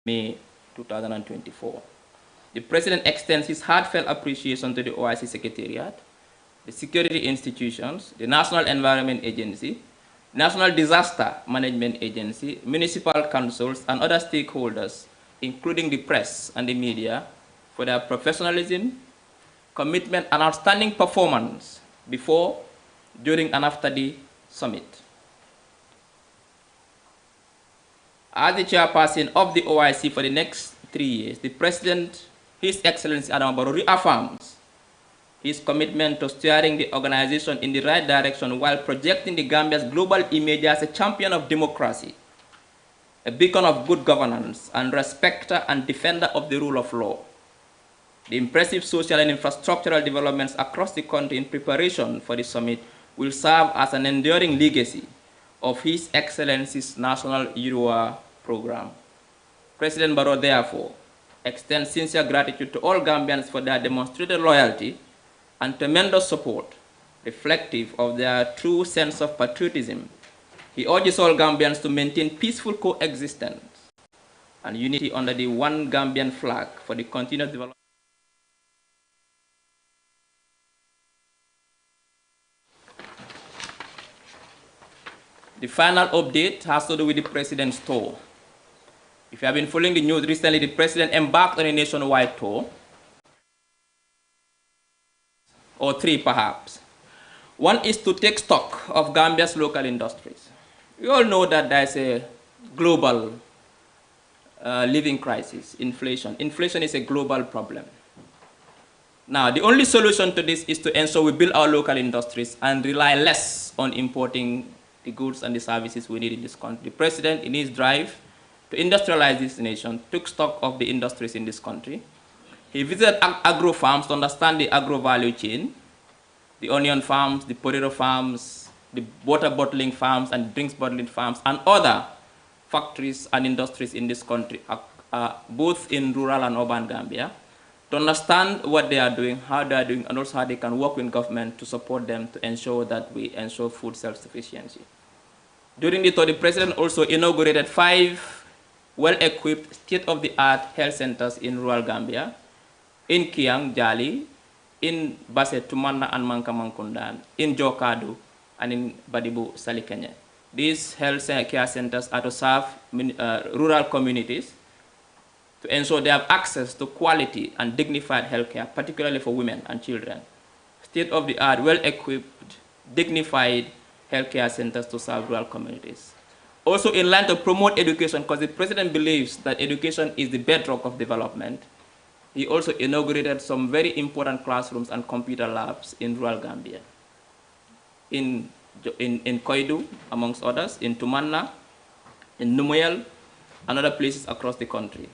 May 2024. The President extends his heartfelt appreciation to the OIC Secretariat, the security institutions, the National Environment Agency, National Disaster Management Agency, municipal councils, and other stakeholders, including the press and the media, for their professionalism, commitment, and outstanding performance before, during, and after the summit. As the chairperson of the OIC for the next 3 years, the President, His Excellency Adam Barrow, reaffirms his commitment to steering the organization in the right direction while projecting the Gambia's global image as a champion of democracy, a beacon of good governance, and respecter and defender of the rule of law. The impressive social and infrastructural developments across the country in preparation for the summit will serve as an enduring legacy of His Excellency's National Urua program. President Barrow, therefore, extends sincere gratitude to all Gambians for their demonstrated loyalty and tremendous support, reflective of their true sense of patriotism. He urges all Gambians to maintain peaceful coexistence and unity under the one Gambian flag for the continued development. The final update has to do with the President's tour. If you have been following the news recently, the President embarked on a nationwide tour, or 3 perhaps. One is to take stock of Gambia's local industries. We all know that there's a global living crisis, inflation. Inflation is a global problem. Now, the only solution to this is to ensure we build our local industries and rely less on importing the goods and the services we need in this country. The President, in his drive to industrialize this nation, took stock of the industries in this country. He visited agro farms to understand the agro value chain, the onion farms, the potato farms, the water bottling farms, and drinks bottling farms, and other factories and industries in this country, both in rural and urban Gambia, to understand what they are doing, how they are doing, and also how they can work with government to support them to ensure that we ensure food self-sufficiency. During the tour, the President also inaugurated 5 well-equipped, state-of-the-art health centers in rural Gambia, in Kiang, Jali, in Basse, Tumanna, and Mankamankundan, in Jokadu, and in Badibu, Salikenya. These health care centers are to serve rural communities to ensure they have access to quality and dignified health care, particularly for women and children. State-of-the-art, well-equipped, dignified health care centers to serve rural communities. Also in line to promote education, because the President believes that education is the bedrock of development, he also inaugurated some very important classrooms and computer labs in rural Gambia. In Koidu, amongst others, in Tumanna, in Numuel, and other places across the country.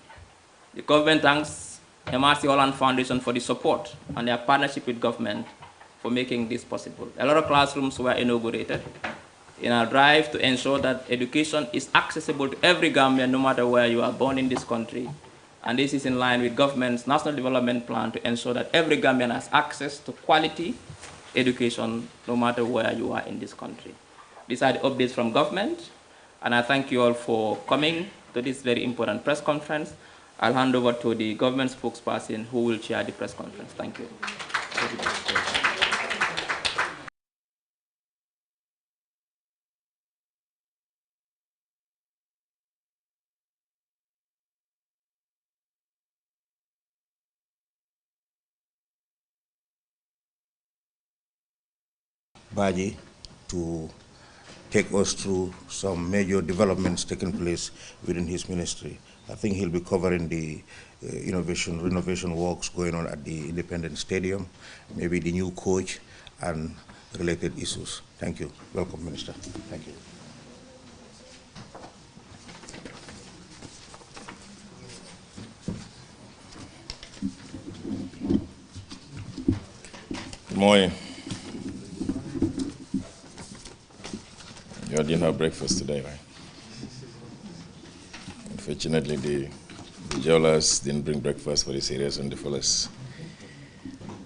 The government thanks MRC Holland Foundation for the support and their partnership with government for making this possible. A lot of classrooms were inaugurated in our drive to ensure that education is accessible to every Gambian, no matter where you are born in this country. And this is in line with government's national development plan to ensure that every Gambian has access to quality education, no matter where you are in this country. These are the updates from government, and I thank you all for coming to this very important press conference. I'll hand over to the government spokesperson who will chair the press conference. Thank you. Baji to take us through some major developments taking place within his ministry. I think he'll be covering the renovation works going on at the Independence Stadium, maybe the new coach and related issues. Thank you. Welcome, Minister. Thank you. Good morning. You didn't have breakfast today, right? Unfortunately, the jailers didn't bring breakfast for the serious and the fullest.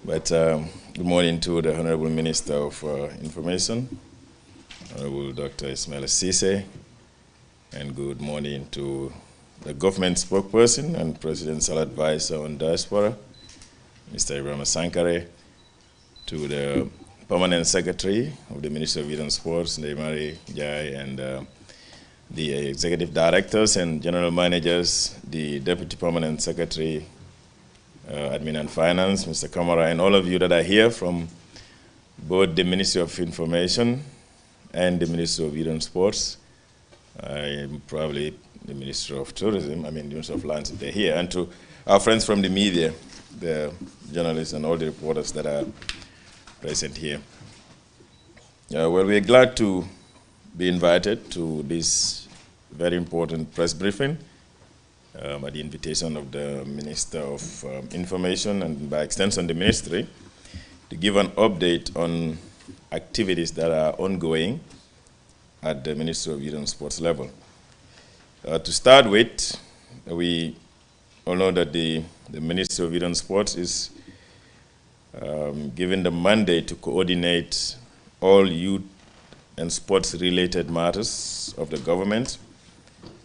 But good morning to the Honorable Minister of Information, Honorable Dr. Ismail Sise, and good morning to the government spokesperson and presidential advisor on diaspora, Mr. Ibrahim Sankare, to the permanent secretary of the Ministry of Youth and Sports, Ndaimari Jai, and the executive directors and general managers, the deputy permanent secretary, admin and finance, Mr. Kamara, and all of you that are here from both the Ministry of Information and the Ministry of Youth and Sports. Probably the Ministry of Tourism, the Ministry of Lands, if they're here, and to our friends from the media, the journalists and all the reporters that are present here. Well, we're glad to be invited to this very important press briefing at the invitation of the Minister of Information and by extension the Ministry to give an update on activities that are ongoing at the Ministry of Youth and Sports level. To start with, we all know that the Ministry of Youth and Sports is given the mandate to coordinate all youth and sports-related matters of the government.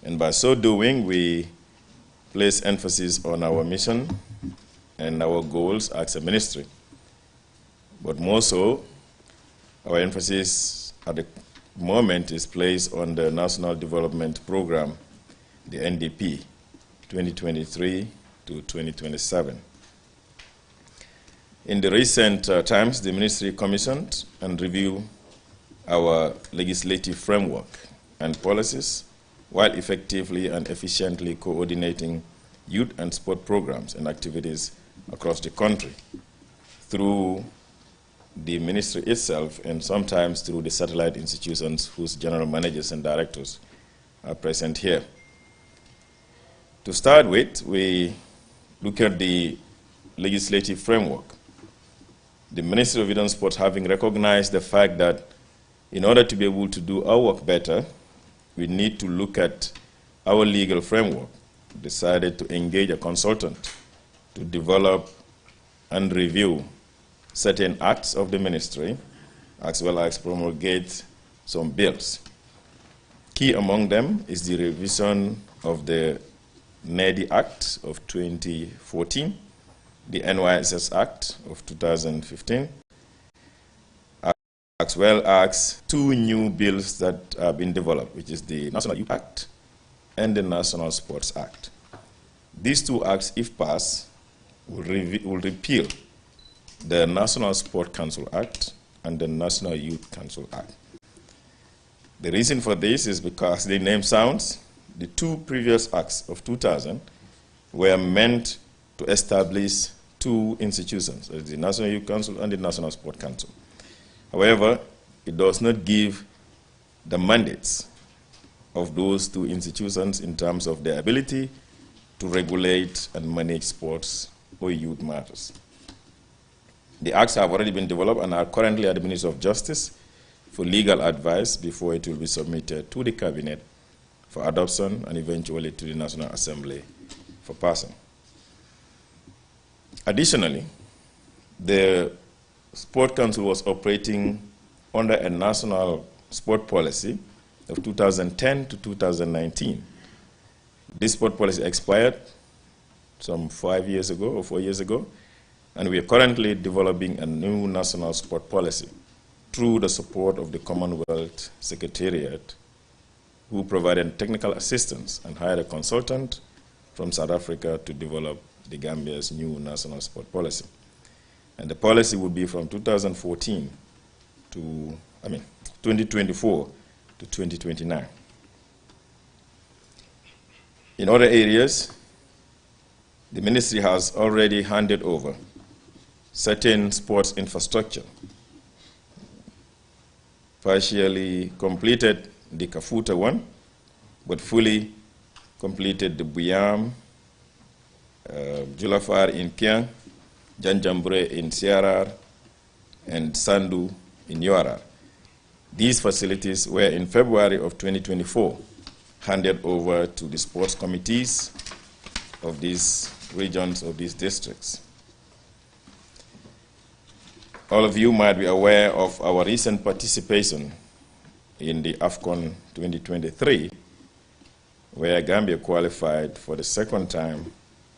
And by so doing, we place emphasis on our mission and our goals as a ministry. But more so, our emphasis at the moment is placed on the National Development Program, the NDP, 2023 to 2027. In the recent times, the ministry commissioned and reviewed our legislative framework and policies while effectively and efficiently coordinating youth and sport programs and activities across the country through the ministry itself and sometimes through the satellite institutions whose general managers and directors are present here. To start with, we look at the legislative framework. The Ministry of Youth and Sports, having recognized the fact that in order to be able to do our work better, we need to look at our legal framework, decided to engage a consultant to develop and review certain acts of the ministry, as well as promulgate some bills. Key among them is the revision of the NEDI Act of 2014, the NYSS Act of 2015, as well as two new bills that have been developed, which is the National Youth Act and the National Sports Act. These two acts, if passed, will repeal the National Sport Council Act and the National Youth Council Act. The reason for this is because the name sounds, the two previous acts of 2000 were meant to establish two institutions, the National Youth Council and the National Sport Council. However, it does not give the mandates of those two institutions in terms of their ability to regulate and manage sports or youth matters. The acts have already been developed and are currently at the Ministry of Justice for legal advice before it will be submitted to the Cabinet for adoption and eventually to the National Assembly for passing. Additionally, the Sport Council was operating under a national sport policy of 2010 to 2019. This sport policy expired some 5 years ago or 4 years ago, and we are currently developing a new national sport policy through the support of the Commonwealth Secretariat, who provided technical assistance and hired a consultant from South Africa to develop the Gambia's new national sport policy. And the policy will be from 2014 to, 2024 to 2029. In other areas, the ministry has already handed over certain sports infrastructure, partially completed the Kafuta one, but fully completed the Buyam, Julafar in Kiang, Janjambre in Siarar, and Sandu in Yoarar. These facilities were in February of 2024 handed over to the sports committees of these regions, of these districts. All of you might be aware of our recent participation in the Afcon 2023, where Gambia qualified for the second time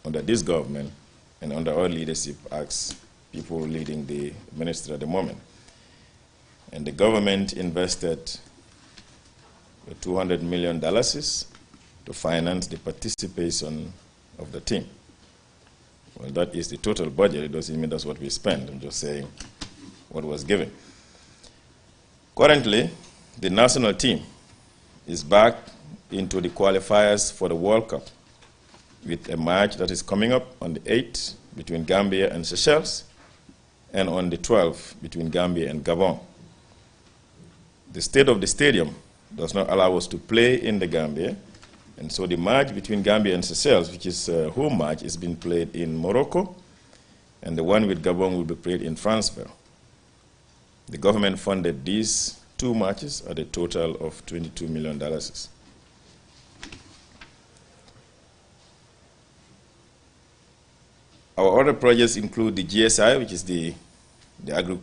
under this government and under our leadership as people leading the ministry at the moment. And the government invested $200 million to finance the participation of the team. Well, that is the total budget. It doesn't mean that's what we spent. I'm just saying what was given. Currently, the national team is back into the qualifiers for the World Cup with a match that is coming up on the 8th between Gambia and Seychelles and on the 12th between Gambia and Gabon. The state of the stadium does not allow us to play in the Gambia, and so the match between Gambia and Seychelles, which is a home match, is being played in Morocco, and the one with Gabon will be played in Franceville. The government funded these two matches at a total of $22 million. Our other projects include the GSI, which is the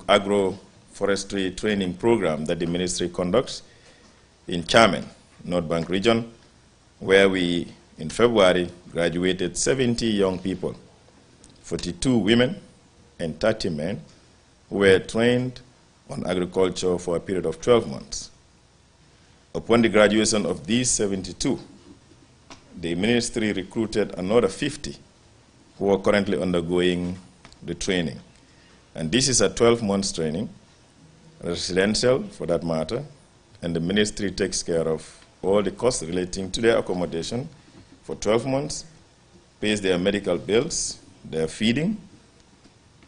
Agro-forestry training program that the ministry conducts in Chairman, North Bank region, where we, in February, graduated 70 young people, 42 women and 30 men, who were trained on agriculture for a period of 12 months. Upon the graduation of these 72, the ministry recruited another 50 who are currently undergoing the training. And this is a 12-month training, residential for that matter, and the ministry takes care of all the costs relating to their accommodation for 12 months, pays their medical bills, their feeding,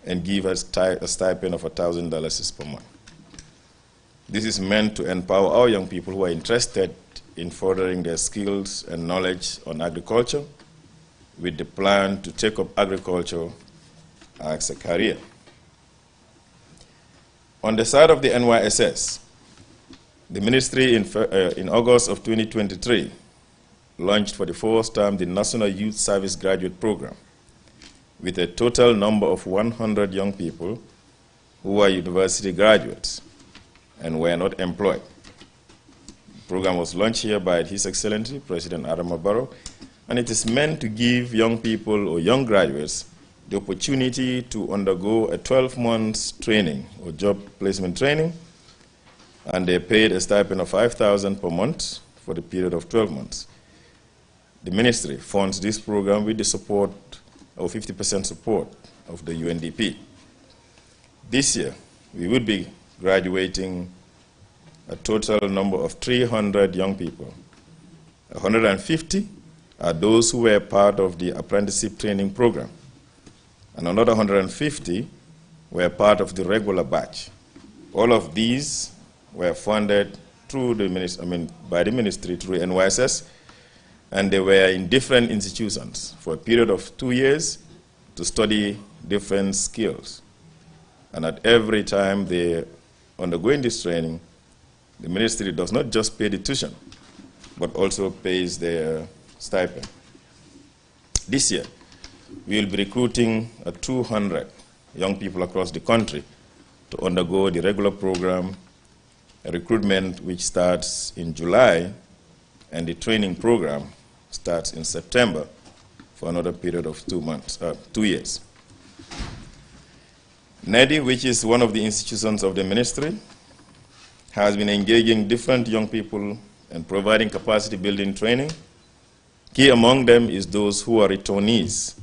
and give us a stipend of $1,000 per month. This is meant to empower our young people who are interested in furthering their skills and knowledge on agriculture with the plan to take up agriculture as a career. On the side of the NYSS, the ministry in August of 2023 launched for the first time the National Youth Service Graduate Program with a total number of 100 young people who are university graduates and were not employed. The program was launched here by His Excellency President Adama Barrow, and it is meant to give young people or young graduates the opportunity to undergo a 12-month training or job placement training, and they paid a stipend of $5,000 per month for the period of 12 months. The ministry funds this program with the support of 50% support of the UNDP. This year, we would be graduating a total number of 300 young people. 150 are those who were part of the apprenticeship training program, and another 150 were part of the regular batch. All of these were funded through the by the ministry through NYSS, and they were in different institutions for a period of 2 years to study different skills. And at every time they undergoing this training, the ministry does not just pay the tuition, but also pays their stipend. This year, we will be recruiting 200 young people across the country to undergo the regular program, a recruitment which starts in July, and the training program starts in September for another period of 2 years. NEDI, which is one of the institutions of the ministry, has been engaging different young people and providing capacity building training. Key among them is those who are returnees,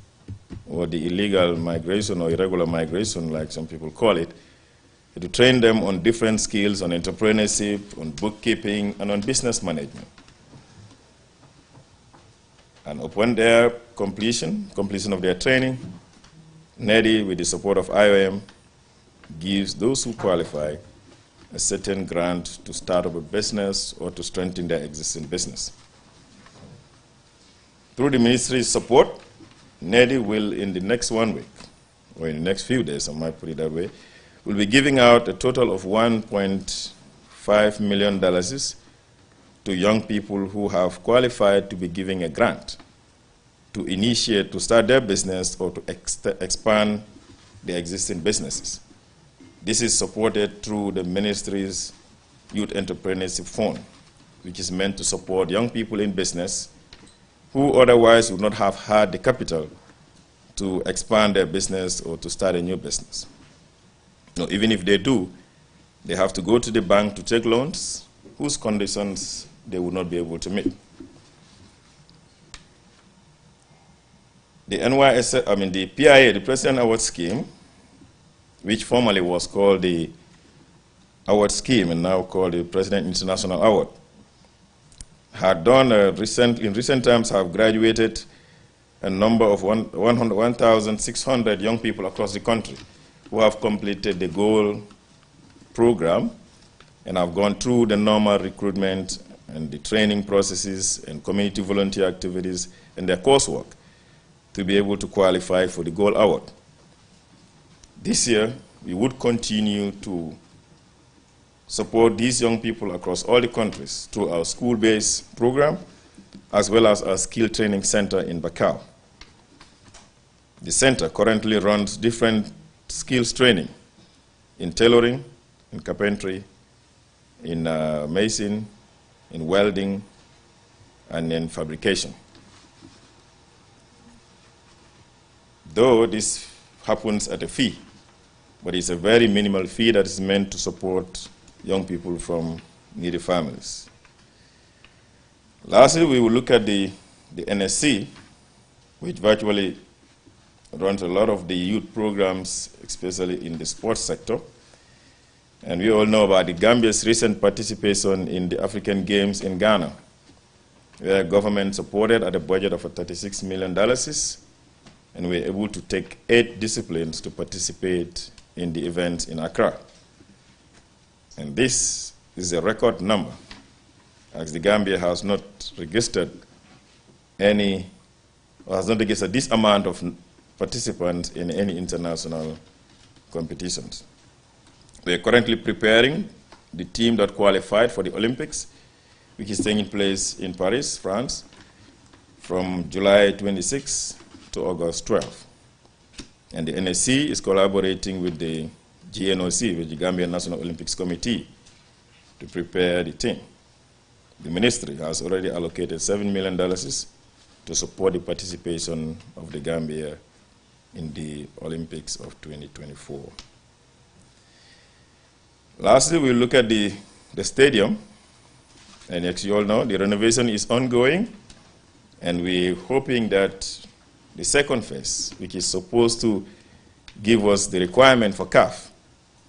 or the illegal migration or irregular migration, like some people call it, to train them on different skills, on entrepreneurship, on bookkeeping, and on business management. And upon their completion of their training, NEDI, with the support of IOM, gives those who qualify a certain grant to start up a business or to strengthen their existing business. Through the ministry's support, NEDI will, in the next 1 week, or in the next few days, I might put it that way, will be giving out a total of $1.5 million to young people who have qualified to be giving a grant to initiate, to start their business or to expand their existing businesses. This is supported through the ministry's Youth Entrepreneurship Fund, which is meant to support young people in business who otherwise would not have had the capital to expand their business or to start a new business. No, even if they do, they have to go to the bank to take loans whose conditions they would not be able to meet. The the PIA, the President Award Scheme, which formerly was called the Award Scheme and now called the President International Award, had done in recent times have graduated a number of 1,600 young people across the country who have completed the goal program and have gone through the normal recruitment and the training processes and community volunteer activities and their coursework to be able to qualify for the Gold Award. This year, we would continue to support these young people across all the countries through our school-based program, as well as our skill training center in Bakau. The center currently runs different skills training in tailoring, in carpentry, in mason, in welding, and in fabrication. Though this happens at a fee, but it's a very minimal fee that is meant to support young people from needy families. Lastly, we will look at the NSC, which virtually runs a lot of the youth programs, especially in the sports sector. And we all know about the Gambia's recent participation in the African Games in Ghana, where government supported at a budget of $36 million, and we were able to take 8 disciplines to participate in the events in Accra. And this is a record number, as the Gambia has not registered any, or has not registered this amount of participants in any international competitions. We are currently preparing the team that qualified for the Olympics, which is taking place in Paris, France, from July 26 to August 12. And the NSC is collaborating with the GNOC, with the Gambian National Olympics Committee, to prepare the team. The ministry has already allocated $7 million to support the participation of the Gambia in the Olympics of 2024. Lastly, we'll look at the stadium. And as you all know, the renovation is ongoing, and we're hoping that the second phase, which is supposed to give us the requirement for CAF,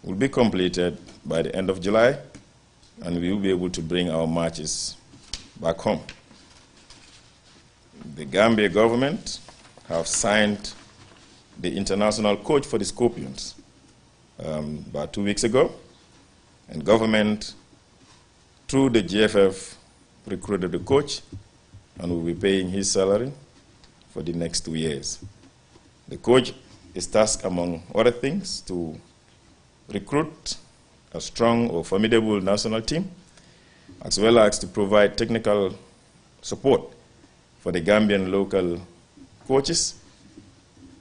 will be completed by the end of July, and we will be able to bring our matches back home. The Gambia government have signed the international coach for the Scorpions about 2 weeks ago, and government, through the GFF, recruited the coach and will be paying his salary for the next 2 years. The coach is tasked, among other things, to recruit a strong or formidable national team, as well as to provide technical support for the Gambian local coaches,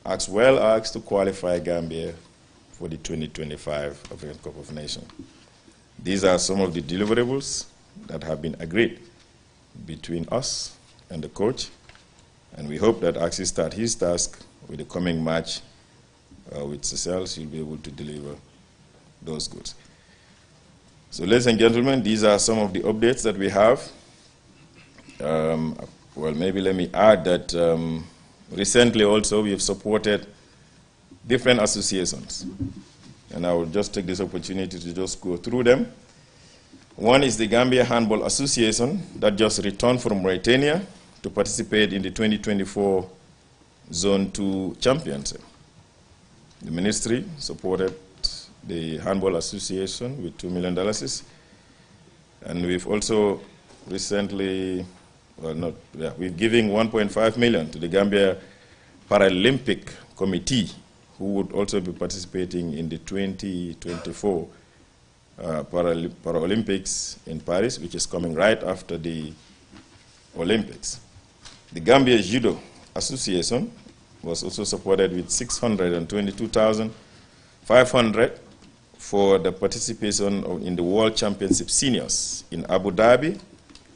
as well as to qualify Gambia for the 2025 African Cup of Nations. These are some of the deliverables that have been agreed between us and the coach, and we hope that as he starts his task with the coming match with Seychelles, he'll be able to deliver those goods. So, ladies and gentlemen, these are some of the updates that we have. Well, maybe let me add that recently also we have supported different associations, and I will just take this opportunity to just go through them. One is the Gambia Handball Association that just returned from Mauritania to participate in the 2024 Zone 2 Championship. The ministry supported the Handball Association with $2 million, and we've also recently, we're giving $1.5 million to the Gambia Paralympic Committee, who would also be participating in the 2024 Paralympics in Paris, which is coming right after the Olympics. The Gambia Judo Association was also supported with $622,500 for the participation in the World Championship Seniors in Abu Dhabi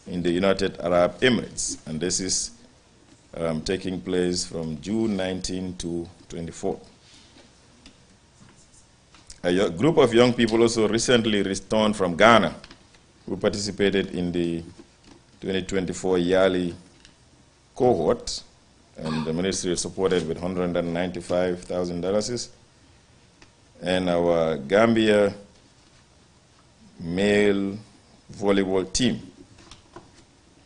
in the United Arab Emirates. And this is taking place from June 19 to 24. A group of young people also recently returned from Ghana who participated in the 2024 yearly cohort, and the ministry supported with $195,000. And our Gambia male volleyball team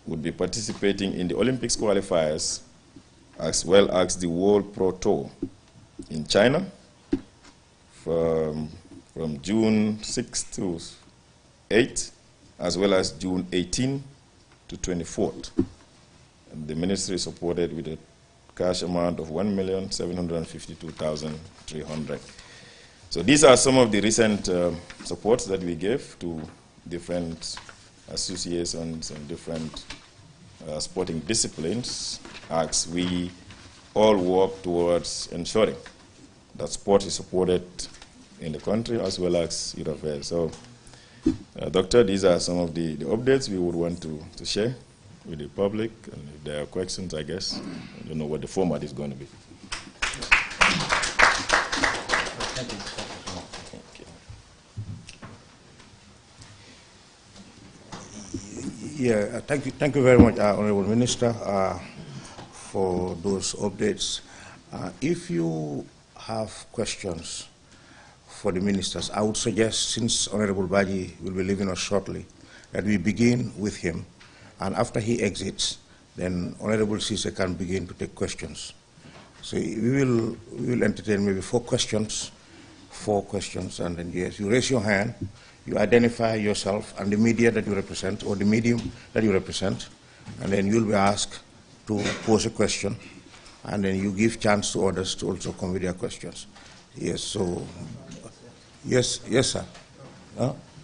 would be participating in the Olympics qualifiers as well as the World Pro Tour in China from June 6 to 8, as well as June 18 to 24th. And the ministry supported with a cash amount of $1,752,300. So these are some of the recent supports that we gave to different associations and different sporting disciplines as we all work towards ensuring that sport is supported in the country as well as youth affairs. So, Doctor, these are some of the updates we would want to share with the public. And if there are questions, I guess, I don't know what the format is going to be. Yeah, thank you very much, Honorable Minister, for those updates. If you have questions for the ministers, I would suggest, since Honorable Baji will be leaving us shortly, that we begin with him, and after he exits, then Honorable Sise can begin to take questions. So we will entertain maybe four questions, and then yes, you raise your hand, you identify yourself and the media that you represent, or the medium that you represent, and then you'll be asked to pose a question, and then you give chance to others to also come with their questions. Yes, so, yes, sir.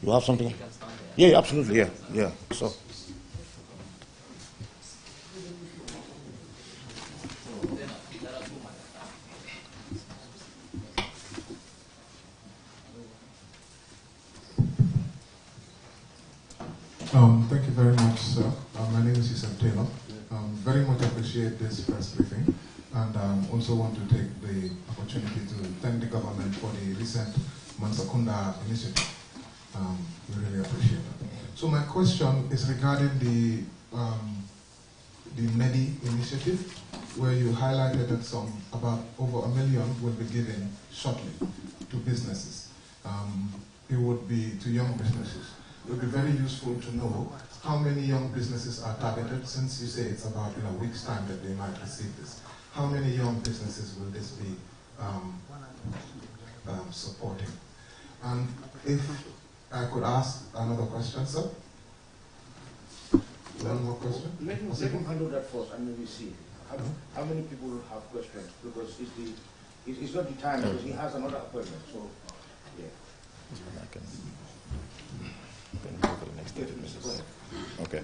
You have something? Yeah, absolutely, yeah, so. Thank you very much, sir. My name is Yusuf Taylor. Very much appreciate this press briefing, and also want to take the opportunity to thank the government for the recent Mansakunda initiative. We really appreciate that. So my question is regarding the NEDI initiative, where you highlighted that about over $1 million will be given shortly to businesses. It would be to young businesses. It would be very useful to know how many young businesses are targeted, since you say it's about in a week's time that they might receive this. How many young businesses will this be supporting? And if I could ask another question, sir? One more question? Let him handle that first, and then we see. How many people have questions? Because it's not the time, because he has another appointment, so, yeah. Okay.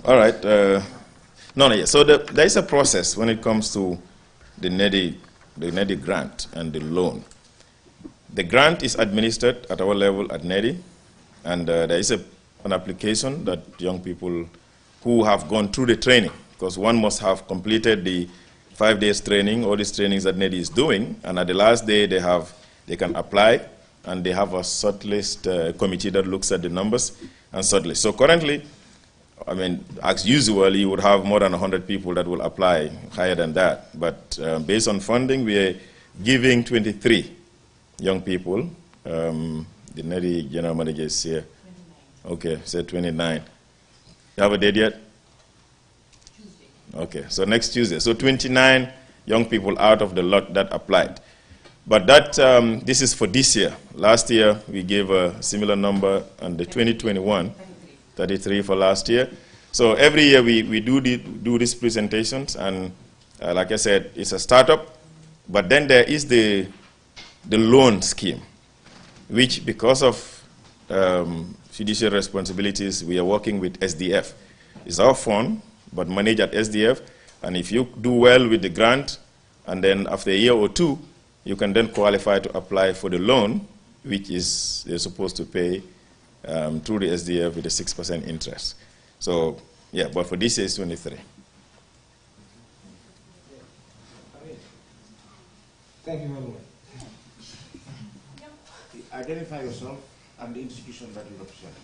All right. So there is a process when it comes to the NEDI grant and the loan. The grant is administered at our level at NEDI, and there is an application that young people who have gone through the training, because one must have completed the 5 days training, all these trainings that NEDI is doing, and at the last day they can apply, and they have a shortlist committee that looks at the numbers and shortlist. So currently, I mean, as usual, you would have more than 100 people that will apply, higher than that. But based on funding, we are giving 23 young people. The NEDI general manager is here. 29. Okay, said 29. You have a date yet? Tuesday. Okay, so next Tuesday. So 29 young people out of the lot that applied. But that this is for this year. Last year, we gave a similar number, and the 2021, 33 for last year. So every year we do these presentations, and like I said, it's a startup. But then there is the loan scheme, which because of fiduciary responsibilities, we are working with SDF. It's our fund, but managed at SDF. And if you do well with the grant, and then after a year or two, you can then qualify to apply for the loan, which is they're supposed to pay through the SDF with a 6% interest. So, yeah, but for this year, it's 23. Thank you very much. Identify yourself and the institution that you represent.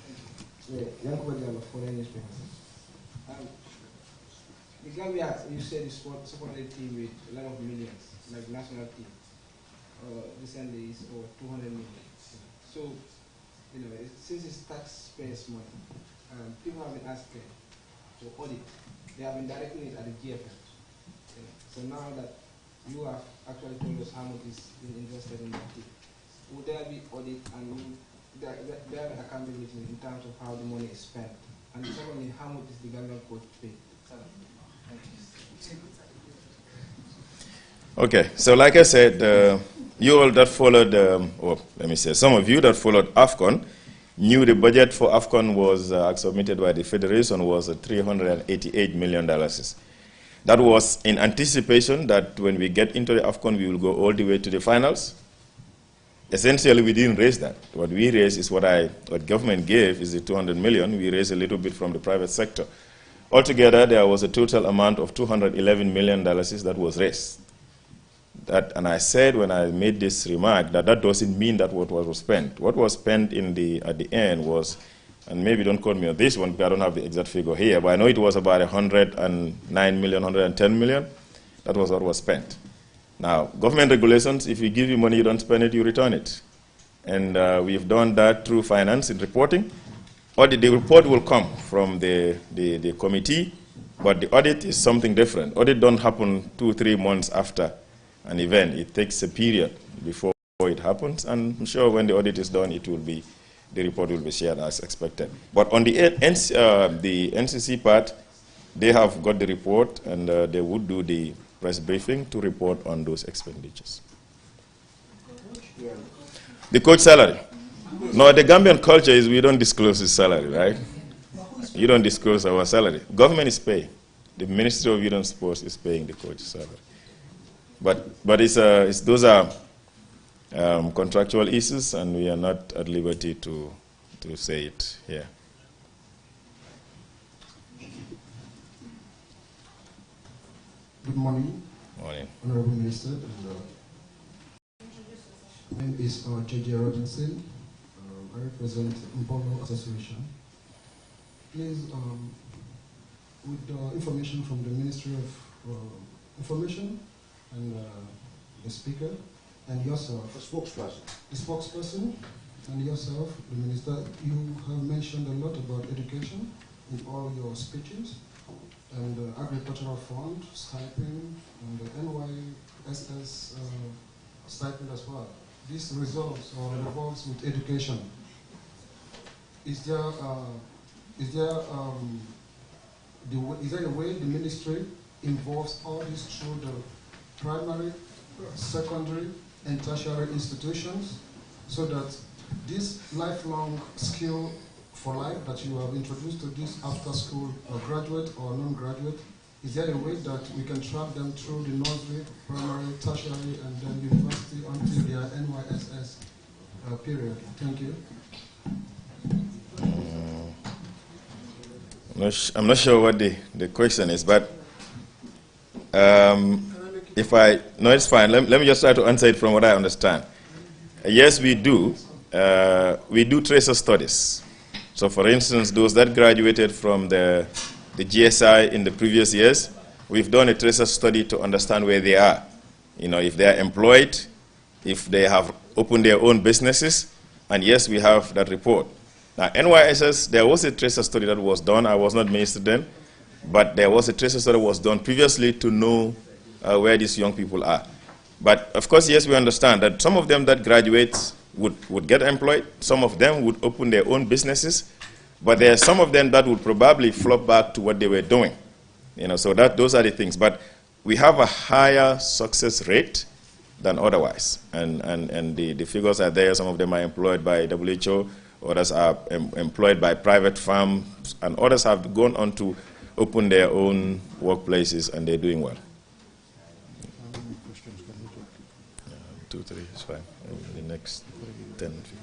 The Gambia, you said, is supported team with a lot of millions, like national team. Recently, it's over 200 million. So, you know, since it's taxpayers' money, people have been asking for audit. They have been directing it at the GFM. So now that you have actually told us how much is being invested in that team, would there be audit and there be accountability in terms of how the money is spent? And secondly, how much is the Gambian coach paid? Okay, so like I said, you all that followed, or let me say, some of you that followed Afcon knew the budget for Afcon was submitted by the Federation was $388 million. That was in anticipation that when we get into the Afcon, we will go all the way to the finals. Essentially, we didn't raise that. What we raised is what government gave is the 200 million. We raised a little bit from the private sector. Altogether, there was a total amount of $211 million that was raised. And I said when I made this remark that that doesn't mean that what was spent. What was spent at the end was, and maybe don't quote me on this one because I don't have the exact figure here, but I know it was about 109 million, 110 million. That was what was spent. Now, government regulations, if you give you money, you don't spend it, you return it. And we've done that through finance and reporting. The report will come from the committee, but the audit is something different. Audit don't happen 2-3 months after an event. It takes a period before it happens, and I'm sure when the audit is done, the report will be shared as expected. But on the NCC part, they have got the report, and they would do the press briefing to report on those expenditures. The coach salary. No, the Gambian culture is we don't disclose his salary, right? You don't disclose our salary. Government is paying. The Ministry of Youth and Sports is paying the coach salary. But those are contractual issues, and we are not at liberty to say it here. Good morning. Morning. Honorable Minister. My name is J.J. Robinson. I represent Mpolo Association. Please, with information from the Ministry of Information and the Speaker and yourself, the spokesperson, and yourself, the Minister, you have mentioned a lot about education in all your speeches, and the agricultural fund, stipend, and the NYSS stipend as well. This revolves with education. Is there a way the ministry involves all this through the primary, secondary, and tertiary institutions, so that this lifelong skill for life that you have introduced to this after school graduate or non-graduate, is there a way that we can track them through the nursery, primary, tertiary, and then university until their NYSS period? Thank you. I'm not sure what the question is, but no, it's fine. Let me just try to answer it from what I understand. Yes, we do. We do tracer studies. So, for instance, those that graduated from the GSI in the previous years, we've done a tracer study to understand where they are. You know, if they are employed, if they have opened their own businesses, and yes, we have that report. Now, NYSS, there was a tracer study that was done. I was not minister then, but there was a tracer study that was done previously to know where these young people are. But, of course, yes, we understand that some of them that graduate would get employed. Some of them would open their own businesses. But there are some of them that would probably flop back to what they were doing. You know, so those are the things. But we have a higher success rate than otherwise. And the figures are there. Some of them are employed by WHO. Others are employed by private firms, and others have gone on to open their own workplaces, and they're doing well. 2, 3 is fine. The next 10, 15.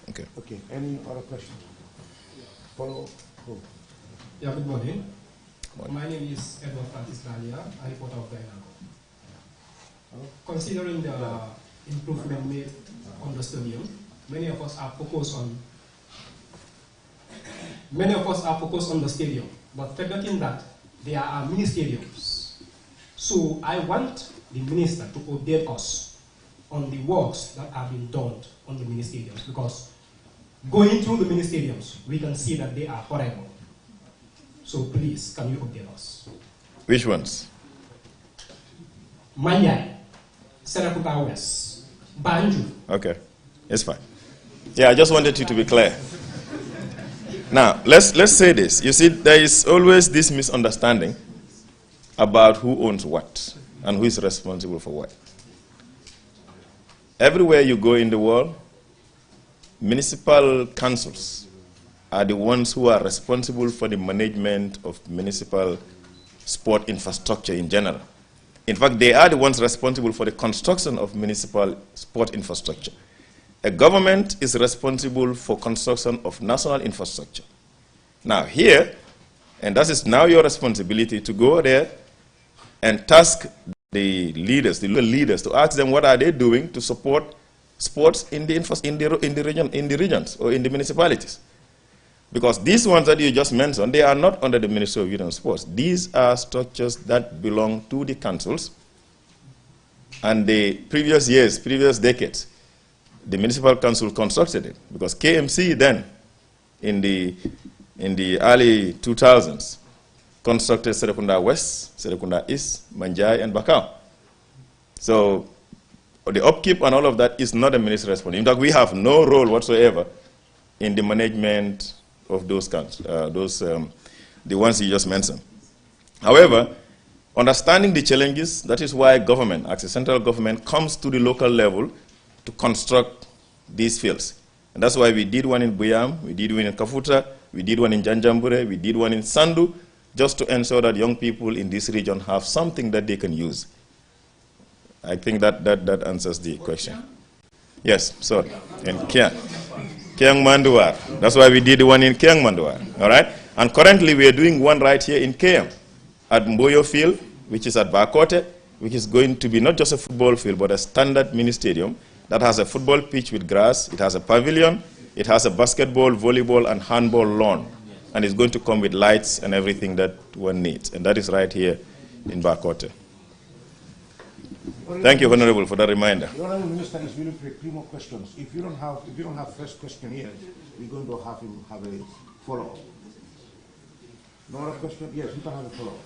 Okay. Any other questions? Follow. Yeah, good morning. My name is Edward Francis Dalia, a reporter of Guyana. Considering the improvement made on the stadium, many of us are focused on the stadium, but forgetting that there are mini stadiums. So I want the minister to update us on the works that have been done on the mini stadiums, because going through the mini stadiums, we can see that they are horrible. So please, can you update us? Which ones? Manyai, Serakunda West, Banju. Okay, it's fine. Yeah, I just wanted you to be clear. Now, let's say this. You see, there is always this misunderstanding about who owns what and who is responsible for what. Everywhere you go in the world, municipal councils are the ones who are responsible for the management of municipal sport infrastructure in general. In fact, they are the ones responsible for the construction of municipal sport infrastructure. A government is responsible for construction of national infrastructure. Now here, and that is now your responsibility to go there and task the leaders, the local leaders, to ask them what are they doing to support sports in the regions or in the municipalities. Because these ones that you just mentioned, they are not under the Ministry of Youth and Sports. These are structures that belong to the councils. And the previous years, previous decades, the municipal council constructed it. Because KMC then, in the early 2000s, constructed Serekunda West, Serekunda East, Manjai, and Bakau. So the upkeep and all of that is not a ministry responsibility. In fact, we have no role whatsoever in the management of those the ones you just mentioned. However, understanding the challenges, that is why government, as a central government, comes to the local level to construct these fields. And that's why we did one in Buyam, we did one in Kafuta, we did one in Janjambure, we did one in Sandu, just to ensure that young people in this region have something that they can use. I think that answers the question. Yes, sorry, in Kiang Manduar. That's why we did one in Kiang Manduar, all right? And currently we are doing one right here in Kiang, at Mboyo Field, which is at Bakote, which is going to be not just a football field, but a standard mini stadium that has a football pitch with grass, it has a pavilion, it has a basketball, volleyball, and handball lawn. And it's going to come with lights and everything that one needs. And that is right here in Bakote. Thank you, Honorable, for that reminder. The Honorable Minister is willing to take 3 more questions. If you don't have first question here, we're going to have him have a follow-up. No other question? Yes, you can have a follow-up.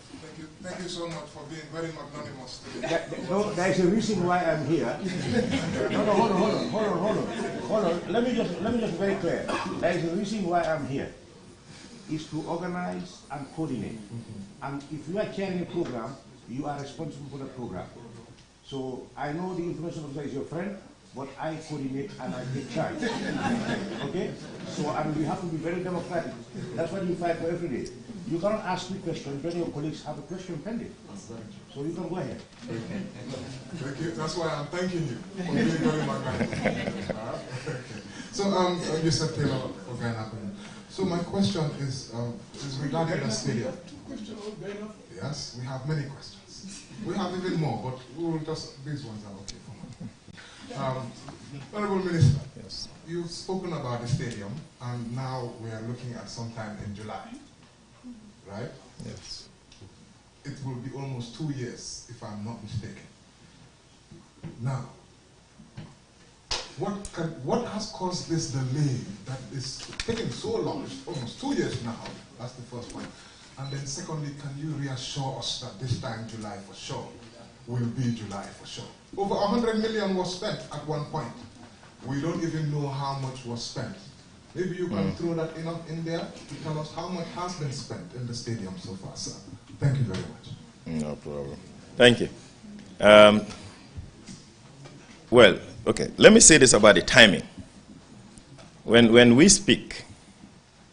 Thank you so much for being very magnanimous today. No, there is a reason why I'm here. No, hold on. Let me just be very clear. There is a reason why I'm here. Is to organize and coordinate. And if you are chairing a program, you are responsible for the program. So I know the information officer is your friend, but I coordinate and I take charge. Okay? So we have to be very democratic. That's what you fight for every day. You cannot ask me questions when your colleagues have a question pending. So you can go ahead. Thank you. That's why I'm thanking you for being very magnanimous. So you said Taylor for Ghana. So my question is regarding the stadium. Yes, we have many questions. We have even more, but we will just, these ones are okay for me. Honorable Minister, yes. You've spoken about the stadium, and now we are looking at sometime in July, right? Yes. It will be almost 2 years, if I'm not mistaken. Now, what has caused this delay that is taking so long? It's almost 2 years now. That's the first point. And then secondly, can you reassure us that this time July for sure will be July for sure? Over 100 million was spent at one point. We don't even know how much was spent. Maybe you can throw that in there to tell us how much has been spent in the stadium so far, sir. Thank you very much. No problem. Thank you. Well, okay, let me say this about the timing. When we speak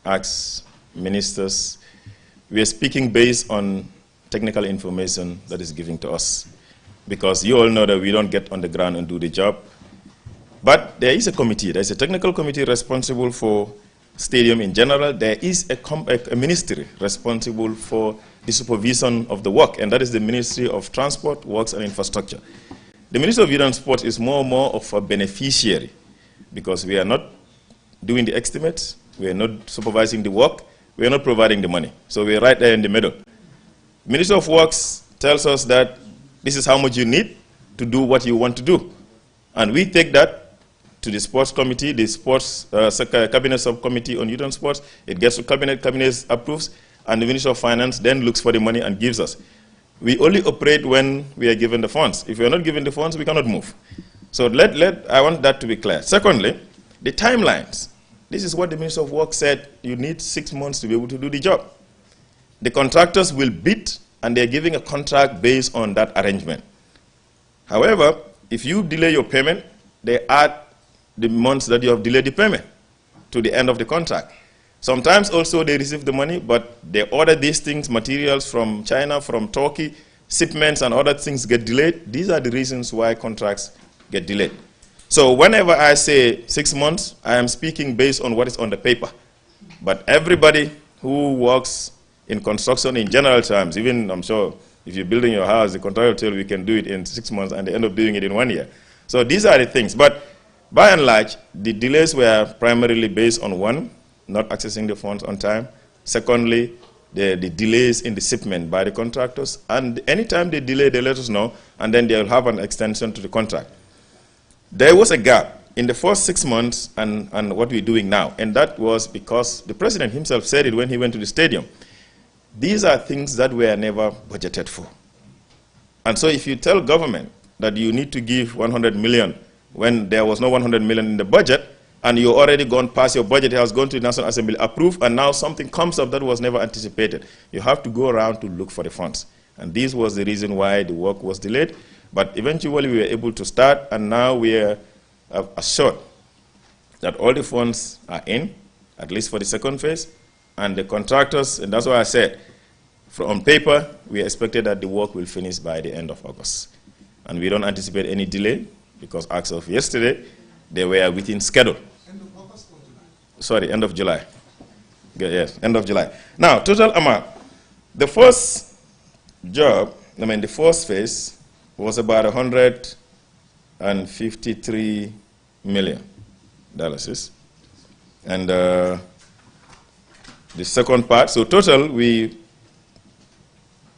as ministers, we are speaking based on technical information that is given to us, because you all know that we don't get on the ground and do the job. But there is a committee, there's a technical committee responsible for stadium in general, there is a ministry responsible for the supervision of the work, and that is the Ministry of Transport, Works and Infrastructure. The Ministry of Youth and Sport is more and more of a beneficiary because we are not doing the estimates, we are not supervising the work, we are not providing the money. So we are right there in the middle. Ministry of Works tells us that this is how much you need to do what you want to do. And we take that to the sports committee, the sports cabinet subcommittee on youth and sports. It gets to cabinet approves, and the Ministry of Finance then looks for the money and gives us. We only operate when we are given the funds. If we are not given the funds, we cannot move. So I want that to be clear. Secondly, the timelines. This is what the Minister of Work said, you need 6 months to be able to do the job. The contractors will bid, and they're giving a contract based on that arrangement. However, if you delay your payment, they add the months that you have delayed the payment to the end of the contract. Sometimes also they receive the money, but they order these things, materials from China, from Turkey, shipments and other things get delayed. These are the reasons why contracts get delayed. So whenever I say 6 months, I am speaking based on what is on the paper. But everybody who works in construction in general terms, even I'm sure if you're building your house, the contractor will tell you we can do it in 6 months and they end up doing it in 1 year. So these are the things. But by and large, the delays were primarily based on one, not accessing the funds on time. Secondly, the delays in the shipment by the contractors. And anytime they delay, they let us know, and then they'll have an extension to the contract. There was a gap in the first 6 months and what we're doing now, and that was because the president himself said it when he went to the stadium. These are things that were never budgeted for. And so if you tell government that you need to give 100 million when there was no 100 million in the budget, and you already gone past your budget, it has gone to the National Assembly, approved, and now something comes up that was never anticipated. You have to go around to look for the funds. And this was the reason why the work was delayed. But eventually we were able to start, and now we are assured that all the funds are in, at least for the second phase, and the contractors, and that's why I said, on paper, we expected that the work will finish by the end of August. And we don't anticipate any delay, because as of yesterday, they were within schedule. End of August or July? Sorry, end of July. Yes, end of July. Now, total amount. The first job, the first phase, was about $153 million. And the second part, so total we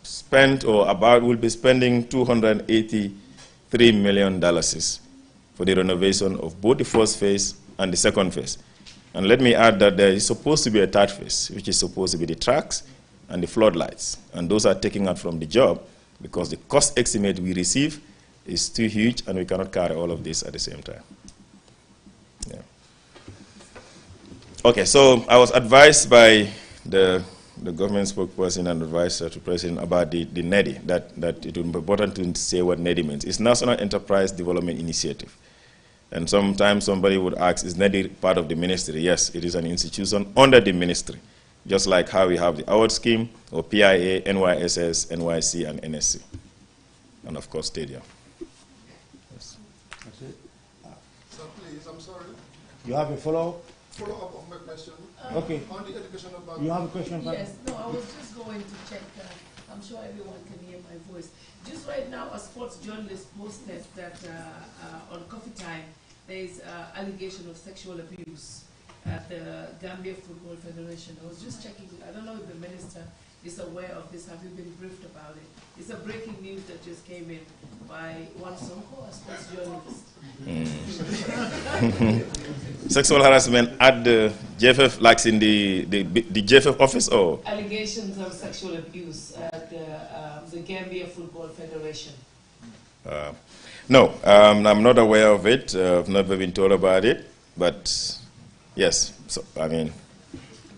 spent, or about, will be spending $283 million for the renovation of both the first phase and the second phase. And let me add that there is supposed to be a third phase, which is supposed to be the tracks and the floodlights. And those are taken out from the job because the cost estimate we receive is too huge and we cannot carry all of this at the same time. Yeah. Okay, so I was advised by the government spokesperson and advisor to President about the NEDI, that it would be important to say what NEDI means. It's National Enterprise Development Initiative. And sometimes somebody would ask, is NEDI part of the ministry? Yes, it is an institution under the ministry, just like how we have the award scheme, or PIA, NYSS, NYC, and NSC. And of course, Stadium. Yes. That's it. So please, I'm sorry. You have a follow-up? Follow-up of my question. Okay. On the education about... You have a question? Yes, no, I was just going to check. I'm sure everyone can hear my voice. Just right now, a sports journalist posted that on Coffee Time, there is allegation of sexual abuse at the Gambia Football Federation. I was just checking. I don't know if the minister is aware of this. Have you been briefed about it? It's a breaking news that just came in by one Sonko, a sports journalist. Sexual harassment at the JFF, like in the JFF office, or? Allegations of sexual abuse at the Gambia Football Federation. No, I'm not aware of it. I've never been told about it. But yes, so, I mean,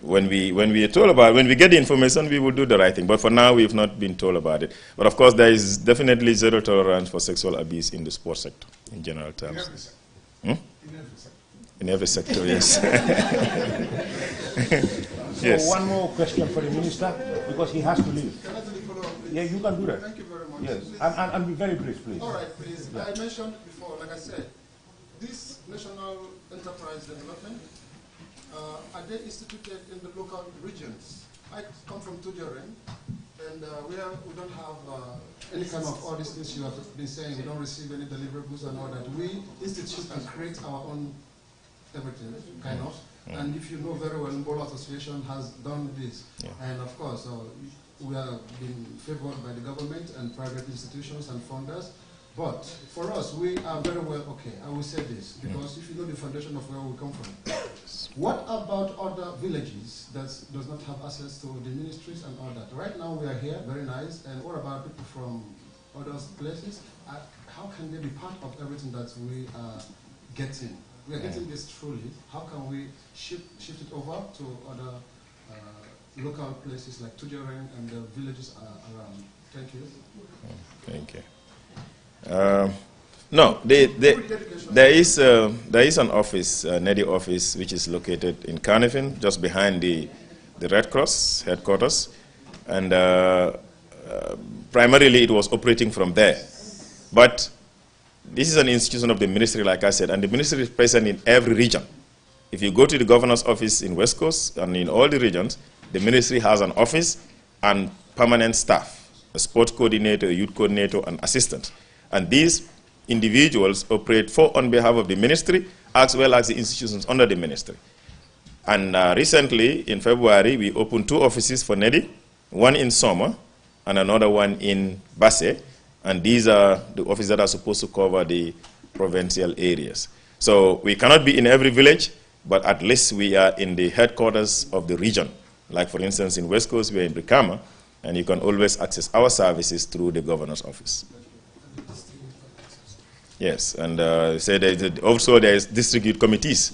when we are told about it, when we get the information, we will do the right thing. But for now, we have not been told about it. But of course, there is definitely zero tolerance for sexual abuse in the sports sector, in general terms. In every sector. In every sector, yes. Yes. So one more question for the minister, because he has to leave. Can I follow up, please? Yeah, you can do that. Thank you very much. Yes, Please. and be very brief, please. All right, please. Yeah. I mentioned before, like I said, this National Enterprise Development are they instituted in the local regions? I come from Tujoren, and we don't have any kind of all these things you have been saying. We don't receive any deliverables and all that. We institute and create our own everything, kind of. And if you know very well, Mbolo Association has done this. Yeah. And of course, we have been favored by the government and private institutions and funders. But for us, we are very well okay. I will say this, because if you know the foundation of where we come from, what about other villages that does not have access to the ministries and all that? Right now we are here, very nice, and what about people from other places? How can they be part of everything that we are getting? We are getting this truly. How can we shift it over to other local places like Tujoren and the villages around? Thank you. Thank you. No, there is an office, NEDI office, which is located in Carnifin, just behind the Red Cross headquarters, and primarily it was operating from there. But this is an institution of the ministry, like I said, and the ministry is present in every region. If you go to the governor's office in West Coast and in all the regions, the ministry has an office and permanent staff, a sports coordinator, a youth coordinator, and assistant. And these individuals operate on behalf of the ministry as well as the institutions under the ministry. And recently, in February, we opened 2 offices for NEDI, one in Soma and another one in Basse. And these are the offices that are supposed to cover the provincial areas. So we cannot be in every village, but at least we are in the headquarters of the region. Like, for instance, in West Coast, we are in Brikama, and you can always access our services through the governor's office. Yes, and also there is district youth committees.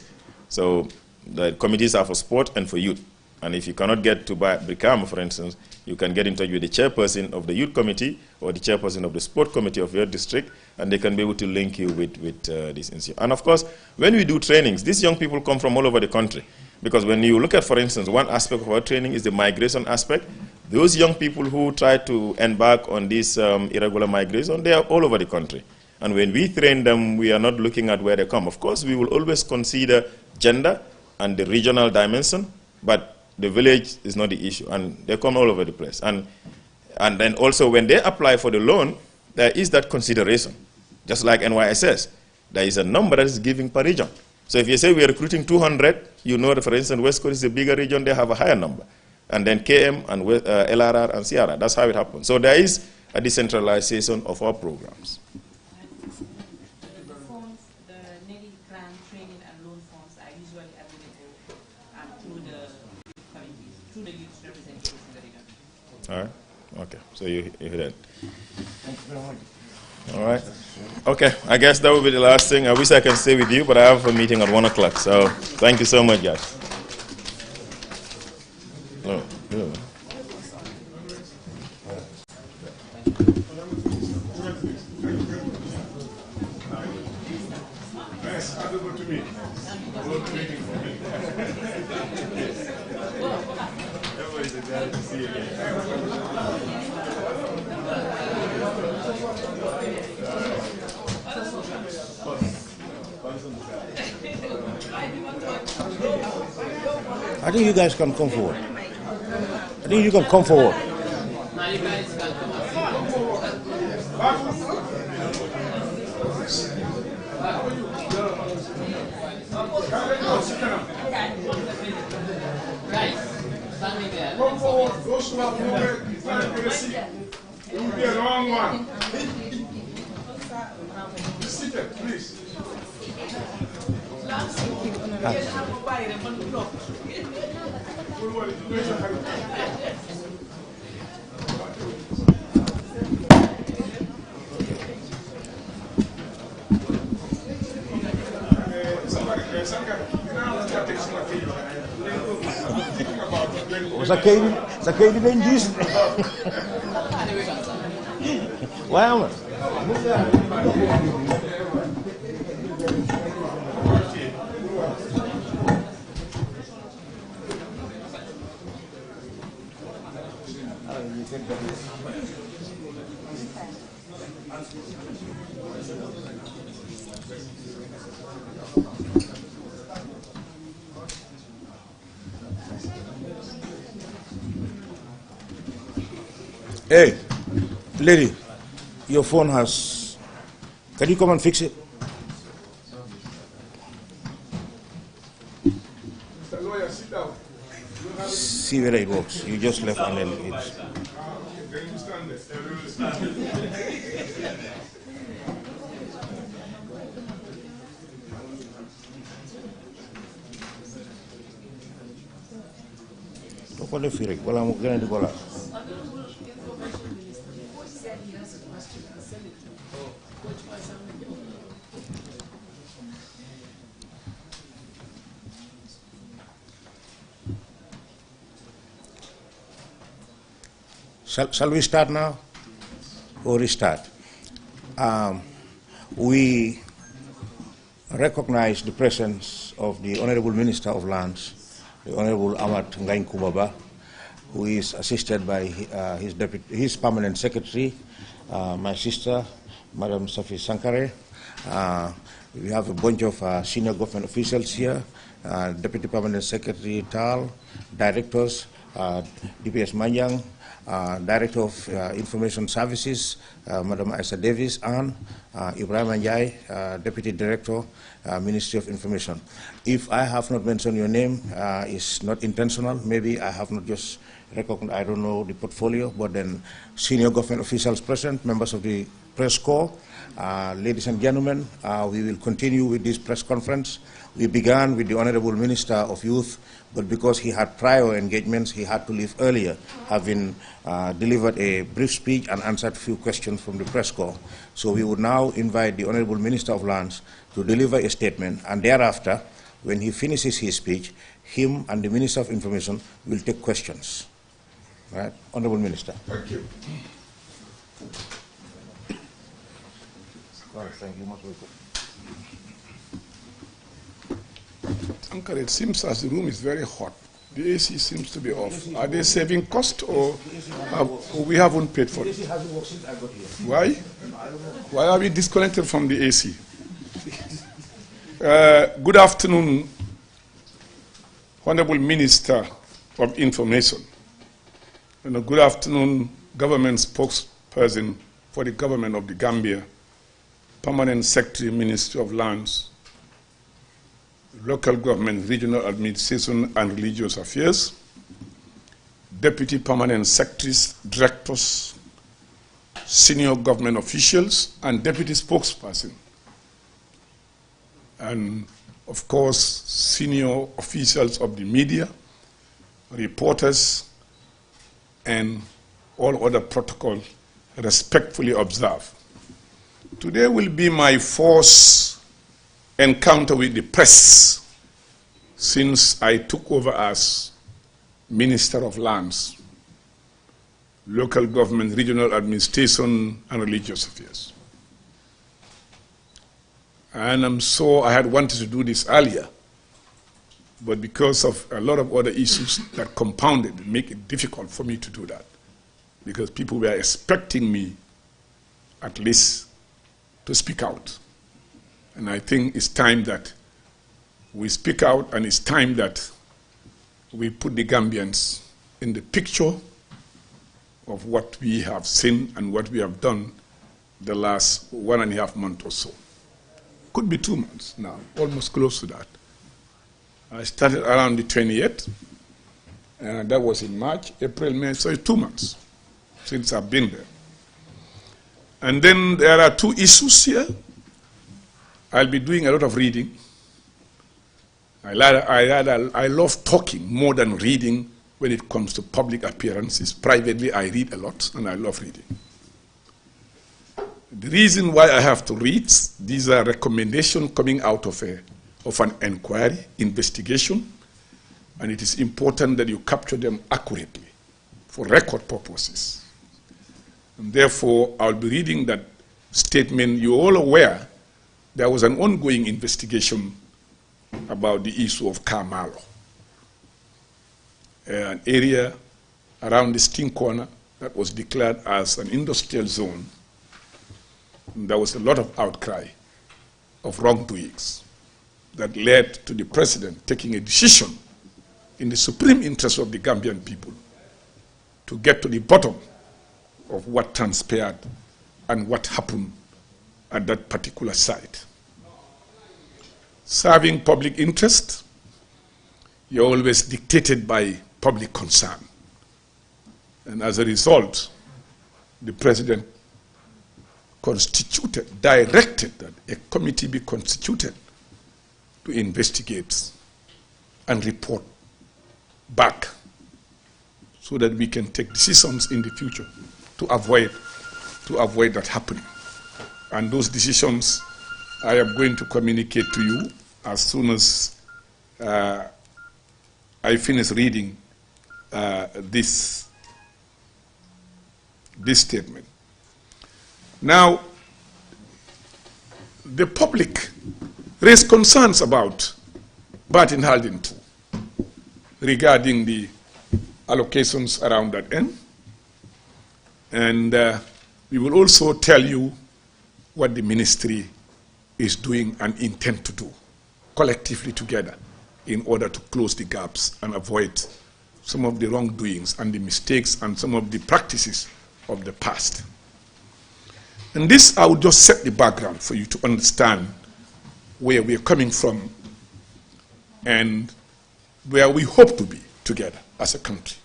So the committees are for sport and for youth. And if you cannot get to Brikama, for instance, you can get in touch with the chairperson of the youth committee or the chairperson of the sport committee of your district, and they can be able to link you with this institute. And of course, when we do trainings, these young people come from all over the country. Because when you look at, for instance, one aspect of our training is the migration aspect. Those young people who try to embark on this irregular migration, they are all over the country. And when we train them, we are not looking at where they come. Of course, we will always consider gender and the regional dimension, but the village is not the issue. And they come all over the place. And then also when they apply for the loan, there is that consideration. Just like NYSS, there is a number that is given per region. So if you say we are recruiting 200, you know that, for instance, West Coast is a bigger region, they have a higher number. And then KM and LRR and Sierra, that's how it happens. So there is a decentralization of our programs. All right. Okay. So you hear that. Thank you very much. All right. Okay. I guess that will be the last thing. I wish I can stay with you, but I have a meeting at 1 o'clock. So thank you so much, guys. No. Yeah. I think you guys can come forward. I think you can come forward. Come forward. Those who have moved, trying to receive. It will be a long one. Be seated, please. Zakaj den dies? Waarom? Hey, lady, your phone has... Can you come and fix it? Mr. Lawyer, sit down. See whether it works. You just left and then it's... Can you stand there? What the fuck? Well, I'm going to go out. Honorable Information Minister, the coach said he has a question and send it to Coach Masami. Shall we start now or restart? We recognize the presence of the Honorable Minister of Lands, the Honorable Ahmad Ngain Kubaba, who is assisted by his permanent secretary, my sister, Madam Safi Sankare. We have a bunch of senior government officials here, Deputy Permanent Secretary Tal, directors, DPS Manyang, Director of Information Services, Madam Isa Davis, and Ibrahim Anjay, Deputy Director, Ministry of Information. If I have not mentioned your name, it's not intentional. Maybe I have not just recognized, I don't know the portfolio, but then senior government officials present, members of the press corps, ladies and gentlemen, we will continue with this press conference. We began with the Honorable Minister of Youth, but because he had prior engagements, he had to leave earlier, having delivered a brief speech and answered a few questions from the press corps. So we would now invite the Honorable Minister of Lands to deliver a statement, and thereafter, when he finishes his speech, him and the Minister of Information will take questions. Right? Honorable Minister. Thank you. Thank you. Most welcome. Uncle, it seems as the room is very hot. The AC seems to be off. Are they saving cost or we haven't paid for it? The AC hasn't worked since I got here. Why? Why are we disconnected from the AC? Good afternoon, Honorable Minister of Information. And good afternoon, Government Spokesperson for the Government of the Gambia, Permanent Secretary, Ministry of Lands, Local Government, Regional Administration and Religious Affairs, Deputy Permanent Secretaries, Directors, Senior Government Officials, and Deputy Spokesperson. And of course, senior officials of the media, reporters, and all other protocol respectfully observed. Today will be my fourth encounter with the press since I took over as Minister of Lands, Local Government, Regional Administration, and Religious Affairs. And I had wanted to do this earlier, but because of a lot of other issues that compounded, make it difficult for me to do that, because people were expecting me at least to speak out. And I think it's time that we speak out, and it's time that we put the Gambians in the picture of what we have seen and what we have done the last 1.5 months or so. Could be 2 months now, almost close to that. I started around the 28th, and that was in March, April, May, so it's 2 months since I've been there. And then there are 2 issues here. I'll be doing a lot of reading. I love talking more than reading when it comes to public appearances. Privately, I read a lot, and I love reading. The reason why I have to read, these are recommendations coming out of an inquiry, investigation, and it is important that you capture them accurately for record purposes. And therefore, I'll be reading that statement. You're all aware there was an ongoing investigation about the issue of Caro, an area around the Sting Corner that was declared as an industrial zone. And there was a lot of outcry of wrongdoings that led to the president taking a decision in the supreme interest of the Gambian people to get to the bottom of what transpired and what happened at that particular site. Serving public interest, you're always dictated by public concern. And as a result, the president directed that a committee be constituted to investigate and report back so that we can take decisions in the future to avoid that happening. And those decisions I am going to communicate to you as soon as I finish reading this statement. Now, the public raised concerns about Barton Haldane too, regarding the allocations around that end. And we will also tell you what the ministry is doing and intend to do collectively together in order to close the gaps and avoid some of the wrongdoings and the mistakes and some of the practices of the past. And this, I will just set the background for you to understand where we're coming from and where we hope to be together as a country.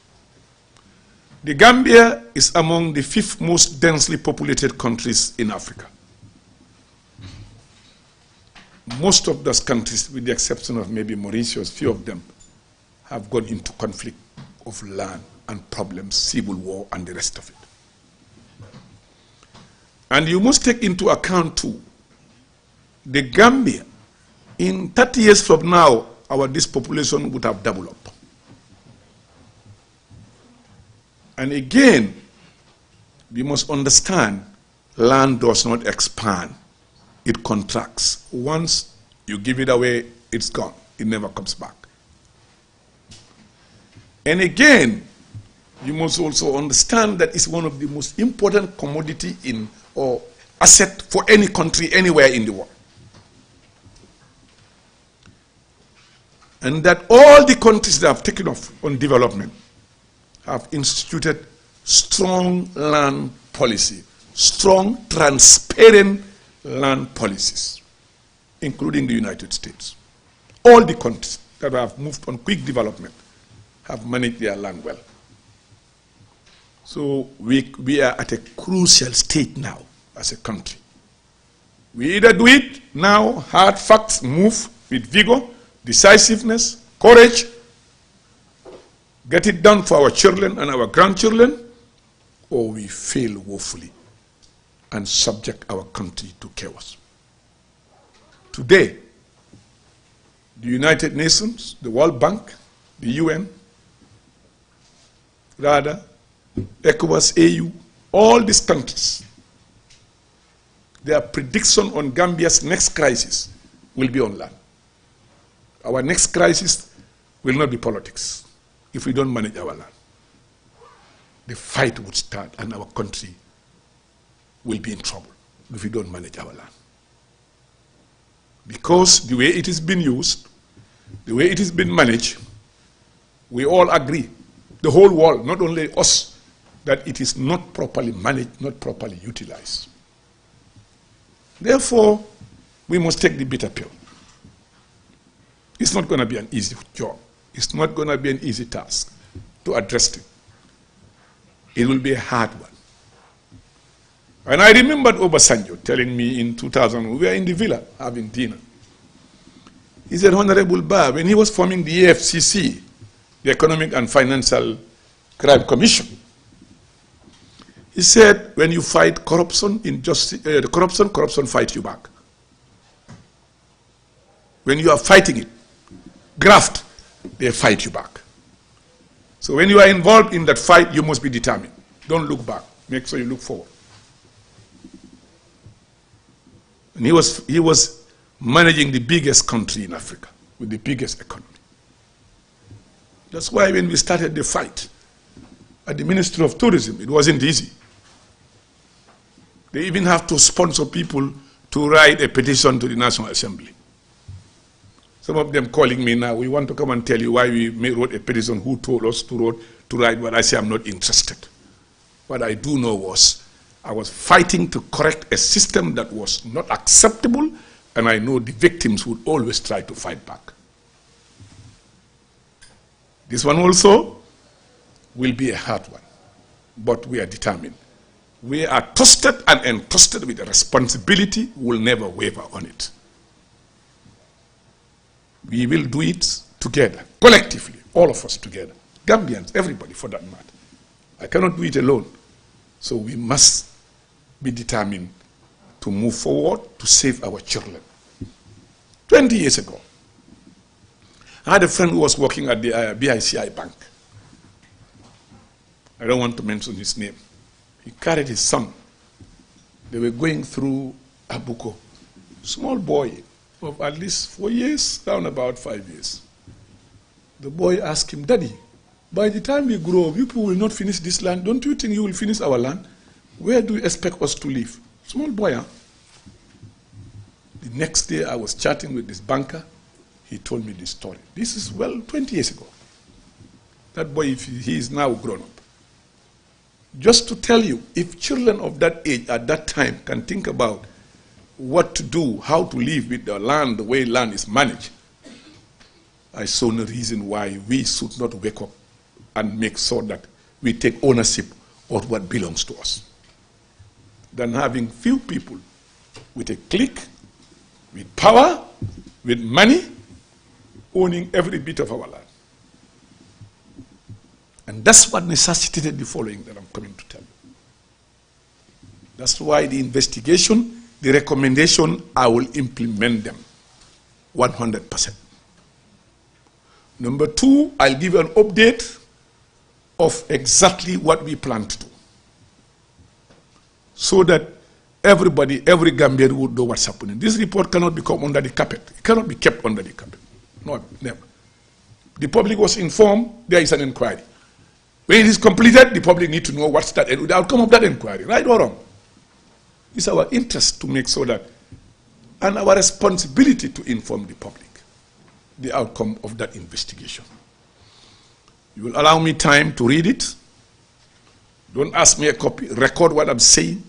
The Gambia is among the 5th most densely populated countries in Africa. Most of those countries, with the exception of maybe Mauritius, few of them have gone into conflict of land and problems, civil war, and the rest of it. And you must take into account too, the Gambia, in 30 years from now, this population would have doubled up. And again, we must understand land does not expand, it contracts. Once you give it away, it's gone. It never comes back. And again, you must also understand that it's one of the most important commodity or asset for any country anywhere in the world. And that all the countries that have taken off on development have instituted strong land policy, strong, transparent land policies, including the United States. All the countries that have moved on quick development have managed their land well. So we are at a crucial state now as a country. We either do it now, hard facts, move with vigor, decisiveness, courage, get it done for our children and our grandchildren, or we fail woefully and subject our country to chaos. Today, the United Nations, the World Bank, the UN, rather, ECOWAS, AU, all these countries, their prediction on Gambia's next crisis will be on land. Our next crisis will not be politics if we don't manage our land. The fight would start and our country will be in trouble if we don't manage our land. Because the way it is being used, the way it is being managed, we all agree, the whole world, not only us, that it is not properly managed, not properly utilized. Therefore, we must take the bitter pill. It's not going to be an easy job. It's not going to be an easy task to address it. It will be a hard one. And I remembered Obasanjo telling me in 2000, we were in the villa having dinner. He said, Honorable Ba, when he was forming the AFCC, the Economic and Financial Crime Commission, he said, when you fight corruption, corruption fights you back. When you are fighting it, graft, they fight you back. So when you are involved in that fight, you must be determined. Don't look back. Make sure you look forward. And he was managing the biggest country in Africa with the biggest economy. That's why when we started the fight at the Ministry of Tourism, it wasn't easy. They even have to sponsor people to write a petition to the National Assembly. Some of them calling me now, we want to come and tell you why we wrote a petition, who told us to write, but I say I'm not interested. What I do know was I was fighting to correct a system that was not acceptable, and I know the victims would always try to fight back. This one also will be a hard one, but we are determined. We are trusted and entrusted with a responsibility. We will never waver on it. We will do it together, collectively, all of us together. Gambians, everybody for that matter. I cannot do it alone. So we must be determined to move forward to save our children. 20 years ago, I had a friend who was working at the BICI Bank. I don't want to mention his name. He carried his son. They were going through Abuko. Small boy of at least 4 years, down about 5 years. The boy asked him, "Daddy, by the time we grow, people will not finish this land. Don't you think you will finish our land? Where do you expect us to live?" Small boy, huh? The next day I was chatting with this banker. He told me this story. This is, 20 years ago. That boy, he is now grown up. Just to tell you, if children of that age at that time can think about what to do, how to live with the land, the way land is managed, I saw no reason why we should not wake up and make sure that we take ownership of what belongs to us. Than having few people with a clique, with power, with money, owning every bit of our land. And that's what necessitated the following that I'm coming to tell you. That's why the investigation, the recommendation, I will implement them 100%. Number two, I'll give you an update of exactly what we plan to do, so that everybody, every Gambian would know what's happening. This report cannot become under the carpet. It cannot be kept under the carpet. No, never. The public was informed, there is an inquiry. When it is completed, the public need to know what's the outcome of that inquiry, right or wrong. It's our interest to make sure that, and our responsibility to inform the public the outcome of that investigation. You will allow me time to read it. Don't ask me a copy. Record what I'm saying,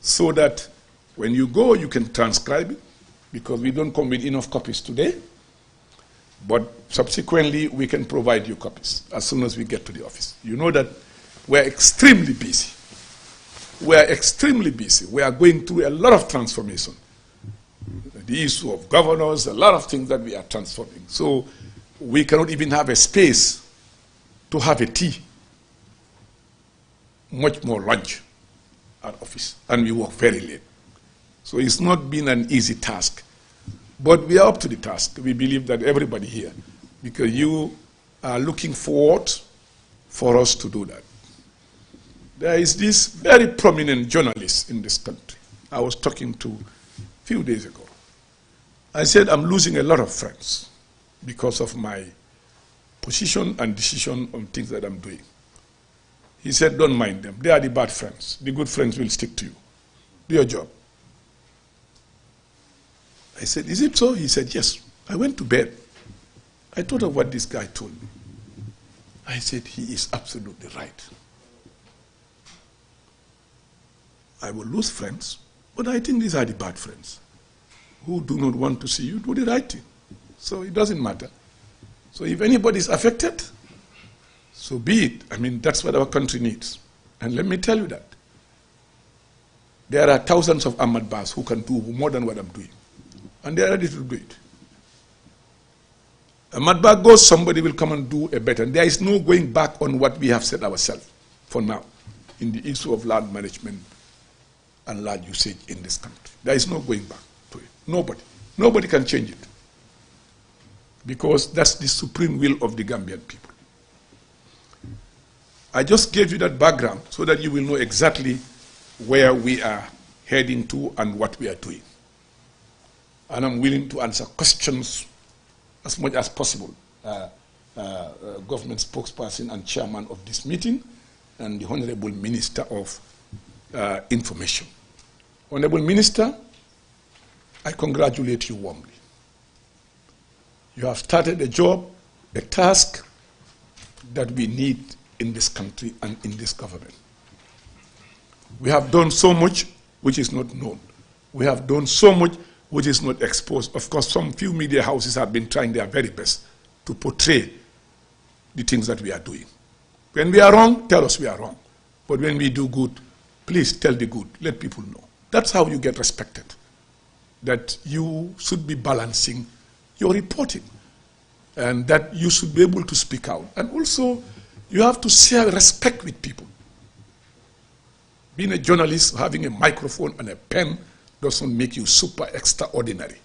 so that when you go, you can transcribe it, because we don't come with enough copies today. But subsequently, we can provide you copies as soon as we get to the office. You know that we're extremely busy. We're extremely busy. We are going through a lot of transformation. The issue of governors, a lot of things that we are transforming. So we cannot even have a space to have a tea, much more lunch at office. And we work very late. So it's not been an easy task. But we are up to the task. We believe that everybody here, because you are looking forward for us to do that. There is this very prominent journalist in this country I was talking to a few days ago. I said, I'm losing a lot of friends because of my position and decision on things that I'm doing. He said, don't mind them. They are the bad friends. The good friends will stick to you. Do your job. I said, is it so? He said, yes. I went to bed. I thought of what this guy told me. I said, he is absolutely right. I will lose friends, but I think these are the bad friends who do not want to see you do the right thing. So it doesn't matter. So if anybody is affected, so be it. I mean, that's what our country needs. And let me tell you that. There are thousands of Ahmad Bas who can do more than what I'm doing. And they are ready to do it. Ahmad Bas goes, somebody will come and do a better. And there is no going back on what we have said ourselves for now in the issue of land management and land usage in this country. There is no going back to it. Nobody. Nobody can change it. Because that's the supreme will of the Gambian people. I just gave you that background so that you will know exactly where we are heading to and what we are doing. And I'm willing to answer questions as much as possible. Government spokesperson and chairman of this meeting, and the Honorable Minister of Information. Honorable Minister, I congratulate you warmly. You have started a job, a task that we need in this country and in this government. We have done so much which is not known. We have done so much which is not exposed. Of course, some few media houses have been trying their very best to portray the things that we are doing. When we are wrong, tell us we are wrong. But when we do good, please tell the good. Let people know. That's how you get respected. That you should be balancing your reporting and that you should be able to speak out. And also, you have to share respect with people. Being a journalist, having a microphone and a pen doesn't make you super extraordinary.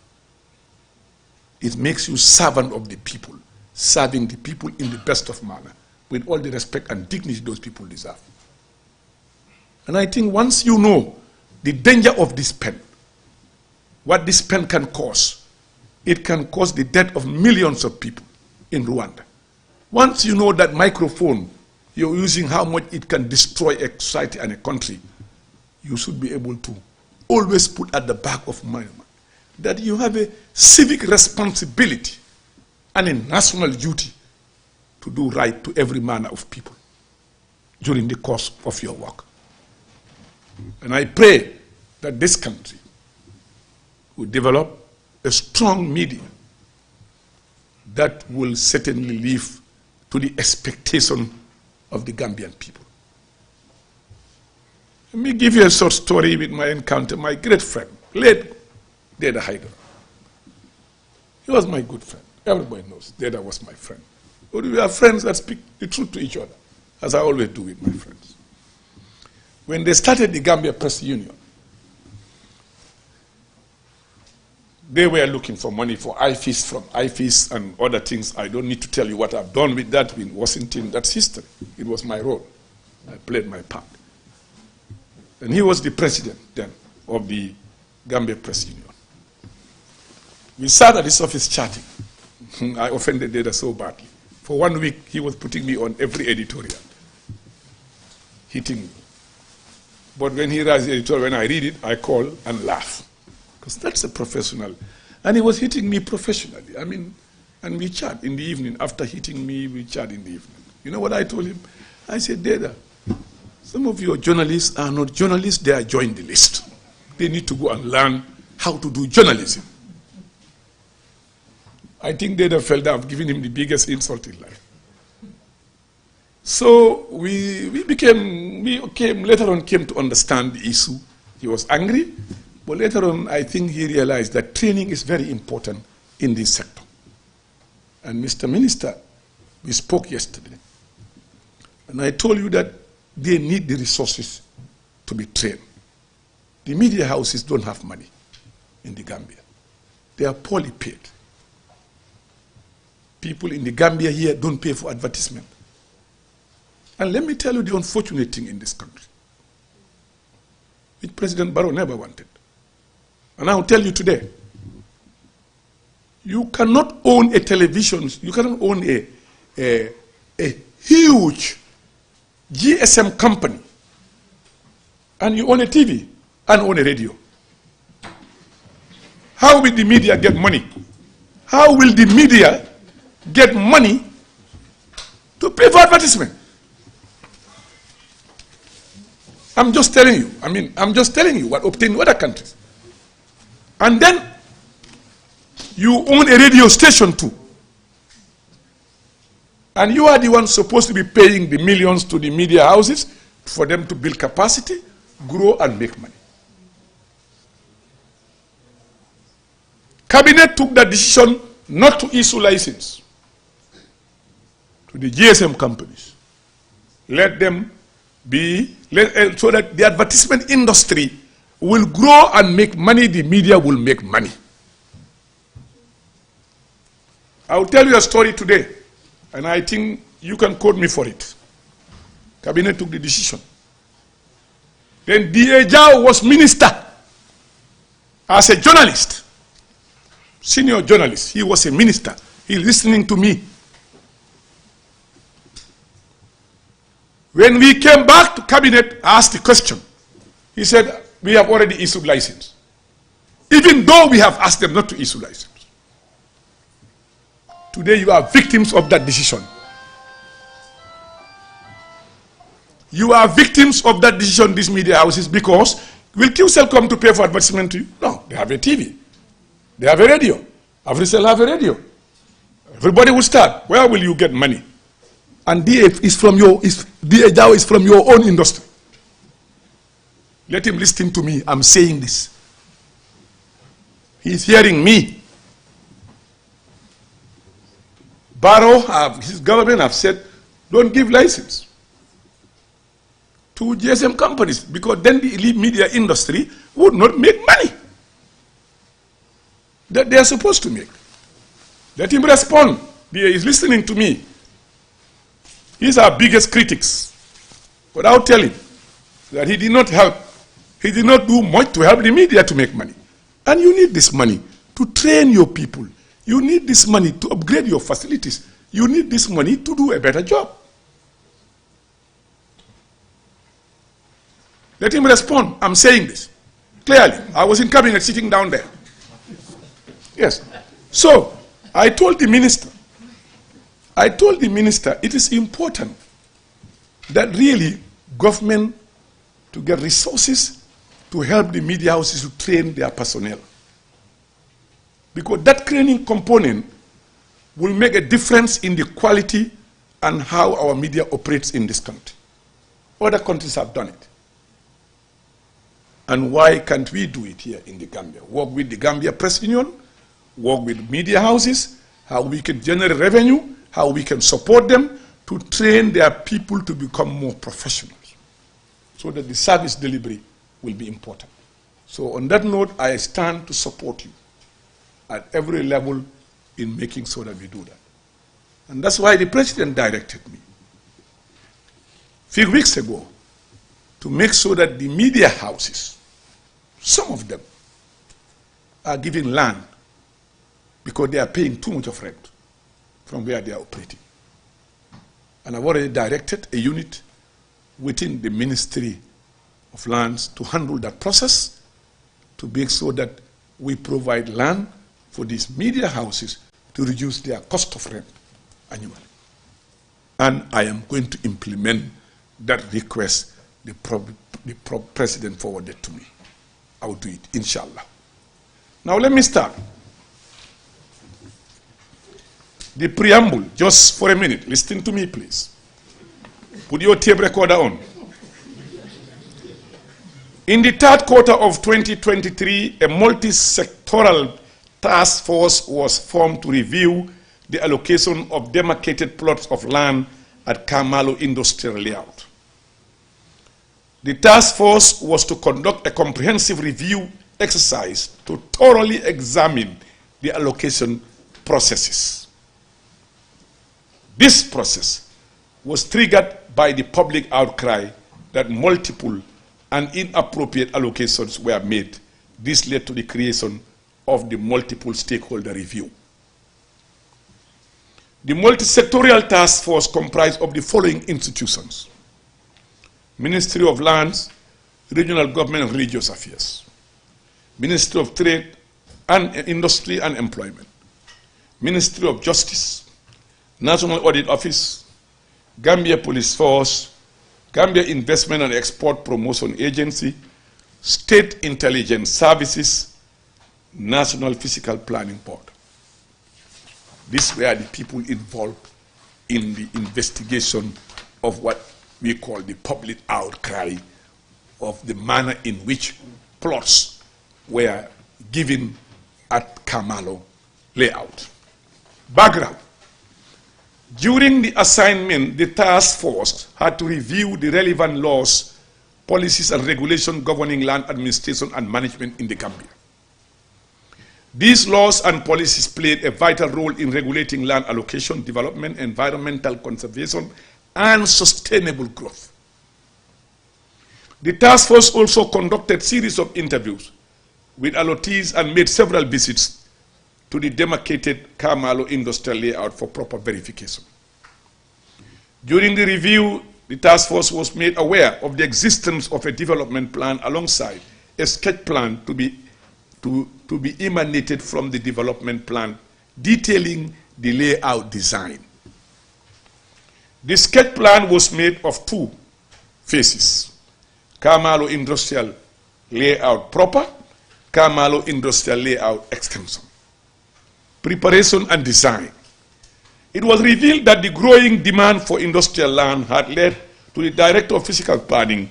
It makes you servant of the people, serving the people in the best of manner, with all the respect and dignity those people deserve. And I think once you know the danger of this pen, what this pen can cause, it can cause the death of millions of people in Rwanda. Once you know that microphone, you're using how much it can destroy a society and a country, you should be able to always put at the back of my mind that you have a civic responsibility and a national duty to do right to every manner of people during the course of your work. And I pray that this country will develop a strong media that will certainly live to the expectation of the Gambian people. Let me give you a short story with my encounter, my great friend, late Deda Haider. He was my good friend. Everybody knows Deda was my friend. But we are friends that speak the truth to each other, as I always do with my friends. When they started the Gambia Press Union, they were looking for money for IFIS, from IFIS and other things. I don't need to tell you what I've done with that in Washington. That's history. It was my role. I played my part. And he was the president then of the Gambia Press Union. We sat at his office chatting. I offended Deda so badly. For 1 week, he was putting me on every editorial, hitting me. But when he writes the editorial, when I read it, I call and laugh. Because that's a professional. And he was hitting me professionally. I mean, and we chat in the evening. After hitting me, we chat in the evening. You know what I told him? I said, Deda, some of your journalists are not journalists, they are joined the list. They need to go and learn how to do journalism. I think Deda felt that I've given him the biggest insult in life. So we later on came to understand the issue. He was angry, but later on I think he realized that training is very important in this sector. And Mr. Minister, we spoke yesterday, and I told you that they need the resources to be trained. The media houses don't have money in the Gambia. They are poorly paid. People in the Gambia here don't pay for advertisement. And let me tell you the unfortunate thing in this country, which President Barrow never wanted. And I'll tell you today, you cannot own a television, you cannot own a huge GSM company, and you own a TV and own a radio. How will the media get money? How will the media get money to pay for advertisement? I'm just telling you. I'm just telling you what obtained in other countries. And then you own a radio station too. And you are the one supposed to be paying the millions to the media houses for them to build capacity, grow, and make money. Cabinet took the decision not to issue license to the GSM companies. Let them be, so that the advertisement industry will grow and make money, the media will make money. I'll tell you a story today, and I think you can quote me for it. Cabinet took the decision. Then D.A. Jao was minister as a journalist, senior journalist. He was a minister. He's listening to me. When we came back to cabinet, I asked the question. He said, we have already issued license, even though we have asked them not to issue license. Today you are victims of that decision. you are victims of that decision, these media houses, because will QCell come to pay for advertisement to you? No, they have a TV. They have a radio. AfriCell have a radio. Everybody will start. Where will you get money? And DA is from your own industry. Let him listen to me. I'm saying this. He's hearing me. Barrow, his government have said, don't give license to GSM companies, because then the elite media industry would not make money that they are supposed to make. Let him respond. He is listening to me. He's our biggest critics. But I'll tell him that he did not help. He did not do much to help the media to make money. And you need this money to train your people. You need this money to upgrade your facilities. You need this money to do a better job. Let him respond. I'm saying this clearly. I was in cabinet sitting down there. Yes. So I told the minister it is important that really government to get resources to help the media houses to train their personnel. Because that training component will make a difference in the quality and how our media operates in this country. Other countries have done it. And why can't we do it here in the Gambia? Work with the Gambia Press Union, work with media houses, how we can generate revenue, how we can support them to train their people to become more professionals, so that the service delivery will be important. So on that note, I stand to support you at every level in making sure that we do that. And that's why the president directed me a few weeks ago to make sure that the media houses, some of them, are giving land because they are paying too much of rent from where they are operating. And I've already directed a unit within the Ministry of Lands to handle that process, to make sure that we provide land for these media houses to reduce their cost of rent annually. And I am going to implement that request the president forwarded to me. I will do it, inshallah. Now let me start. The preamble, just for a minute. Listen to me, please. Put your tape recorder on. In the third quarter of 2023, a multi-sectoral task force was formed to review the allocation of demarcated plots of land at Kamalo Industrial Layout. The task force was to conduct a comprehensive review exercise to thoroughly examine the allocation processes. This process was triggered by the public outcry that multiple and inappropriate allocations were made. This led to the creation of the multiple stakeholder review. The multi-sectorial task force comprised of the following institutions: Ministry of Lands, Regional Government and Religious Affairs, Ministry of Trade and Industry and Employment, Ministry of Justice, National Audit Office, Gambia Police Force, Gambia Investment and Export Promotion Agency, State Intelligence Services, National Physical Planning Board. These were the people involved in the investigation of what we call the public outcry of the manner in which plots were given at Kamalo Layout. Background. During the assignment, the task force had to review the relevant laws, policies, and regulations governing land administration and management in the Gambia. These laws and policies played a vital role in regulating land allocation, development, environmental conservation, and sustainable growth. The task force also conducted a series of interviews with allottees and made several visits to the demarcated Kamalo Industrial Layout for proper verification. During the review, the task force was made aware of the existence of a development plan alongside a sketch plan to be emanated from the development plan detailing the layout design. The sketch plan was made of two phases: Kamalo Industrial Layout Proper, Kamalo Industrial Layout Extension. Preparation and design. It was revealed that the growing demand for industrial land had led to the Director of Physical Planning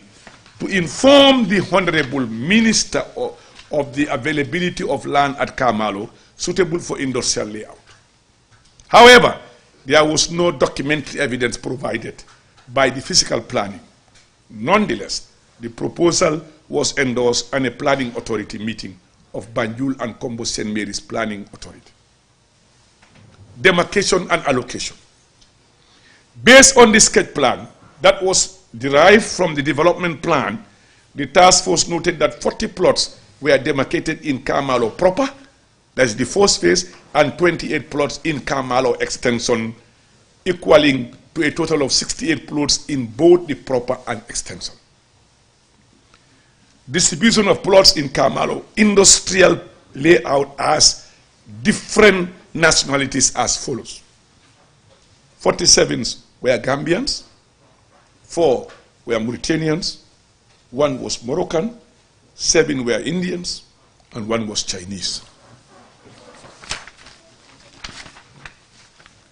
to inform the Honorable Minister of the availability of land at Kamalo suitable for industrial layout. However, there was no documentary evidence provided by the physical planning. Nonetheless, the proposal was endorsed on a planning authority meeting of Banjul and Kombo St. Mary's Planning Authority. Demarcation and allocation. Based on the sketch plan that was derived from the development plan, the task force noted that 40 plots were demarcated in Kamalo proper, that's the first phase, and 28 plots in Kamalo extension, equaling to a total of 68 plots in both the proper and extension. Distribution of plots in Kamalo industrial layout as different nationalities as follows: 47 were Gambians, 4 were Mauritanians, 1 was Moroccan, 7 were Indians, and 1 was Chinese.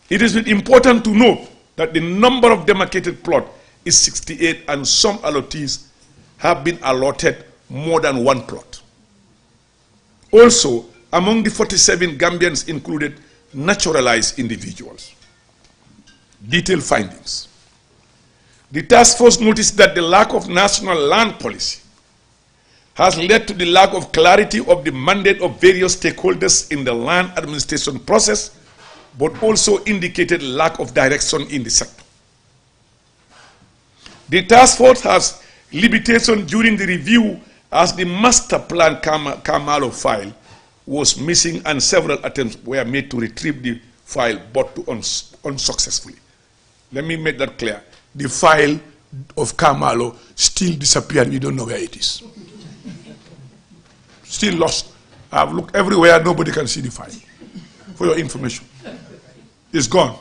It is important to note that the number of demarcated plots is 68, and some allottees have been allotted more than 1 plot. Also, among the 47 Gambians included naturalized individuals. Detailed findings. The task force noticed that the lack of national land policy has led to the lack of clarity of the mandate of various stakeholders in the land administration process, but also indicated lack of direction in the sector. The task force has limitation during the review as the master plan Kamalo file was missing and several attempts were made to retrieve the file, but unsuccessfully. Let me make that clear. The file of Kamalo still disappeared. We don't know where it is. Still lost. I've looked everywhere. Nobody can see the file. For your information. It's gone.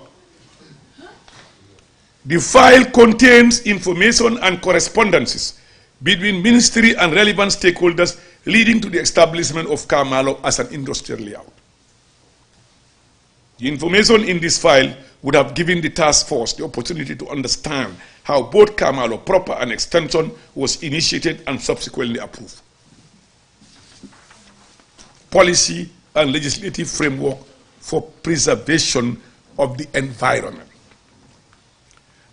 The file contains information and correspondences between ministry and relevant stakeholders leading to the establishment of Kamalo as an industrial layout. The information in this file would have given the task force the opportunity to understand how both Kamalo proper and extension was initiated and subsequently approved. Policy and legislative framework for preservation of the environment.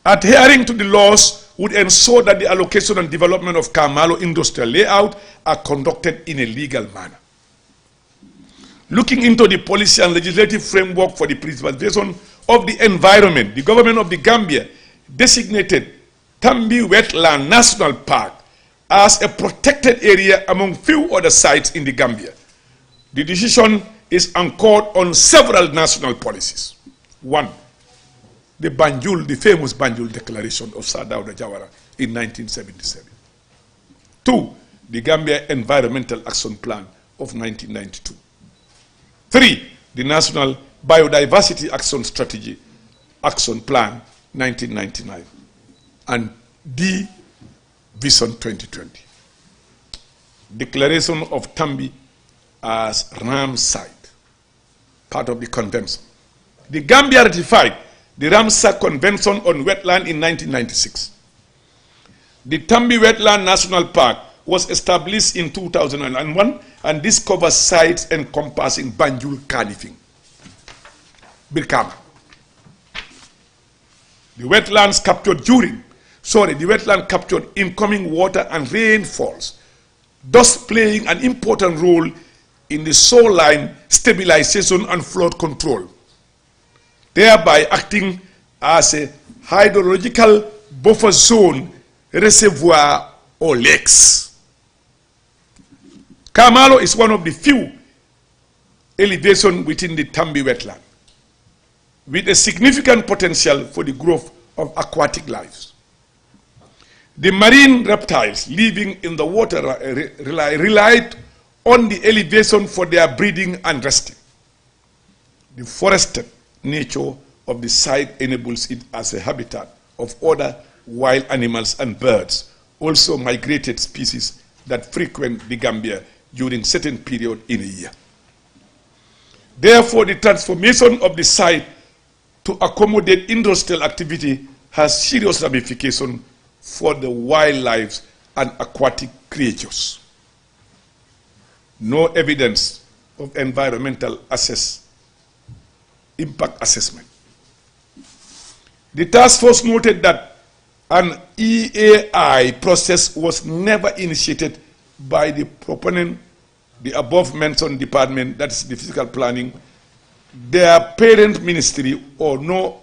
Adhering to the laws would ensure that the allocation and development of Kamalo industrial layout are conducted in a legal manner. Looking into the policy and legislative framework for the preservation of the environment, the government of the Gambia designated Tambi Wetland National Park as a protected area among few other sites in the Gambia. The decision is anchored on several national policies. 1. The famous Banjul Declaration of Sir Dawda Jawara in 1977. 2. The Gambia Environmental Action Plan of 1992. 3. The National Biodiversity Action Strategy Action Plan 1999. And D. Vision 2020. Declaration of Tambi as Ram site, part of the convention. The Gambia ratified the Ramsar Convention on Wetland in 1996. The Tambi Wetland National Park was established in 2001, and this covers sites encompassing Banjul Kanifing, Birkama. The wetland captured incoming water and rainfalls, thus playing an important role in the shoreline stabilization and flood control, thereby acting as a hydrological buffer zone, reservoir, or lakes. Kamalo is one of the few elevations within the Tambi wetland, with a significant potential for the growth of aquatic life. The marine reptiles living in the water relied on the elevation for their breeding and resting. The forested nature of the site enables it as a habitat of other wild animals and birds, also migrated species that frequent the Gambia during certain period in a year. Therefore, the transformation of the site to accommodate industrial activity has serious ramifications for the wildlife and aquatic creatures. No evidence of environmental impact assessment. The task force noted that an EAI process was never initiated by the proponent, the above mentioned department, that is the physical planning, their parent ministry, or no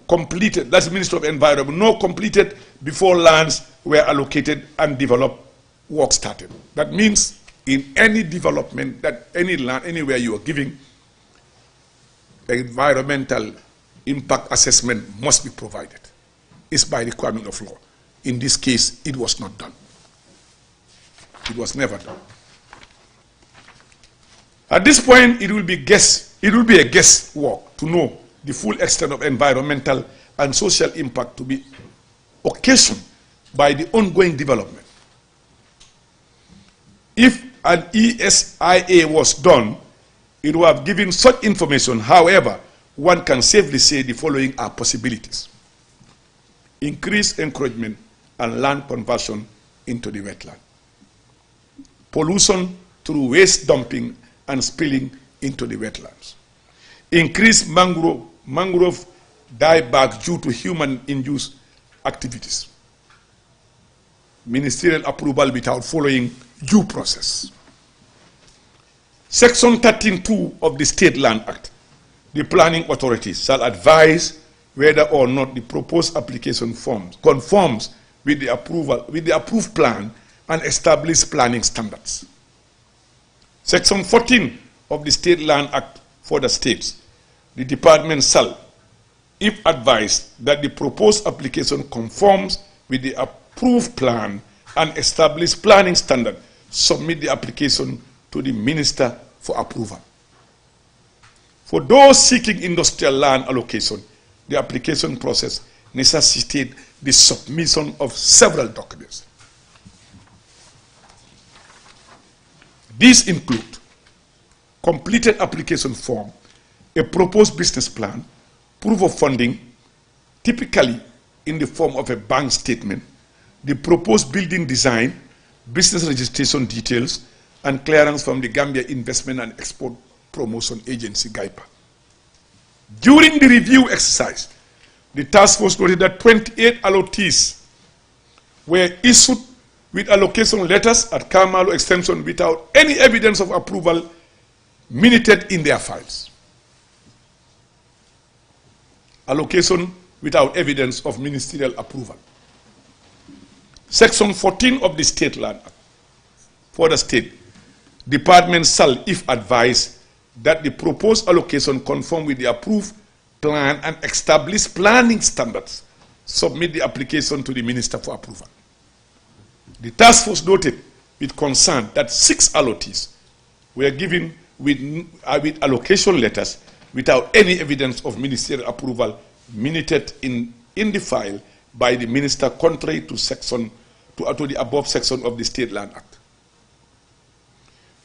completed, that's the Ministry of Environment, no completed before lands were allocated and developed, work started. That means in any development, that any land, anywhere you are giving, environmental impact assessment must be provided. It's by requirement of law. In this case, it was not done. It was never done. At this point, it will be a guesswork to know the full extent of environmental and social impact to be occasioned by the ongoing development. If an ESIA was done, it would have given such information. However, one can safely say the following are possibilities: increased encouragement and land conversion into the wetland, pollution through waste dumping and spilling into the wetlands, increased mangrove dieback due to human-induced activities, ministerial approval without following due process. Section 13(2) of the State Land Act, the planning authorities shall advise whether or not the proposed application conforms with the approved plan and establish planning standards. Section 14 of the State Land Act for the states, the department shall, if advised that the proposed application conforms with the approved plan and established planning standard, submit the application to the minister for approval. For those seeking industrial land allocation, the application process necessitates the submission of several documents. These include completed application form, a proposed business plan, proof of funding, typically in the form of a bank statement, the proposed building design, business registration details, and clearance from the Gambia Investment and Export Promotion Agency, GIPA. During the review exercise, the task force noted that 28 allottees were issued with allocation letters at Carmelo Extension without any evidence of approval minuted in their files. Allocation without evidence of ministerial approval. Section 14 of the State Land Act for the state, department shall, if advised that the proposed allocation conform with the approved plan and established planning standards, submit the application to the minister for approval. The task force noted with concern that 6 allottees were given with allocation letters without any evidence of ministerial approval minuted in the file by the minister, contrary to the above section of the State Land Act.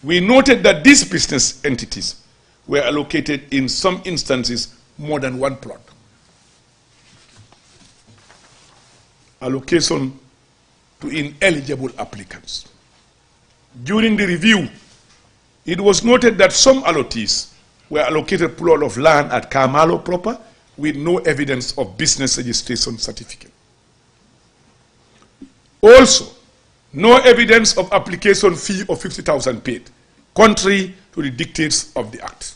We noted that these business entities were allocated in some instances more than one plot. Allocation to ineligible applicants. During the review, it was noted that some allottees were allocated plot of land at Carmelo proper with no evidence of business registration certificate. Also, no evidence of application fee of 50,000 paid, contrary to the dictates of the Act.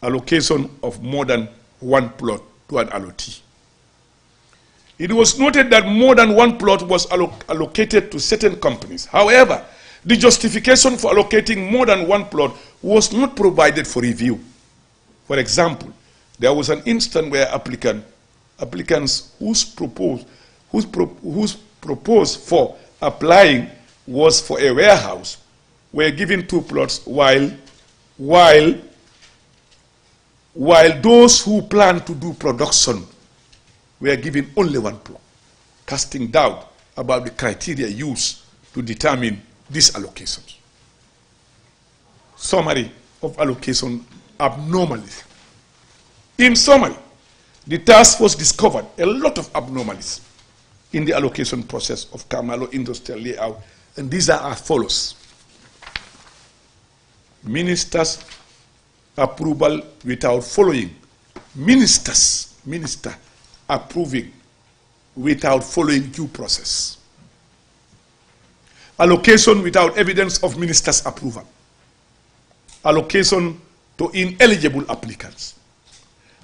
Allocation of more than one plot to an allottee. It was noted that more than one plot was allocated to certain companies. However, the justification for allocating more than one plot was not provided for review. For example, there was an instance where applicants whose proposed for applying was for a warehouse were given 2 plots, while those who plan to do production were given only one plot, casting doubt about the criteria used to determine these allocations. Summary of allocation abnormalities. In summary, the task force discovered a lot of abnormalities in the allocation process of Kamalo industrial layout, and these are as follows. Ministers' approval without following. Minister approving without following due process. Allocation without evidence of minister's approval. Allocation to ineligible applicants.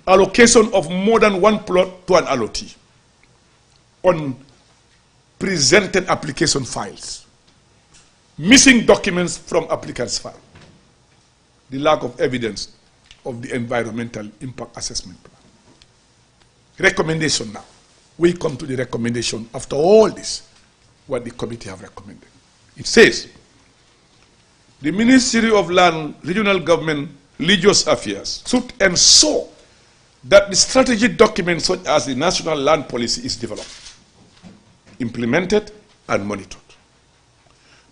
Allocation of more than one plot to an allottee. Unpresented application files. Missing documents from applicant's file. The lack of evidence of the environmental impact assessment plan. Recommendation now. We come to the recommendation after all this, what the committee have recommended. It says, the Ministry of Land, Regional Government, Religious Affairs should ensure that the strategic documents such as the National Land Policy is developed, implemented, and monitored.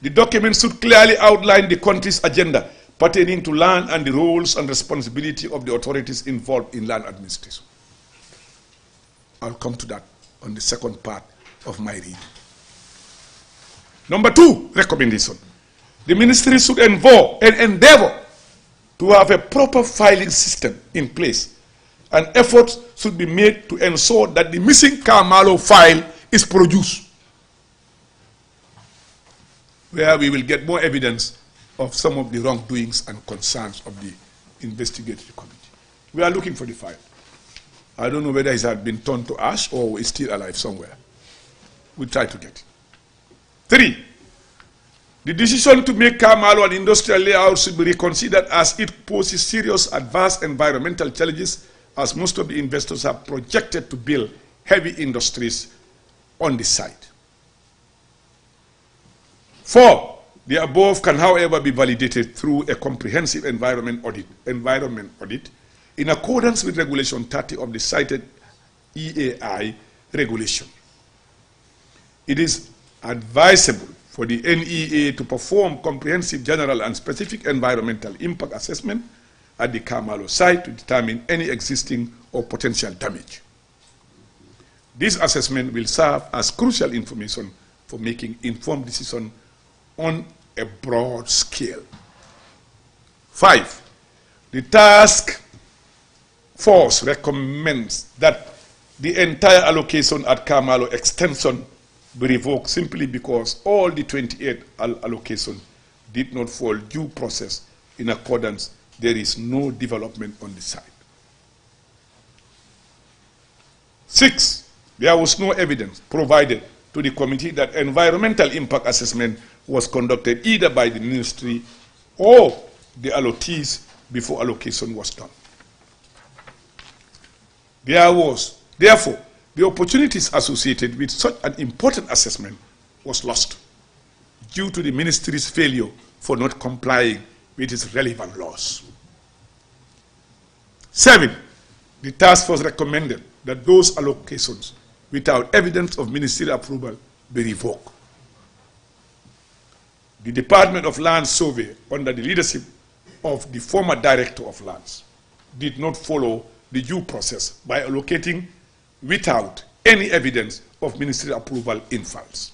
The document should clearly outline the country's agenda pertaining to land and the roles and responsibility of the authorities involved in land administration. I'll come to that on the second part of my reading. Number 2 recommendation. The ministry should endeavor to have a proper filing system in place, and efforts should be made to ensure that the missing Kamalo file is produced, where we will get more evidence of some of the wrongdoings and concerns of the investigatory committee. We are looking for the file. I don't know whether it has been turned to ash or is still alive somewhere. We'll try to get it. 3, the decision to make Kamalo an industrial layout should be reconsidered, as it poses serious adverse environmental challenges, as most of the investors have projected to build heavy industries on the site. 4, the above can, however, be validated through a comprehensive environment audit in accordance with Regulation 30 of the cited EAI regulation. It is advisable for the NEA to perform comprehensive general and specific environmental impact assessment at the Kamalo site to determine any existing or potential damage. This assessment will serve as crucial information for making informed decisions on a broad scale. 5, the task force recommends that the entire allocation at Kamalo extension be revoked simply because all the 28 allocations did not follow due process. In accordance, there is no development on the site. 6, there was no evidence provided to the committee that environmental impact assessment was conducted either by the ministry or the allottees before allocation was done. Therefore, the opportunities associated with such an important assessment was lost due to the ministry's failure for not complying with its relevant laws. 7, the task force recommended that those allocations without evidence of ministerial approval be revoked. The Department of Land Survey, under the leadership of the former Director of Lands, did not follow the due process by allocating without any evidence of ministerial approval in files.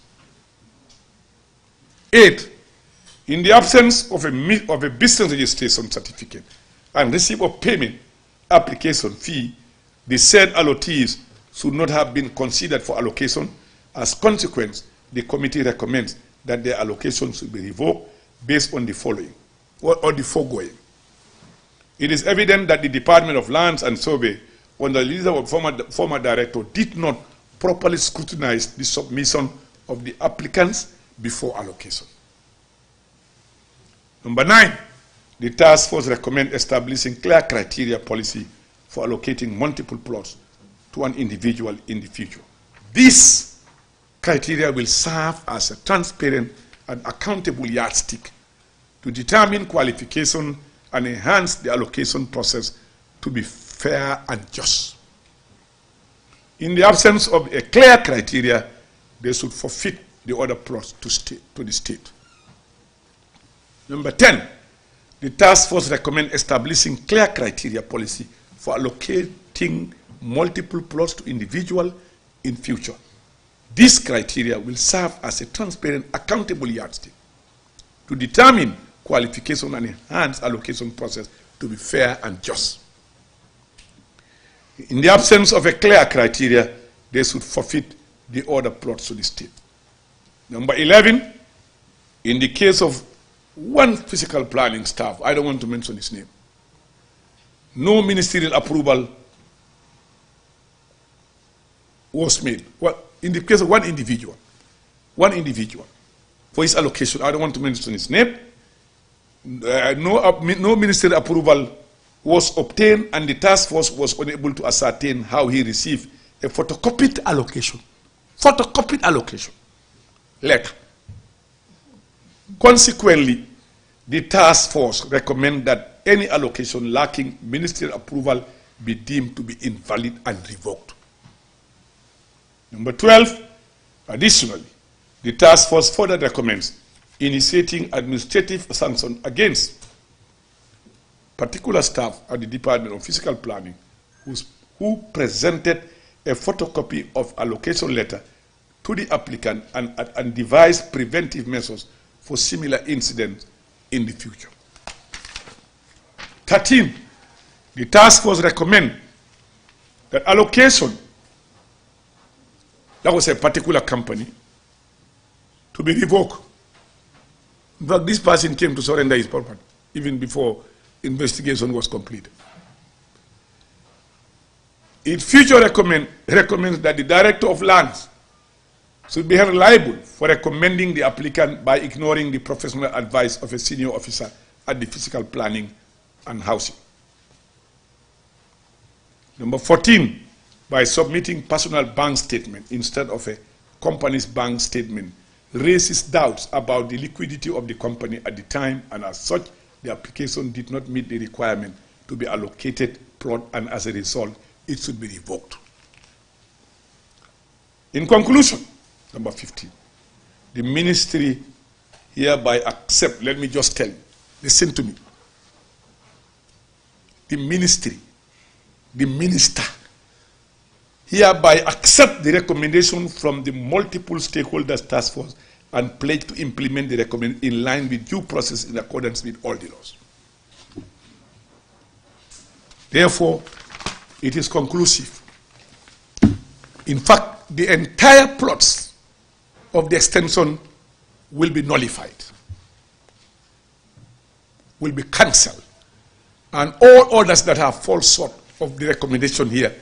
8, in the absence of a business registration certificate and receipt of payment application fee, the said allottees should not have been considered for allocation. As consequence, the committee recommends that their allocation should be revoked based on the following, or the foregoing. It is evident that the Department of Lands and Survey, under the leadership of former director, did not properly scrutinize the submission of the applicants before allocation. Number 9, the task force recommends establishing clear criteria policy for allocating multiple plots to an individual in the future. This criteria will serve as a transparent and accountable yardstick to determine qualification and enhance the allocation process to be fair and just. In the absence of a clear criteria, they should forfeit the other plots to the state. Number 10, the task force recommends establishing clear criteria policy for allocating multiple plots to individuals in future. This criteria will serve as a transparent, accountable yardstick to determine qualification and enhance allocation process to be fair and just. In the absence of a clear criteria, they should forfeit the other plots to the state. Number 11, in the case of one physical planning staff, I don't want to mention his name, no ministerial approval was made. Well, in the case of one individual, for his allocation, I don't want to mention his name, no ministerial approval was obtained, and the task force was unable to ascertain how he received a photocopied allocation letter. Consequently, the task force recommends that any allocation lacking ministerial approval be deemed to be invalid and revoked. Number 12, additionally, the task force further recommends initiating administrative sanctions against particular staff at the Department of Physical Planning who presented a photocopy of allocation letter to the applicant and devised preventive measures for similar incidents in the future. 13, the task force recommends that allocation, that was a particular company, to be revoked. In fact, this person came to surrender his property even before investigation was completed. It further recommends that the Director of Lands should be held liable for recommending the applicant by ignoring the professional advice of a senior officer at the Physical Planning and Housing. Number 14, by submitting personal bank statement instead of a company's bank statement, raises doubts about the liquidity of the company at the time, and as such, the application did not meet the requirement to be allocated plot, and as a result, it should be revoked. In conclusion, number 15, the ministry hereby accept, let me just tell you, listen to me. The ministry, the minister, hereby accept the recommendation from the multiple stakeholders task force and pledge to implement the recommendation in line with due process in accordance with all the laws. Therefore, it is conclusive. In fact, the entire plots of the extension will be nullified, will be cancelled, and all orders that have fallen short of the recommendation here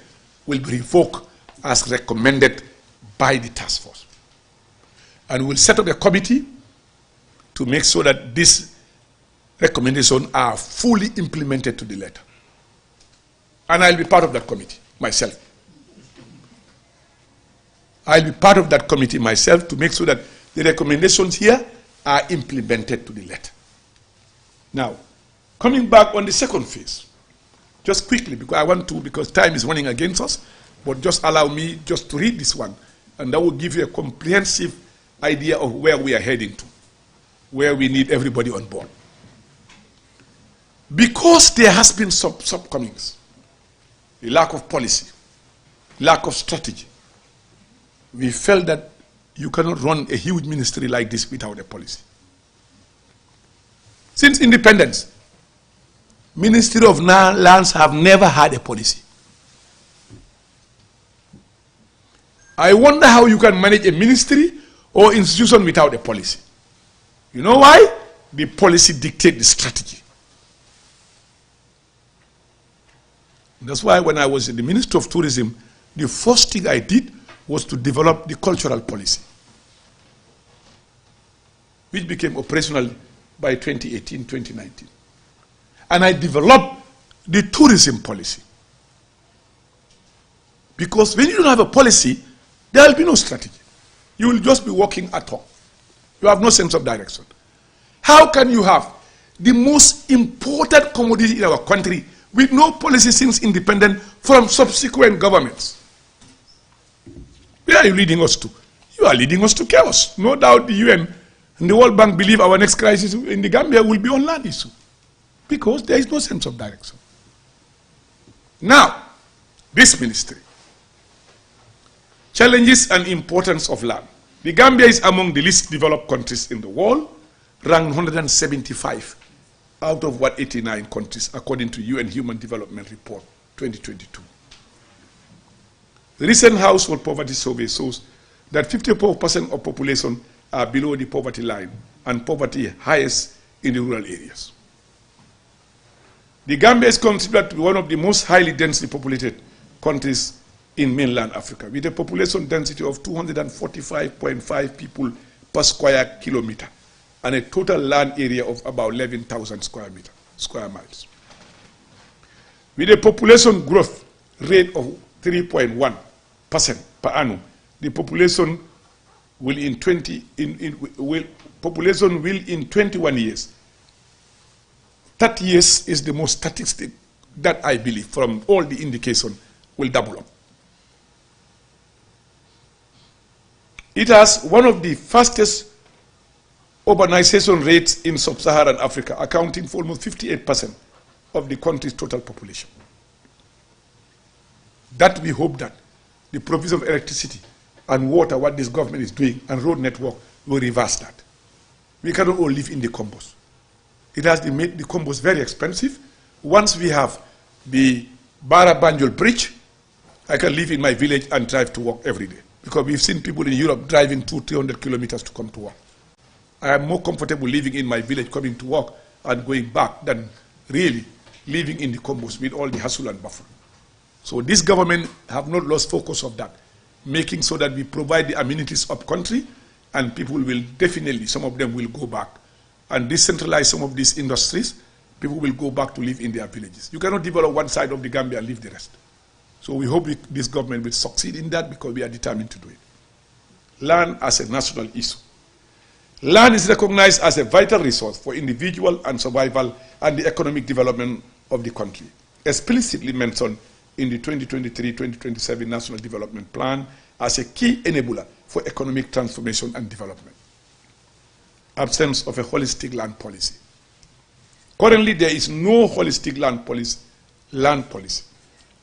will be revoked as recommended by the task force. And we'll set up a committee to make sure that these recommendations are fully implemented to the letter. And I'll be part of that committee myself. I'll be part of that committee myself to make sure that the recommendations here are implemented to the letter. Now, coming back on the second phase, just quickly, because I want to, because time is running against us, but just allow me just to read this one, and that will give you a comprehensive idea of where we are heading to, where we need everybody on board. Because there has been shortcomings, the lack of policy, lack of strategy, we felt that you cannot run a huge ministry like this without a policy. Since independence, Ministry of Lands have never had a policy. I wonder how you can manage a ministry or institution without a policy. You know why? The policy dictates the strategy. That's why when I was in the Ministry of Tourism, the first thing I did was to develop the cultural policy, which became operational by 2018, 2019. And I developed the tourism policy. Because when you don't have a policy, there will be no strategy. You will just be walking at home. You have no sense of direction. How can you have the most important commodity in our country with no policy since independence from subsequent governments? Where are you leading us to? You are leading us to chaos. No doubt the UN and the World Bank believe our next crisis in the Gambia will be on land issue, because there is no sense of direction. Now, this ministry, challenges and importance of land. The Gambia is among the least developed countries in the world, ranked 175 out of 189 countries, according to UN Human Development Report 2022. The recent household poverty survey shows that 54% of population are below the poverty line, and poverty highest in the rural areas. The Gambia is considered to be one of the most highly densely populated countries in mainland Africa, with a population density of 245.5 people per square kilometer and a total land area of about 11,000 square miles. With a population growth rate of 3.1% per annum, the population will in 21 years. 30 years is the most statistic that I believe, from all the indication, will double up. It has one of the fastest urbanization rates in sub-Saharan Africa, accounting for almost 58% of the country's total population. That we hope that the provision of electricity and water, what this government is doing, and road network will reverse that. We cannot all live in the combos. It has made the combos very expensive. Once we have the Bara Banjul Bridge, I can live in my village and drive to work every day. Because we've seen people in Europe driving 200-300 kilometers to come to work. I am more comfortable living in my village, coming to work and going back, than really living in the combos with all the hustle and buffer. So this government have not lost focus of that, making so that we provide the amenities up country, and people will definitely, some of them will go back and decentralize some of these industries. People will go back to live in their villages. You cannot develop one side of the Gambia and leave the rest. So we hope this government will succeed in that, because we are determined to do it. Land as a national issue. Land is recognized as a vital resource for individual and survival and the economic development of the country, explicitly mentioned in the 2023-2027 National Development Plan as a key enabler for economic transformation and development. Absence of a holistic land policy. Currently, there is no holistic land policy,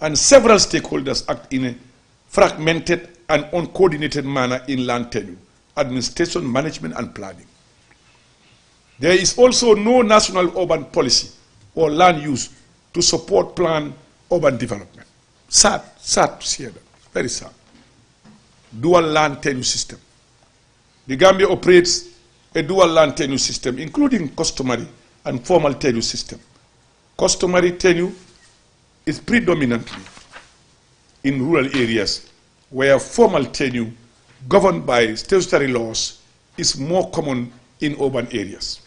and several stakeholders act in a fragmented and uncoordinated manner in land tenure, administration, management, and planning. There is also no national urban policy or land use to support planned urban development. Sad to see that, very sad. Dual land tenure system. The Gambia operates a dual land tenure system, including customary and formal tenure system. Customary tenure is predominantly in rural areas, where formal tenure governed by statutory laws is more common in urban areas.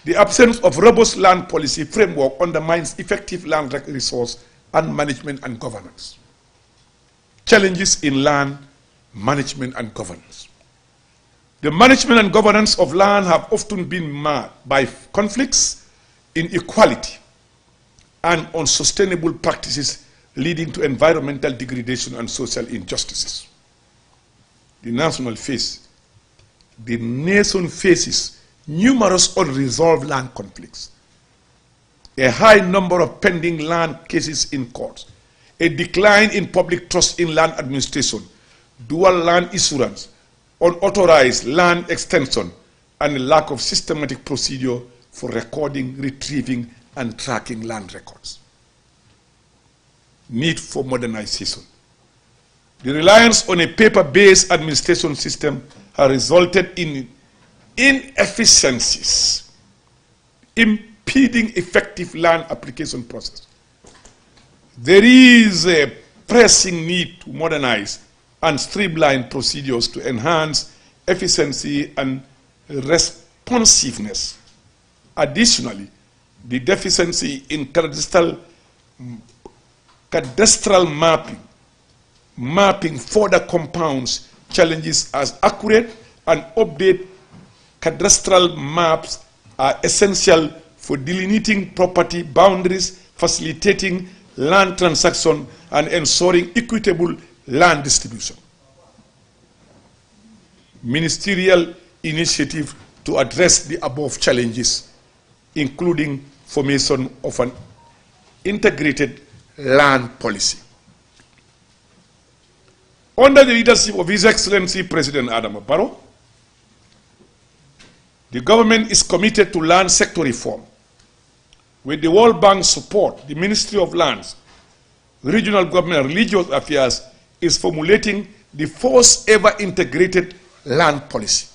The absence of robust land policy framework undermines effective land resource and management and governance. Challenges in land management and governance. The management and governance of land have often been marred by conflicts, inequality, and unsustainable practices leading to environmental degradation and social injustices. The nation faces numerous unresolved land conflicts, a high number of pending land cases in courts, a decline in public trust in land administration, dual land issuance, unauthorized land extension, and a lack of systematic procedure for recording, retrieving, and tracking land records. Need for modernization. The reliance on a paper-based administration system has resulted in inefficiencies, impeding effective land application process. There is a pressing need to modernize and streamline procedures to enhance efficiency and responsiveness. Additionally, the deficiency in cadastral mapping further compounds challenges, as accurate and updated cadastral maps are essential for delineating property boundaries, facilitating land transaction, and ensuring equitable land distribution. ministerial initiative to address the above challenges, including formation of an integrated land policy. Under the leadership of His Excellency President Adam Barrow, the government is committed to land sector reform. With the World Bank support, the Ministry of Lands, Regional Government and Religious Affairs is formulating the first ever integrated land policy.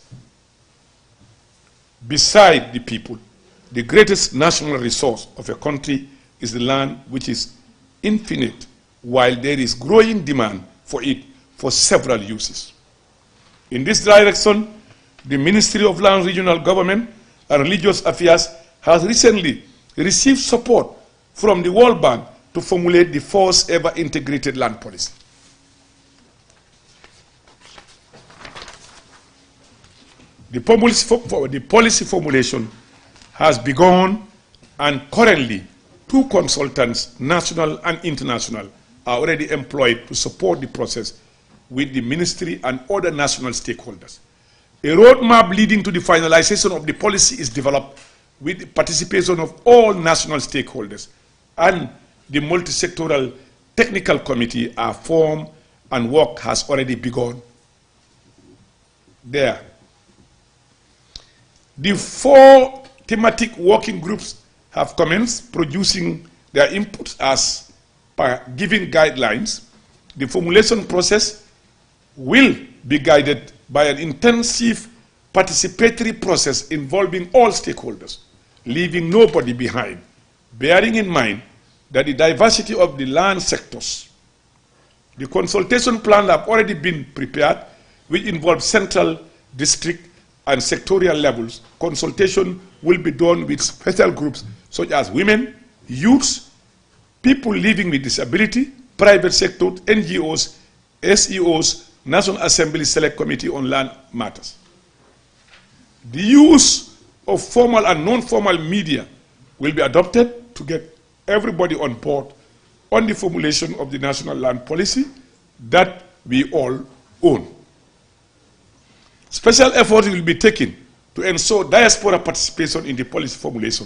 Beside the people, the greatest national resource of a country is the land, which is infinite, while there is growing demand for it for several uses. In this direction, the Ministry of Land, Regional Government and Religious Affairs has recently received support from the World Bank to formulate the first ever integrated land policy. The policy formulation has begun, and currently 2 consultants, national and international, are already employed to support the process with the ministry and other national stakeholders. A roadmap leading to the finalization of the policy is developed with the participation of all national stakeholders, and the multi-sectoral technical committee are formed and work has already begun there. The 4 thematic working groups have commenced producing their inputs as per given guidelines. The formulation process will be guided by an intensive participatory process involving all stakeholders, leaving nobody behind, bearing in mind that the diversity of the land sectors. The consultation plans have already been prepared, which involve central, district, and sectorial levels. Consultation will be done with special groups such as women, youths, people living with disability, private sector, NGOs, SEOs, National Assembly Select Committee on Land Matters. The use of formal and non-formal media will be adopted to get everybody on board on the formulation of the national land policy that we all own. Special efforts will be taken to ensure diaspora participation in the policy formulation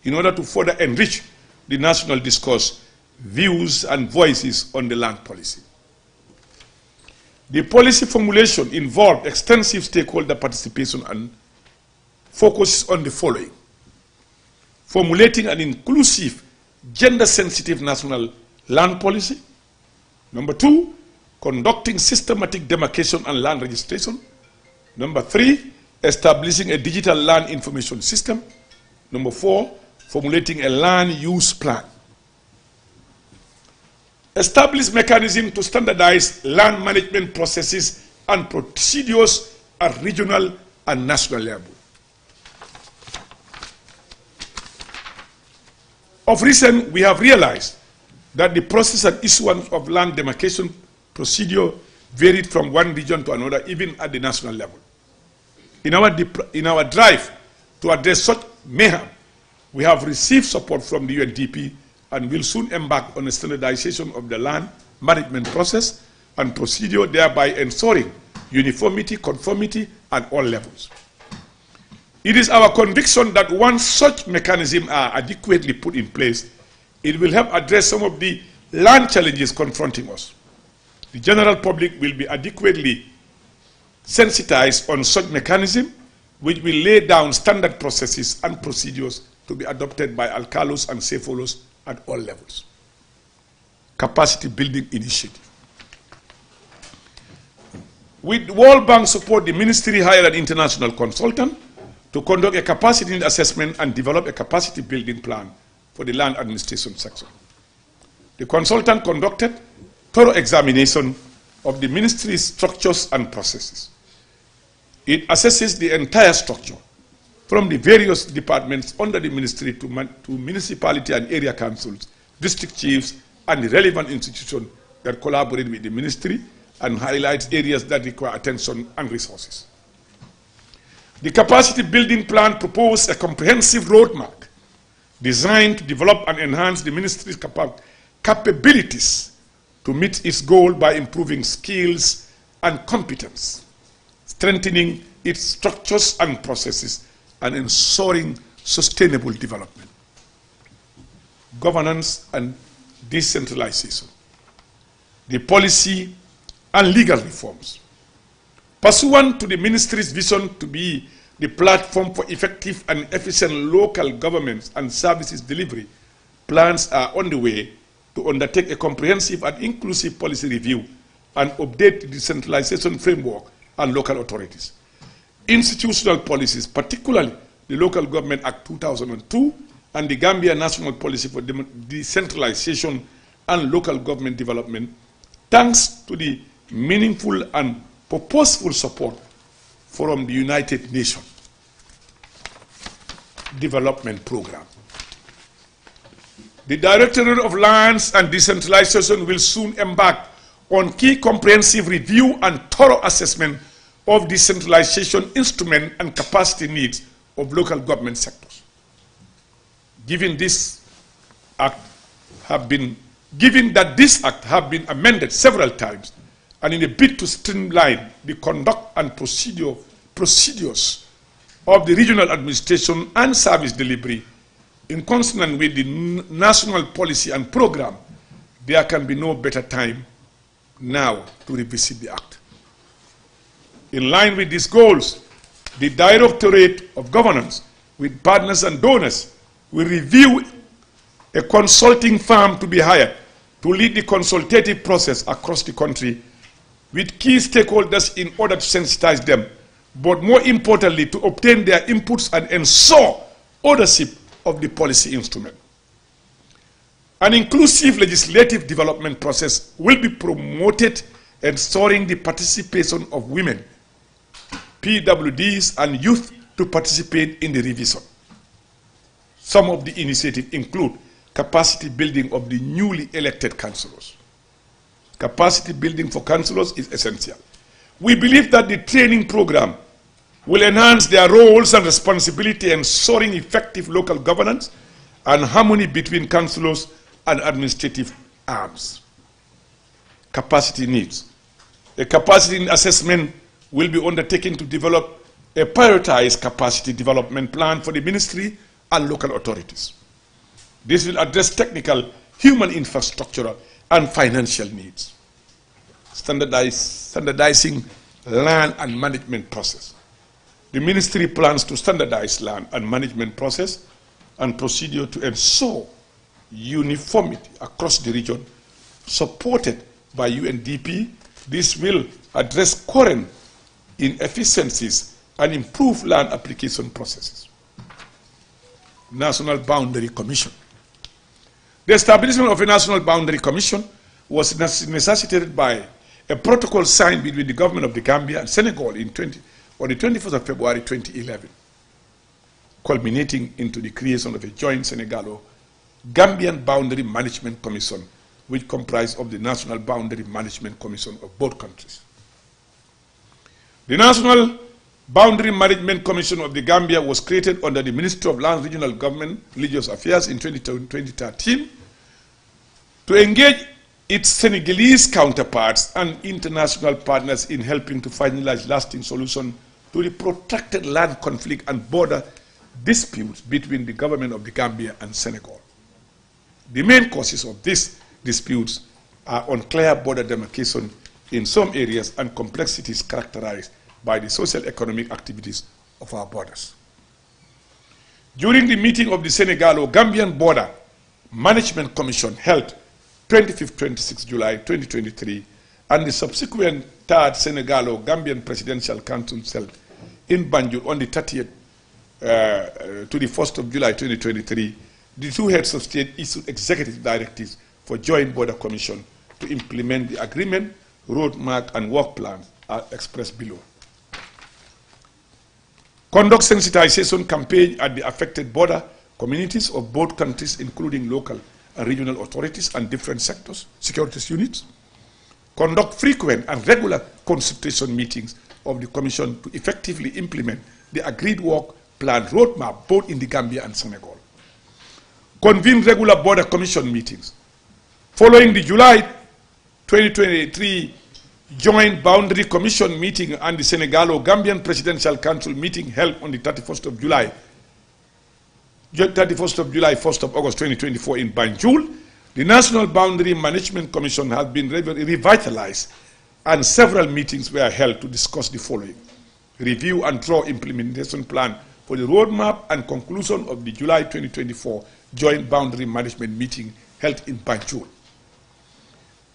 in order to further enrich the national discourse, views, and voices on the land policy. The policy formulation involved extensive stakeholder participation and focuses on the following: formulating an inclusive, gender-sensitive national land policy. Number 2, conducting systematic demarcation and land registration. Number 3, establishing a digital land information system. Number 4, formulating a land use plan. Establish mechanism to standardize land management processes and procedures at regional and national level. Of recent, we have realized that the process and issuance of land demarcation procedure varied from one region to another, even at the national level. In our drive to address such mayhem, we have received support from the UNDP and will soon embark on a standardization of the land management process and procedure, thereby ensuring uniformity, conformity at all levels. It is our conviction that once such mechanisms are adequately put in place, it will help address some of the land challenges confronting us. The general public will be adequately sensitized on such mechanism, which will lay down standard processes and procedures to be adopted by alcalos and cefalos at all levels. Capacity building initiative. With World Bank support, the ministry hired an international consultant to conduct a capacity assessment and develop a capacity building plan for the land administration sector. The consultant conducted thorough examination of the ministry's structures and processes. It assesses the entire structure, from the various departments under the ministry to municipality and area councils, district chiefs, and the relevant institutions that collaborate with the ministry, and highlights areas that require attention and resources. The capacity building plan proposed a comprehensive roadmap designed to develop and enhance the ministry's capabilities to meet its goal by improving skills and competence, strengthening its structures and processes, and ensuring sustainable development. Governance and decentralization. The policy and legal reforms. Pursuant to the Ministry's vision to be the platform for effective and efficient local governments and services delivery, plans are on the way to undertake a comprehensive and inclusive policy review and update the decentralization framework and local authorities. Institutional policies, particularly the Local Government Act 2002 and the Gambia National Policy for Decentralization and Local Government Development, thanks to the meaningful and purposeful support from the United Nations Development Program. The Directorate of Lands and Decentralization will soon embark on key comprehensive review and thorough assessment of decentralization instrument and capacity needs of local government sectors. Given that this act have been amended several times, and in a bid to streamline the conduct and procedures of the regional administration and service delivery, in consonance with the national policy and program, there can be no better time now to revisit the act. In line with these goals, the Directorate of Governance, with partners and donors, will review a consulting firm to be hired to lead the consultative process across the country with key stakeholders in order to sensitize them, but more importantly, to obtain their inputs and ensure ownership of the policy instrument. An inclusive legislative development process will be promoted, ensuring the participation of women, PWDs, and youth to participate in the revision. Some of the initiatives include capacity building of the newly elected councillors. Capacity building for councillors is essential. We believe that the training program will enhance their roles and responsibility, ensuring effective local governance and harmony between councillors and administrative arms. Capacity needs. A capacity assessment will be undertaken to develop a prioritized capacity development plan for the ministry and local authorities. This will address technical, human infrastructure, and financial needs. Standardizing land and management process. The ministry plans to standardize land and management process and procedure to ensure uniformity across the region, supported by UNDP. This will address current inefficiencies and improve land application processes. National Boundary Commission. The establishment of a National Boundary Commission was necessitated by a protocol signed between the government of the Gambia and Senegal on the 21st of February 2011, culminating into the creation of a joint Senegalo-Gambian Boundary Management Commission, which comprised of the National Boundary Management Commission of both countries. The National Boundary Management Commission of the Gambia was created under the Ministry of Lands, Regional Government, Religious Affairs in 2013 to engage its Senegalese counterparts and international partners in helping to finalize lasting solutions to the protracted land conflict and border disputes between the government of the Gambia and Senegal. The main causes of these disputes are unclear border demarcation in some areas and complexities characterized by the socio-economic activities of our borders. During the meeting of the Senegalo-Gambian Border Management Commission held 25-26 July 2023 and the subsequent third Senegalo-Gambian Presidential Council held in Banjul on the 30th to the 1st of July 2023, the two heads of state issued executive directives for joint border commission to implement the agreement, roadmap, and work plans are expressed below. Conduct sensitization campaign at the affected border communities of both countries, including local and regional authorities and different sectors, securities units. Conduct frequent and regular consultation meetings of the Commission to effectively implement the agreed work plan roadmap both in the Gambia and Senegal. Convene regular border commission meetings. Following the July 2023 Joint Boundary Commission meeting and the Senegalo-Gambian Presidential Council meeting held on the 31st of July, 1st of August 2024 in Banjul. The National Boundary Management Commission has been revitalized and several meetings were held to discuss the following: review and draw implementation plan for the roadmap and conclusion of the July 2024 Joint Boundary Management meeting held in Banjul.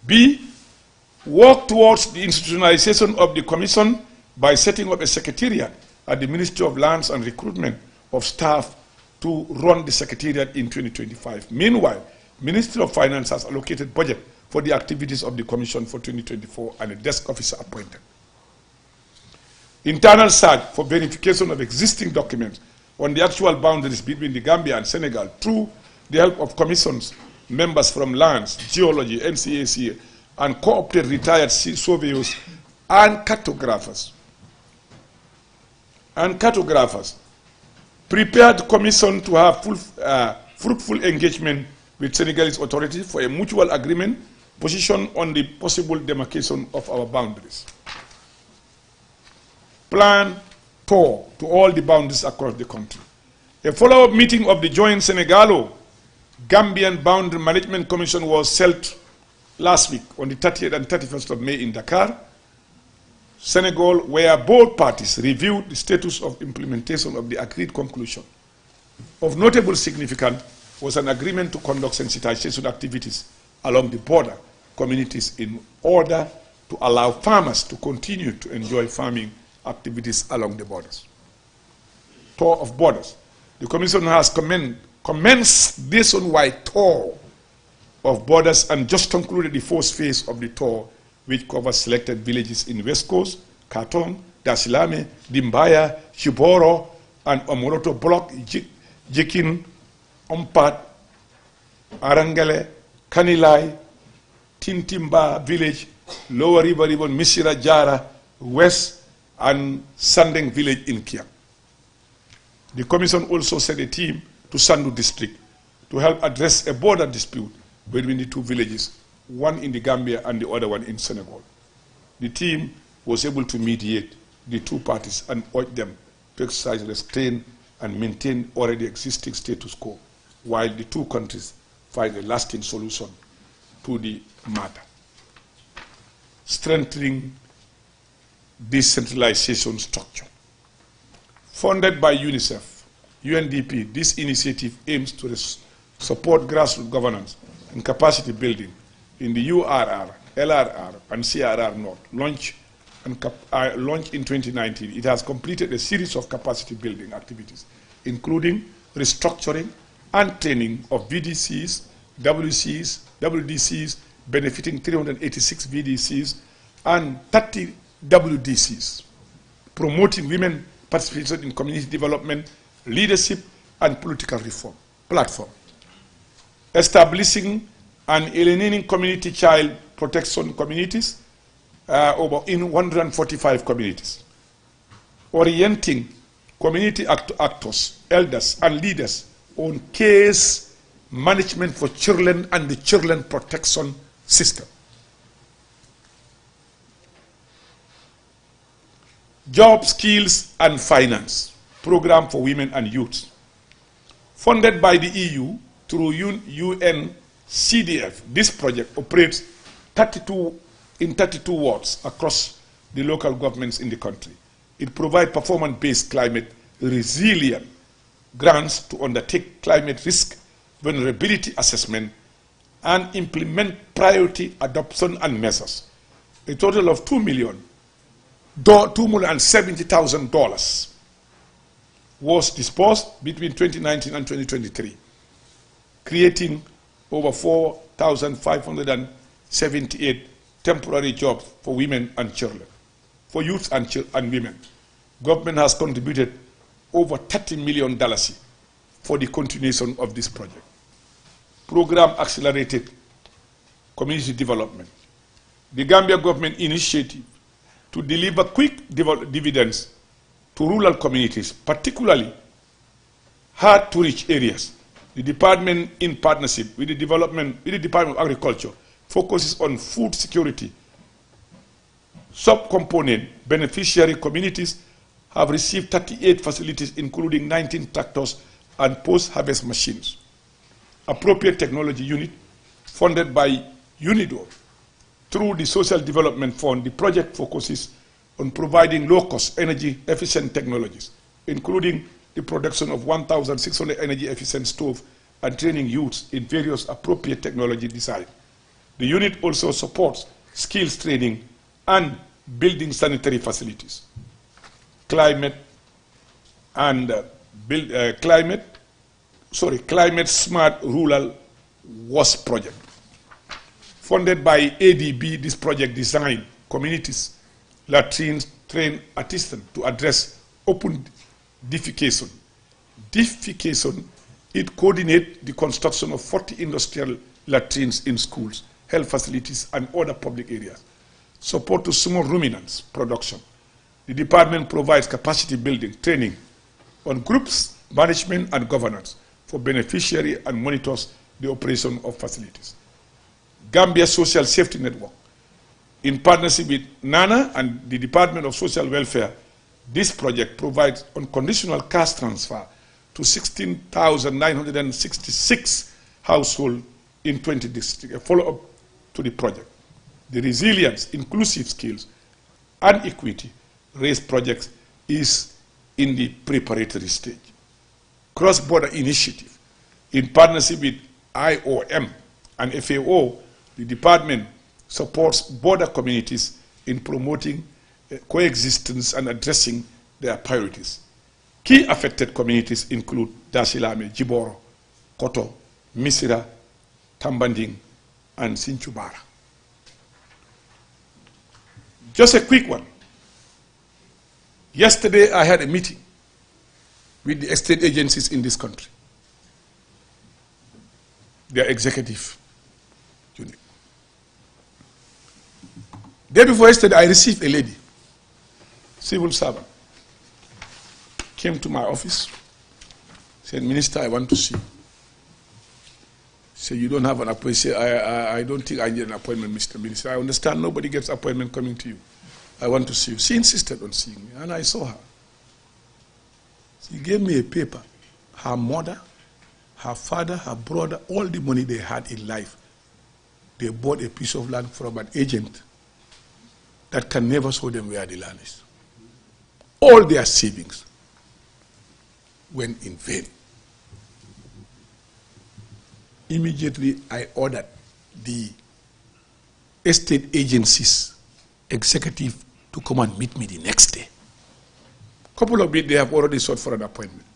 B, work towards the institutionalization of the Commission by setting up a secretariat at the Ministry of Lands and recruitment of staff to run the secretariat in 2025. Meanwhile, Ministry of Finance has allocated budget for the activities of the Commission for 2024 and a desk officer appointed. Internal search for verification of existing documents on the actual boundaries between the Gambia and Senegal through the help of commissions, members from lands, geology, NCAC, and co-opted retired surveyors and cartographers. Prepared commission to have fruitful engagement with Senegalese authorities for a mutual agreement position on the possible demarcation of our boundaries. Plan tour to all the boundaries across the country. A follow-up meeting of the joint Senegalo-Gambian Boundary Management Commission was held last week on the 30th and 31st of May in Dakar, Senegal, where both parties reviewed the status of implementation of the agreed conclusion. Of notable significance was an agreement to conduct sensitization activities along the border communities in order to allow farmers to continue to enjoy farming activities along the borders. Tour of borders. The Commission has commenced nationwide tour of borders and just concluded the first phase of the tour, which covers selected villages in West Coast, Katong, Dasilame, Dimbaya, Shiboro, and Omoroto Block, Jikin, Ompat, Arangale, Kanilai, Tintimba Village, Lower River Ribbon, Misira Jara, West, and Sandeng Village in Kiang. The Commission also sent a team to Sandu District to help address a border dispute between the two villages, one in the Gambia and the other one in Senegal. The team was able to mediate the two parties and urge them to exercise restraint and maintain already existing status quo, while the two countries find a lasting solution to the matter. Strengthening decentralization structure. Funded by UNICEF, UNDP, this initiative aims to support grassroots governance and capacity building in the URR, LRR, and CRR North. Launched in 2019, it has completed a series of capacity building activities, including restructuring and training of VDCs, WCs, WDCs, benefiting 386 VDCs and 30 WDCs, promoting women participation in community development, leadership, and political reform platform, establishing and alienating community child protection communities in 145 communities, orienting community actors, elders, and leaders on case management for children and the children protection system. Job, skills, and finance program for women and youth. Funded by the EU through UNCDF, this project operates in 32 wards across the local governments in the country. It provides performance-based climate resilient grants to undertake climate risk vulnerability assessment and implement priority adoption and measures. A total of $2,070,000 was disbursed between 2019 and 2023, creating over 4,578 temporary jobs for women and children, for youth and women. Government has contributed over $30 million for the continuation of this project. Program accelerated community development. The Gambia government initiative to deliver quick dividends to rural communities, particularly hard-to-reach areas. The department, in partnership with the Department of Agriculture, focuses on food security Subcomponent beneficiary communities have received 38 facilities, including 19 tractors and post-harvest machines. Appropriate Technology Unit, funded by UNIDO through the Social Development Fund, the project focuses on providing low-cost, energy-efficient technologies, including the production of 1,600 energy-efficient stoves and training youths in various appropriate technology design. The unit also supports skills training and building sanitary facilities. Climate Smart Rural WASP project. Funded by ADB, this project designed communities, latrines, train artisans to address open defecation. It coordinates the construction of 40 industrial latrines in schools, health facilities, and other public areas. Support to small ruminants production. The department provides capacity building, training on groups, management, and governance for beneficiary and monitors the operation of facilities. Gambia Social Safety Network. In partnership with NANA and the Department of Social Welfare, this project provides unconditional cash transfer to 16,966 households in 20 districts. A follow-up to the project. The Resilience, Inclusive Skills, and Equity race projects is in the preparatory stage. Cross-border initiative. In partnership with IOM and FAO, the department supports border communities in promoting coexistence and addressing their priorities. Key affected communities include Dasilame, Jiboro, Koto, Misira, Tambanding, and Sinchubara. Just a quick one. Yesterday I had a meeting with the estate agencies in this country, their executive unit. Day before yesterday, I received a lady, civil servant, came to my office, said, Minister, I want to see you. Said, you don't have an appointment. Say, I don't think I need an appointment, Mr. Minister. I understand nobody gets appointment coming to you. I want to see you. She insisted on seeing me, and I saw her. She gave me a paper. Her mother, her father, her brother, all the money they had in life, they bought a piece of land from an agent that can never show them where the land is. All their savings went in vain. Immediately, I ordered the estate agency's executive to come and meet me the next day. A couple of weeks, they have already sought for an appointment.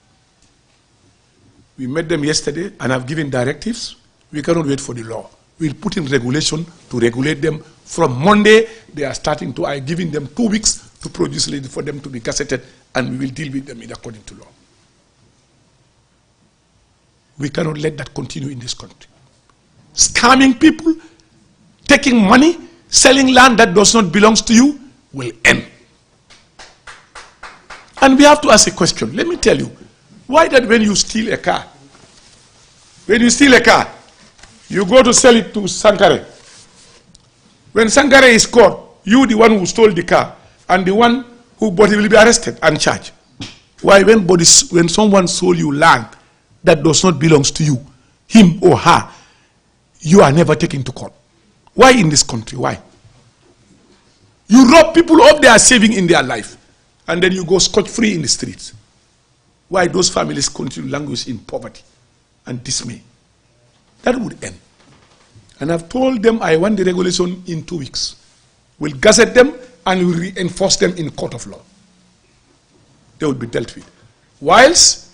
We met them yesterday and have given directives. We cannot wait for the law. We'll put in regulation to regulate them. From Monday, they are starting to, I'm giving them 2 weeks to produce list for them to be gazetted, and we will deal with them according to law. We cannot let that continue in this country. Scamming people, taking money, selling land that does not belong to you will end. And we have to ask a question. Let me tell you, why that when you steal a car, you go to sell it to Sankare. When Sankare is caught, you, the one who stole the car, and the one who bought it will be arrested and charged. Why when someone sold you land that does not belong to you, him or her, you are never taken to court. Why in this country? Why? You rob people of their saving in their life, and then you go scot-free in the streets. Why those families continue languish in poverty and dismay? That would end. And I've told them I want the regulation in 2 weeks. We'll gazette them and we'll reinforce them in court of law. They will be dealt with. Whilst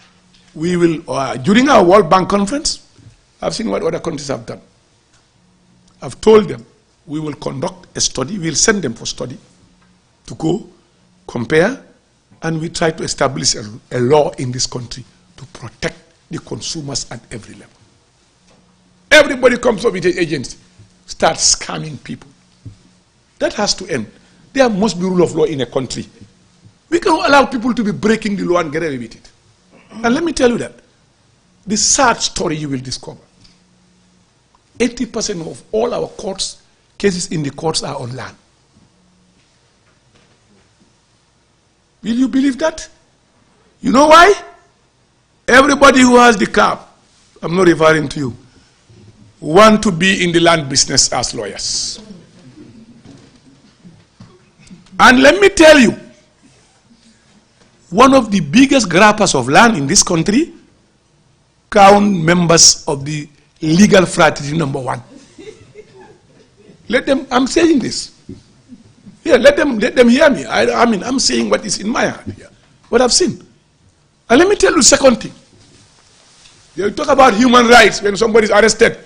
we will, during our World Bank conference, I've seen what other countries have done. I've told them we will conduct a study, we'll send them for study to go, compare, and we try to establish a law in this country to protect the consumers at every level. Everybody comes up with an agency, starts scamming people. That has to end. There must be rule of law in a country. We cannot allow people to be breaking the law and get away with it. And let me tell you that the sad story you will discover. 80% of all our cases in the courts are on land. Will you believe that? You know why? Everybody who has the car, I'm not referring to you, want to be in the land business as lawyers. And let me tell you, one of the biggest grabbers of land in this country count members of the legal fraternity #1. Let them, I'm saying this. Yeah, let them hear me. I mean, I'm saying what is in my heart here, what I've seen. And let me tell you the second thing. They will talk about human rights when somebody is arrested.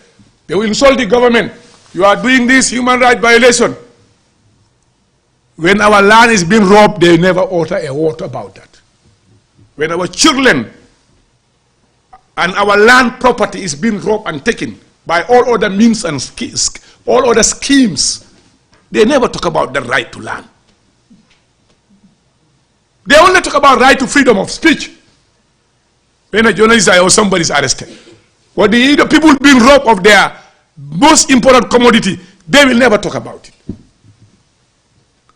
They will insult the government. You are doing this human right violation. When our land is being robbed, they never utter a word about that. When our children and our land property is being robbed and taken by all other means and all other schemes, they never talk about the right to land. They only talk about right to freedom of speech when a journalist or somebody is arrested. But the people being robbed of their most important commodity, they will never talk about it.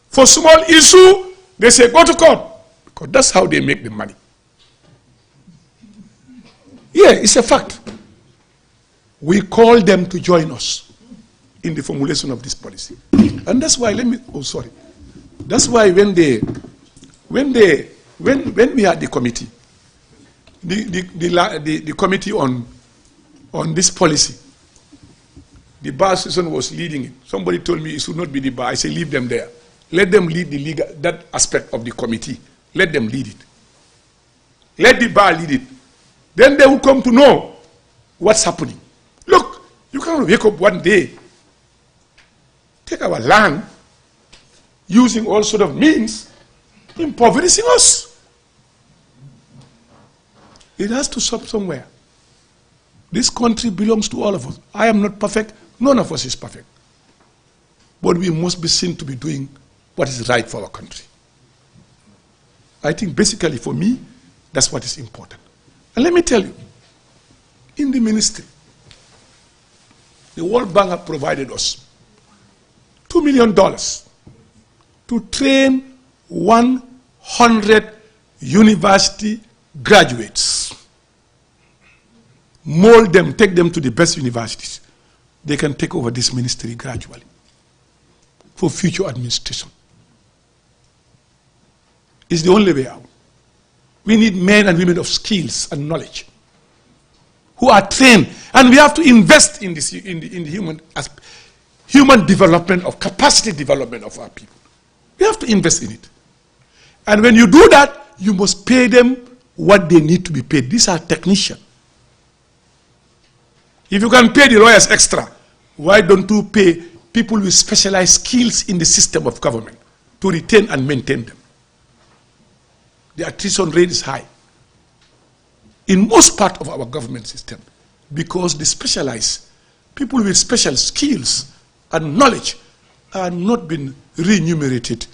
For small issue, they say go to court, because that's how they make the money. Yeah, it's a fact. We call them to join us in the formulation of this policy. And that's why, that's why when we had the committee, the committee on this policy, the bar association was leading it. Somebody told me it should not be the bar. I say leave them there. Let them lead the legal, that aspect of the committee. Let them lead it. Let the bar lead it. Then they will come to know what's happening. Look, you cannot wake up one day, take our land, using all sort of means, impoverishing us. It has to stop somewhere. This country belongs to all of us. I am not perfect. None of us is perfect. But we must be seen to be doing what is right for our country. I think basically for me, that's what is important. And let me tell you, in the ministry, the World Bank have provided us $2 million to train 100 university graduates. Mold them, take them to the best universities. They can take over this ministry gradually for future administration. It's the only way out. We need men and women of skills and knowledge who are trained, and we have to invest in this, in the human development, of capacity development of our people. We have to invest in it. And when you do that, you must pay them what they need to be paid. These are technicians. If you can pay the lawyers extra, why don't you pay people with specialized skills in the system of government to retain and maintain them? The attrition rate is high in most part of our government system because the specialized people with special skills and knowledge are not being remunerated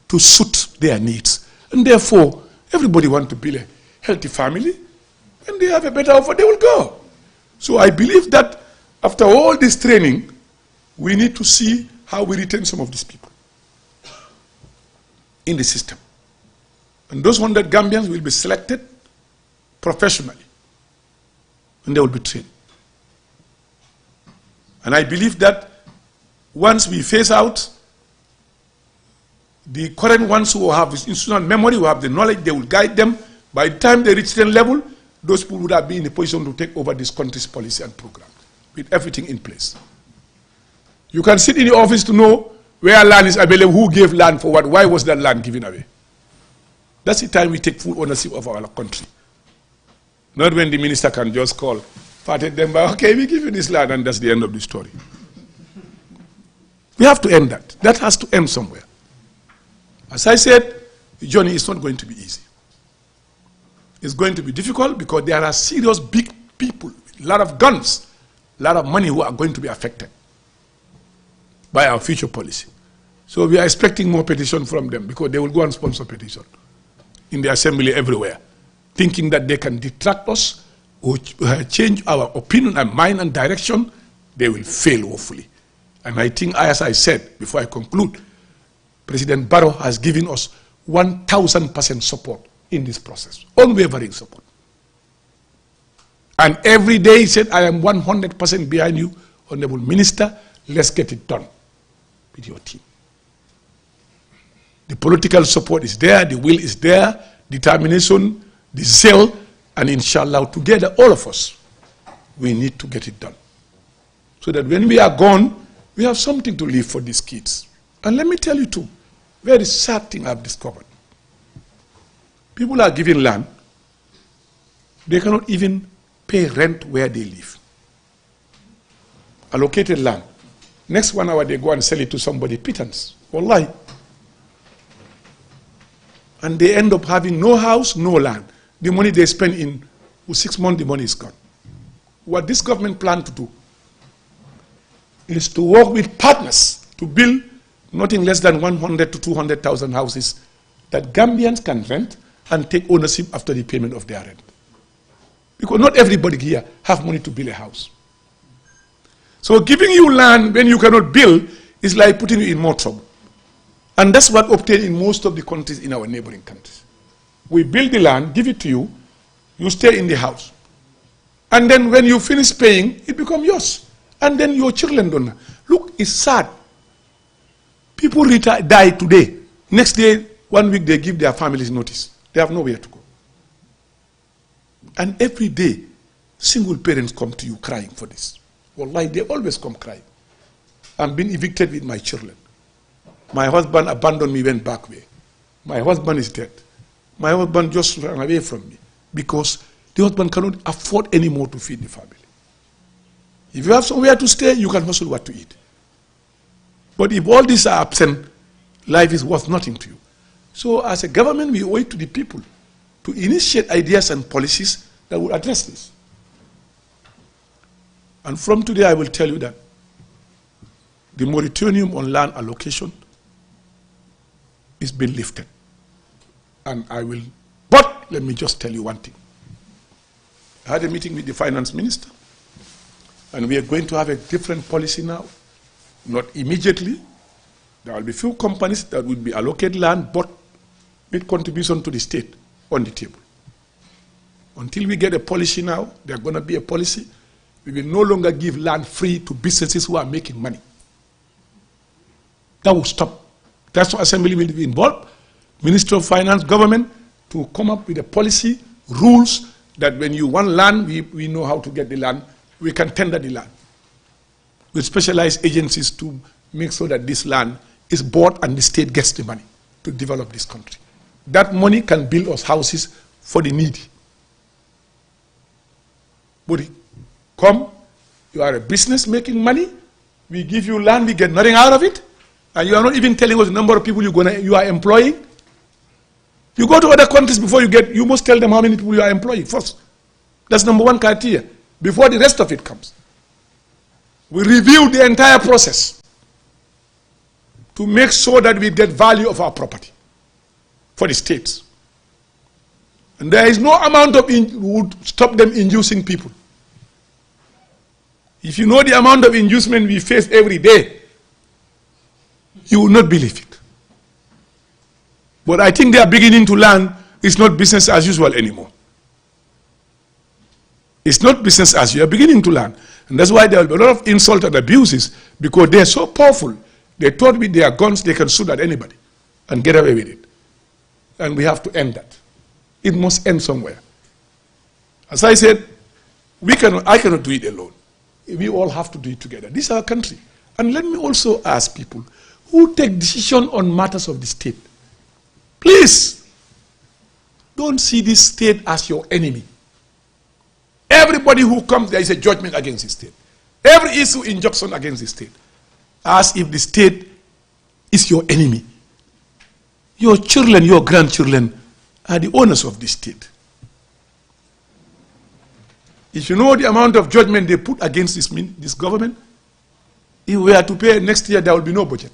to suit their needs. And therefore, everybody wants to build a healthy family. When they have a better offer, they will go. So I believe that after all this training, we need to see how we retain some of these people in the system. And those 100 Gambians will be selected professionally, and they will be trained. And I believe that once we phase out the current ones who have institutional memory, who have the knowledge, they will guide them. By the time they reach certain level, those people would have been in a position to take over this country's policy and program with everything in place. You can sit in the office to know where land is available, who gave land for what, why was that land given away. That's the time we take full ownership of our country. Not when the minister can just call, parted them by, okay, we give you this land, and that's the end of the story. We have to end that. That has to end somewhere. As I said, the journey is not going to be easy. It's going to be difficult because there are serious big people, a lot of guns, a lot of money who are going to be affected by our future policy. So we are expecting more petition from them because they will go and sponsor petition in the assembly everywhere, thinking that they can detract us or change our opinion and mind and direction. They will fail woefully. And I think, as I said before I conclude, President Barrow has given us 1000% support in this process, unwavering support. And every day he said, I am 100% behind you, Honorable Minister, let's get it done with your team. The political support is there, the will is there, determination, the zeal, and inshallah, together, all of us, we need to get it done. So that when we are gone, we have something to leave for these kids. And let me tell you too, very sad thing I've discovered. People are given land, they cannot even pay rent where they live. Allocated land. Next 1 hour they go and sell it to somebody, pittance. Wallahi. And they end up having no house, no land. The money they spend in 6 months, the money is gone. What this government plans to do is to work with partners to build nothing less than 100 to 200,000 houses that Gambians can rent and take ownership after the payment of their rent. Because not everybody here have money to build a house. So giving you land when you cannot build is like putting you in more trouble. And that's what obtained in most of the countries in our neighboring countries. We build the land, give it to you, you stay in the house. And then when you finish paying, it becomes yours. And then your children don't know. Look, it's sad. People die today. Next day, 1 week, they give their families notice. They have nowhere to go. And every day, single parents come to you crying for this. Wallahi, they always come crying. I'm being evicted with my children. My husband abandoned me, went back away. My husband is dead. My husband just ran away from me because the husband cannot afford anymore to feed the family. If you have somewhere to stay, you can hustle what to eat. But if all these are absent, life is worth nothing to you. So as a government, we owe it to the people to initiate ideas and policies that will address this. And from today, I will tell you that the moratorium on land allocation is being lifted. And but let me just tell you one thing. I had a meeting with the finance minister, and we are going to have a different policy now. Not immediately. There will be few companies that will be allocated land, but with contribution to the state on the table. Until we get a policy now, there's going to be a policy. We will no longer give land free to businesses who are making money. That will stop. That's why Assembly will be involved. Ministry of Finance, government, to come up with a policy, rules, that when you want land, we know how to get the land. We can tender the land with specialized agencies to make sure that this land is bought and the state gets the money to develop this country. That money can build us houses for the needy. But come, you are a business making money, we give you land, we get nothing out of it, and you are not even telling us the number of people you are employing. You go to other countries before you must tell them how many people you are employing first. That's number one criteria, before the rest of it comes. We review the entire process to make sure that we get value of our property for the states. And there is no amount of would stop them inducing people. If you know the amount of inducement we face every day, you will not believe it. But I think they are beginning to learn it's not business as usual anymore. It's not business as usual. They are beginning to learn. And that's why there will be a lot of insult and abuses, because they are so powerful. They thought with their guns they can shoot at anybody and get away with it. And we have to end that. It must end somewhere. As I said, I cannot do it alone. We all have to do it together. This is our country. And let me also ask people who take decision on matters of the state, please don't see this state as your enemy. Everybody who comes, there is a judgment against the state. Every issue, injunction against the state. As if the state is your enemy. Your children, your grandchildren are the owners of this state. If you know the amount of judgment they put against this government, if we are to pay next year, there will be no budget.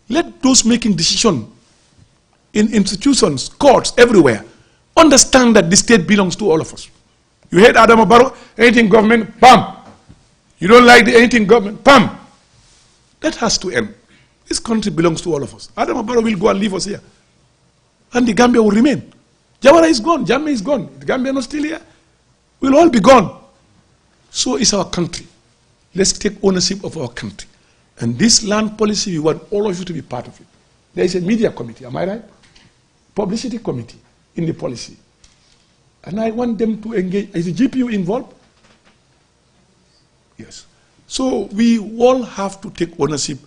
Let those making decisions in institutions, courts, everywhere, understand that the state belongs to all of us. You hate Adam Barrow, anything government, bam. You don't like anything government, bam. That has to end. This country belongs to all of us. Adam Barrow will go and leave us here. And the Gambia will remain. Jawara is gone. Jammeh is gone. The Gambia is not still here. We'll all be gone. So is our country. Let's take ownership of our country. And this land policy, we want all of you to be part of it. There is a media committee, am I right? Publicity committee in the policy. And I want them to engage. Is the GPU involved? Yes. So we all have to take ownership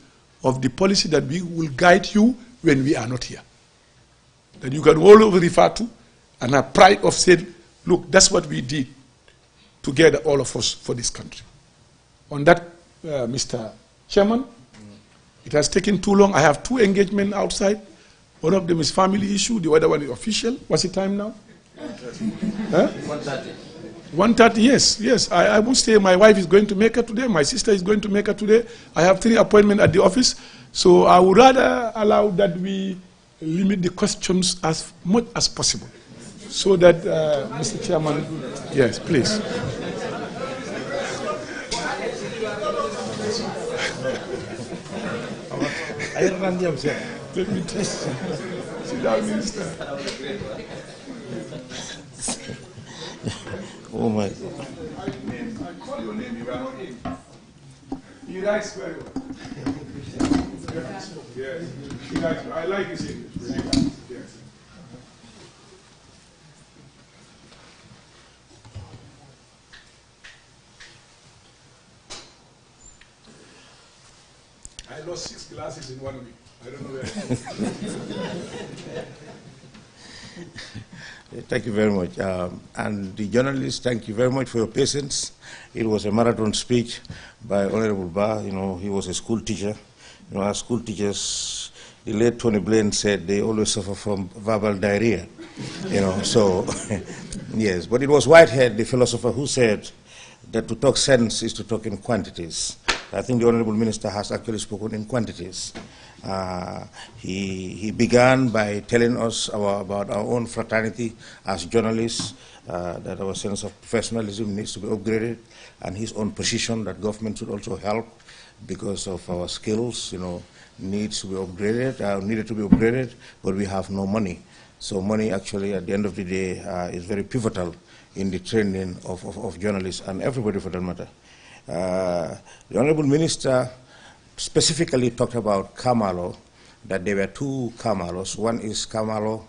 of the policy that we will guide you when we are not here. That you can all refer to and have pride of saying, look, that's what we did together, all of us, for this country. On that, Mr. Chairman, it has taken too long. I have 2 engagements outside. One of them is family issue, the other one is official. What's the time now? 1:30. 1:30, yes. I must say my wife is going to make her today. My sister is going to make her today. I have 3 appointments at the office. So I would rather allow that we limit the questions as much as possible. So that, Mr. Chairman, yes, please. Let me test. Sit down, Minister. Oh my. I call your name, you are not in. He writes very well. Yes. He writes, I like his English. Yes. I lost 6 glasses in 1 week. I don't know where. Thank you very much. And the journalists, thank you very much for your patience. It was a marathon speech by Honorable Ba. You know, he was a school teacher. You know, our school teachers, the late Tony Blaine said they always suffer from verbal diarrhea. You know, so, yes. But it was Whitehead, the philosopher, who said that to talk sense is to talk in quantities. I think the Honorable Minister has actually spoken in quantities. He began by telling us about our own fraternity as journalists, that our sense of professionalism needs to be upgraded, and his own position that government should also help because of our skills, you know, needed to be upgraded, but we have no money. So money actually at the end of the day is very pivotal in the training of journalists and everybody for that matter. The Honorable Minister specifically talked about Kamalo, that there were 2 Kamalos. One is Kamalo,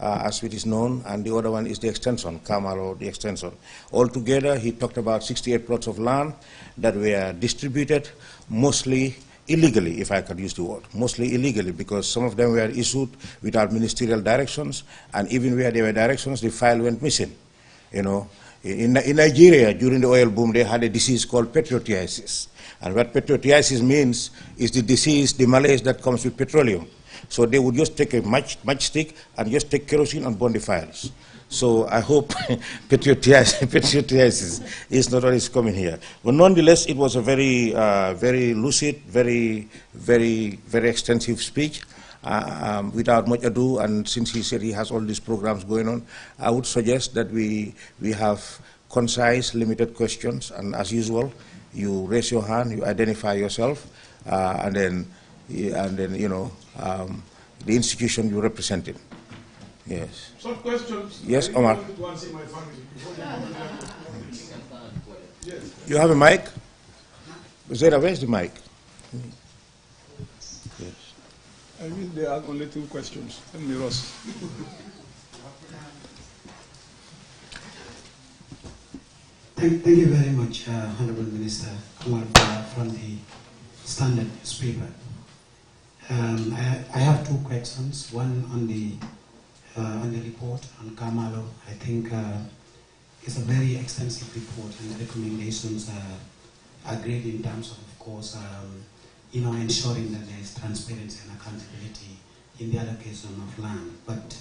as it is known, and the other one is the extension, Kamalo, the extension. Altogether, he talked about 68 plots of land that were distributed, mostly illegally, if I could use the word, mostly illegally, because some of them were issued without ministerial directions, and even where there were directions, the file went missing, you know. In Nigeria, during the oil boom, they had a disease called patriotiasis. And what patriotiasis means is the disease, the malaise that comes with petroleum. So they would just take a matchstick and just take kerosene and burn the files. So I hope patriotiasis is not always coming here. But nonetheless, it was a very, very lucid, very extensive speech. Without much ado, and since he said he has all these programs going on, I would suggest that we have concise, limited questions, and as usual, you raise your hand, you identify yourself, and then you know the institution you represented. Yes. Some questions. Yes, Omar. Yes. You have a mic? Zera, where's the mic? Yes. I mean, there are only 2 questions. Tell me, Ross. Thank you very much, Honorable Minister Kumar from the Standard newspaper. I have 2 questions. One on the report on Kamalo. I think it's a very extensive report, and the recommendations are great in terms of course, you know, ensuring that there is transparency and accountability in the allocation of land. But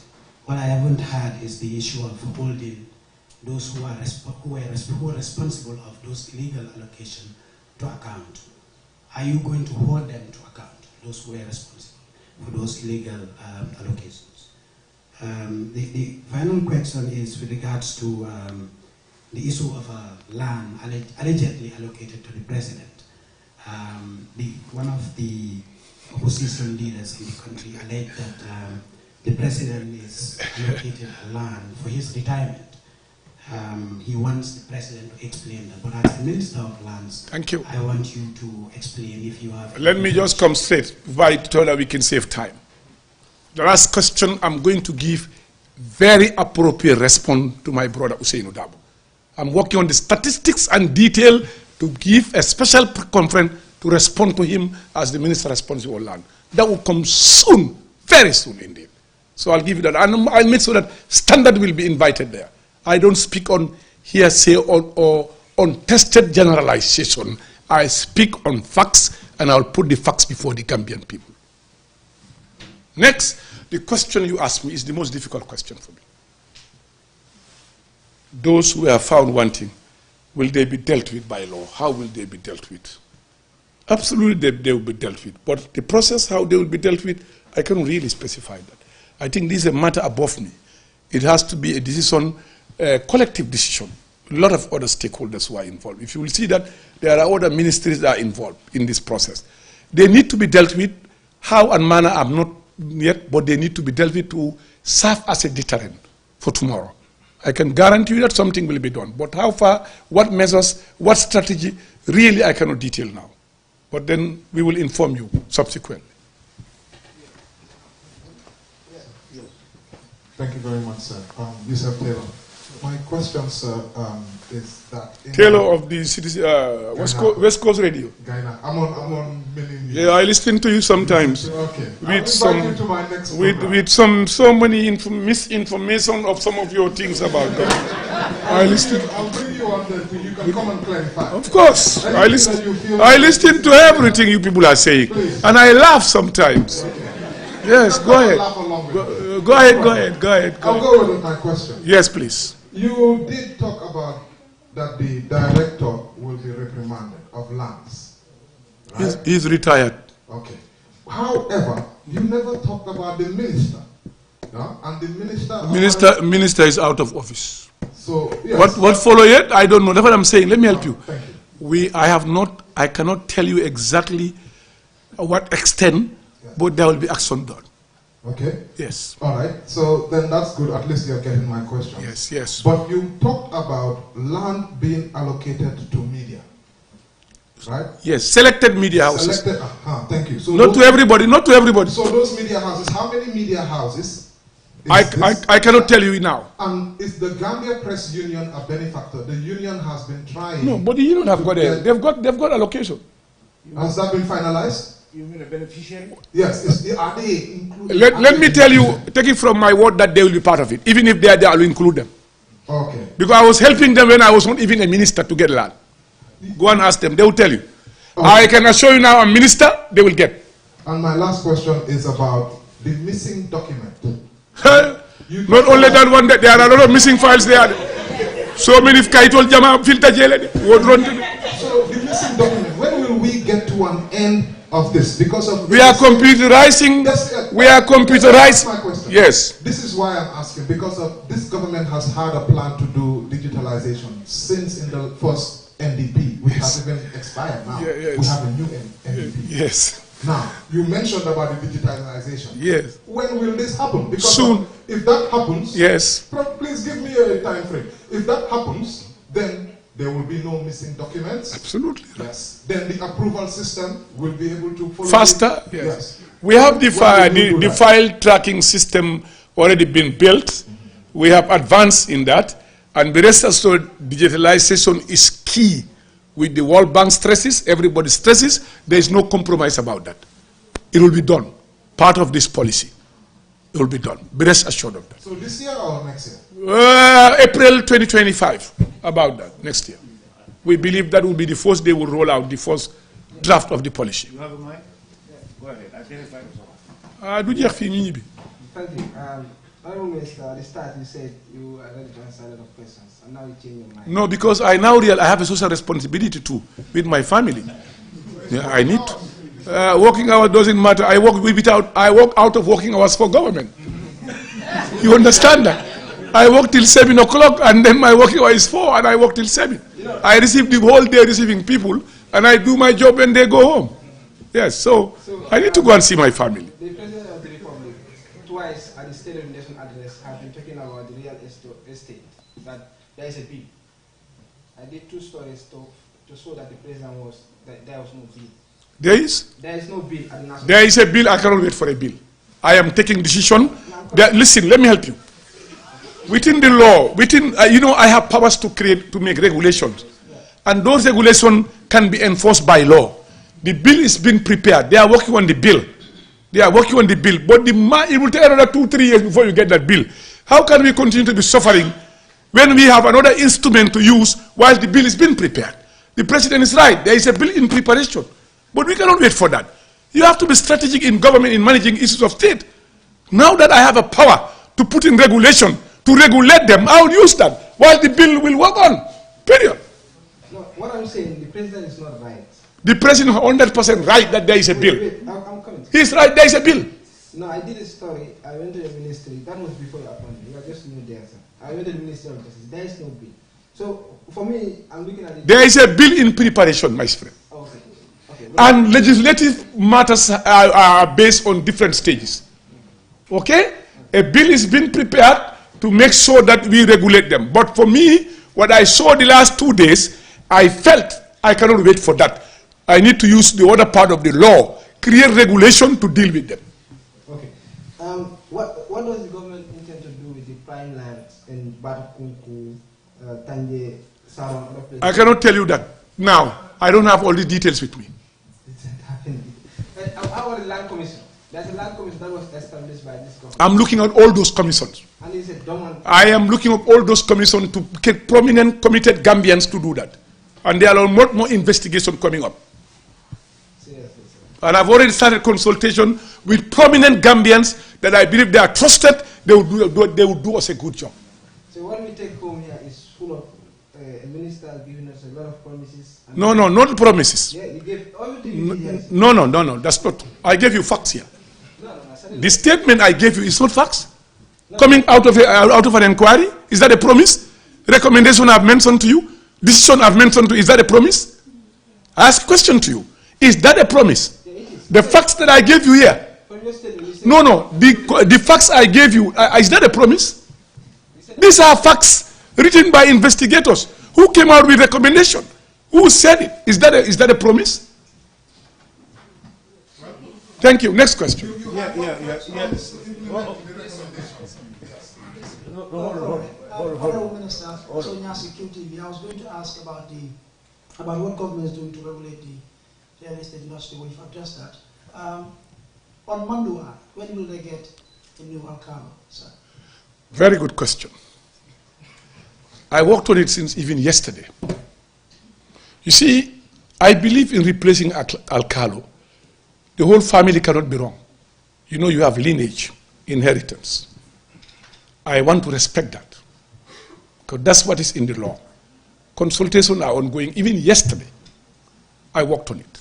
what I haven't had is the issue of holding those who are responsible of those illegal allocation to account. Are you going to hold them to account, those who are responsible for those illegal allocations? The final question is with regards to the issue of land allegedly allocated to the president. One of the opposition leaders in the country allege that the president is allocated land for his retirement. He wants the president to explain that, but as the Minister of Lands, thank you. I want you to explain if you have... Let me just come straight, right, so that we can save time. The last question, I'm going to give very appropriate response to my brother Hussein Odabo. I'm working on the statistics and detail to give a special conference to respond to him as the Minister responsible for land. That will come soon, very soon indeed. So I'll give you that. And I'll make sure that Standard will be invited there. I don't speak on hearsay or untested generalization. I speak on facts, and I'll put the facts before the Gambian people. Next, the question you asked me is the most difficult question for me. Those who are found wanting, will they be dealt with by law? How will they be dealt with? Absolutely, they will be dealt with. But the process, how they will be dealt with, I cannot really specify that. I think this is a matter above me. It has to be a decision, a collective decision. A lot of other stakeholders who are involved. If you will see that there are other ministries that are involved in this process. They need to be dealt with. How and manner I'm not yet, but they need to be dealt with to serve as a deterrent for tomorrow. I can guarantee you that something will be done. But how far, what measures, what strategy, really I cannot detail now. But then we will inform you subsequently. Thank you very much, sir. Yusuf Taylor. My question, sir, is that... Taylor of the citizen, West Coast Radio. Guyana. I'm on million. Yeah, I listen to you sometimes. Okay. With so many misinformation of some of your things about that. I listen. I'll bring you on there so you can come and clarify. Of course. I listen to everything you people are saying. Please. And I laugh sometimes. Okay. Yes, go ahead. Go ahead. I'll go with my question. Yes, please. You did talk about that the director will be reprimanded of lands. Right? He's retired. Okay. However, you never talked about the minister. No? And the minister is out of office. So yes, what follow yet? I don't know. That's what I'm saying. Let me help you. Thank you. I cannot tell you exactly what extent, yes, but there will be action done. Okay. Yes. All right. So then that's good. At least you're getting my question. Yes. But you talked about land being allocated to media, right? Yes. Selected media houses. Thank you. So not to everybody. So those media houses, how many media houses? I cannot tell you now. And is the Gambia Press Union a benefactor? The union has been trying. No, but the union have got it. They've got allocation. Has that been finalized? You mean a beneficiary? Yes. Are they included? Let me tell you, take it from my word that they will be part of it. Even if they are there, I will include them. Okay. Because I was helping them when I was not even a minister to get land. Go and ask them. They will tell you. Okay. I can assure you now, a minister, they will get. And my last question is about the missing document. Not only that one, there are a lot of missing files there. So many kaitol jama filter jele. So the missing document, when will we get to an end of this? Because of we are computerizing. We are computerizing. My question. Yes. This is why I'm asking, because of this government has had a plan to do digitalization since in the first NDP, which has even expired now. Yes. We have a new NDP. Yes. Now, you mentioned about the digitalization. Yes. When will this happen? Because soon. If that happens, yes. Please give me a time frame. If that happens, then there will be no missing documents. Absolutely. Yes. Then the approval system will be able to follow. Faster. Yes. We have the file tracking system already been built. Mm-hmm. We have advanced in that, and the rest assured digitalization is key. With the World Bank stresses, everybody stresses, there is no compromise about that. It will be done. Part of this policy. It will be done. Be rest assured of that. So this year or next year? April 2025, about that, next year. We believe that will be the first day we'll roll out the first draft of the policy. You have a mic? Yeah. Go ahead. Identify yourself. Thank you. Honorable Minister, at the start you said you are ready to answer a lot of questions, and now you change your mind. No, because I now realize I have a social responsibility too with my family. Yeah, I need to. Working hours doesn't matter. I work out of working hours for government. You understand that? I work till 7 o'clock, and then my working hour is 4, and I work till 7. I receive the whole day receiving people, and I do my job when they go home. Yes, so I need to go and see my family. The President of the Republic, twice at the State of the Nation address, have been talking about the real estate, that there is a bill. I did 2 stories to show that the President was, that there was no bill. There is? There is no bill at the national. There is a bill. I cannot wait for a bill. I am taking decision. Listen, let me help you. Within the law, you know, I have powers to make regulations. And those regulations can be enforced by law. The bill is being prepared. They are working on the bill. They are working on the bill. But it will take another 2-3 years before you get that bill. How can we continue to be suffering when we have another instrument to use while the bill is being prepared? The President is right. There is a bill in preparation. But we cannot wait for that. You have to be strategic in government in managing issues of state. Now that I have a power to put in regulation, to regulate them, I will use that while the bill will work on. Period. No, what I'm saying, the President is not right. The President is 100% right that there is a bill. Wait, I'm coming. He's right, there is a bill. No, I did a story. I went to the ministry. That was before your appointment. You are just new there, sir. I went to the Ministry of Justice. There is no bill. So, for me, I'm looking at it. There is a bill in preparation, my friend. Okay. And legislative matters are based on different stages. Okay? A bill is being prepared to make sure that we regulate them. But for me, what I saw the last 2 days, I felt I cannot wait for that. I need to use the other part of the law, create regulation to deal with them. Okay. What does the government intend to do with the prime lands in Batakunku, Tanje, Saran, other places? I cannot tell you that now. I don't have all the details with me. How about the land commission? There's a land commission that was established by this government. I'm looking at all those commissions. And it's a dormant. I am looking at all those commissions to get prominent, committed Gambians to do that. And there are a lot more investigation coming up. Seriously, sir. And I've already started consultation with prominent Gambians that I believe they are trusted. They will do us a good job. So what we take home here is full of a minister giving us a lot of promises. No, not promises. Yeah, you gave everything. No, that's not. I gave you facts here. The statement I gave you is not facts. Coming out of an inquiry, is that a promise? Recommendation I've mentioned to you, decision I've mentioned to you, is that a promise? I ask a question to you. Is that a promise? The facts that I gave you here. No, the facts I gave you, is that a promise? These are facts written by investigators who came out with recommendation. Who said it? Is that a promise? Thank you. Next question. Honorable Minister, also in your security, I was going to ask about what government is doing to regulate the real estate industry. Well, you've addressed that. On Mandua, when will they get a new Caro, sir? Very good question. I worked on it since even yesterday. You see, I believe in replacing Caro. The whole family cannot be wrong. You know, you have lineage, inheritance. I want to respect that, because that's what is in the law. Consultations are ongoing. Even yesterday, I worked on it.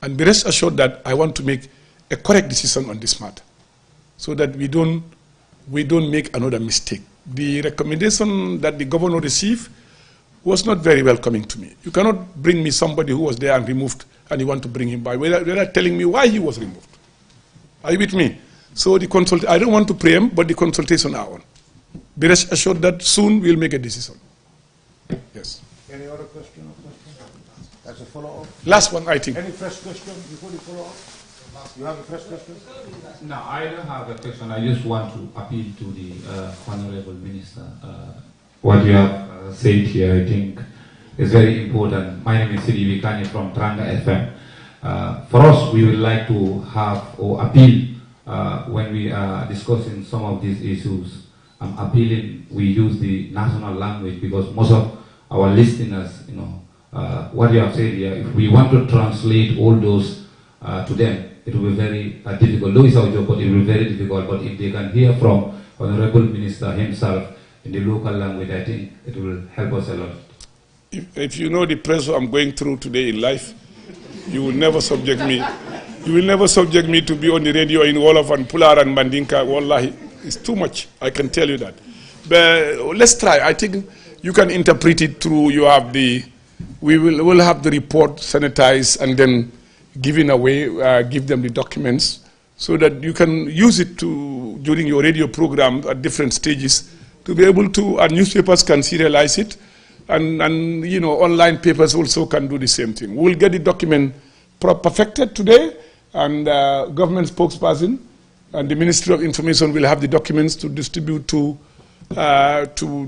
And be rest assured that I want to make a correct decision on this matter, so that we don't make another mistake. The recommendation that the governor received was not very welcoming to me. You cannot bring me somebody who was there and removed, and you want to bring him by without telling me why he was removed. Are you with me? So I don't want to preempt, but the consultation are on. Be rest assured that soon we'll make a decision. Yes. Any other question? That's a follow-up. Last one, I think. Any fresh question before the follow-up? You have a fresh question? No, I don't have a question. I just want to appeal to the Honorable Minister. What you have said here, I think, is very important. My name is Sidi Vikani from Tranga FM. For us, we would like to have or appeal when we are discussing some of these issues. I'm appealing we use the national language, because most of our listeners, what you have said here, if we want to translate all those to them, it will be very difficult. Though it's our job, but it will be very difficult. But if they can hear from Honorable Minister himself in the local language, I think it will help us a lot. If you know the pressure I'm going through today in life, you will never subject me. You will never subject me to be on the radio in Wolof and Pular and Mandinka. Wallahi, it's too much. I can tell you that. But let's try. I think you can interpret it through. You have the. We'll have the report sanitized and then giving away, give them the documents so that you can use it to, during your radio program at different stages, to be able to, and newspapers can serialize it, and you know, online papers also can do the same thing. We'll get the document perfected today, and government spokesperson and the Ministry of Information will have the documents to distribute to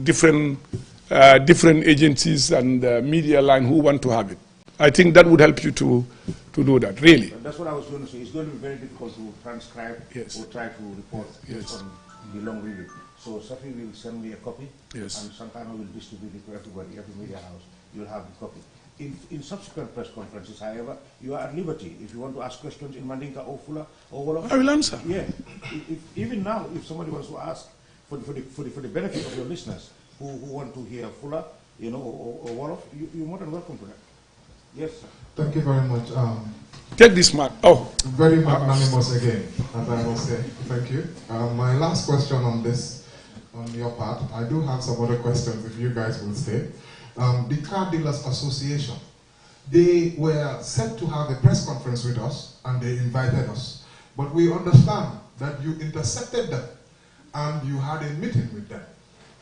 different agencies and media line who want to have it. I think that would help you to do that, really. That's what I was going to say. It's going to be very difficult to transcribe or try to report on the long reading. So Safi will send me a copy, and Santana will distribute it to everybody, every media house. You'll have the copy. In subsequent press conferences, however, you are at liberty. If you want to ask questions in Mandinka or Fula or Wolof, I will answer. Yeah. Even now, if somebody wants to ask for the benefit of your listeners who want to hear Fula, you know, or Wolof, you're more than welcome to that. Yes, sir. Thank you very much. Take this mark. Oh. Very magnanimous again, as I must say. Thank you. My last question on this, on your part, I do have some other questions if you guys will stay. The Car Dealers Association, they were set to have a press conference with us and they invited us. But we understand that you intercepted them and you had a meeting with them.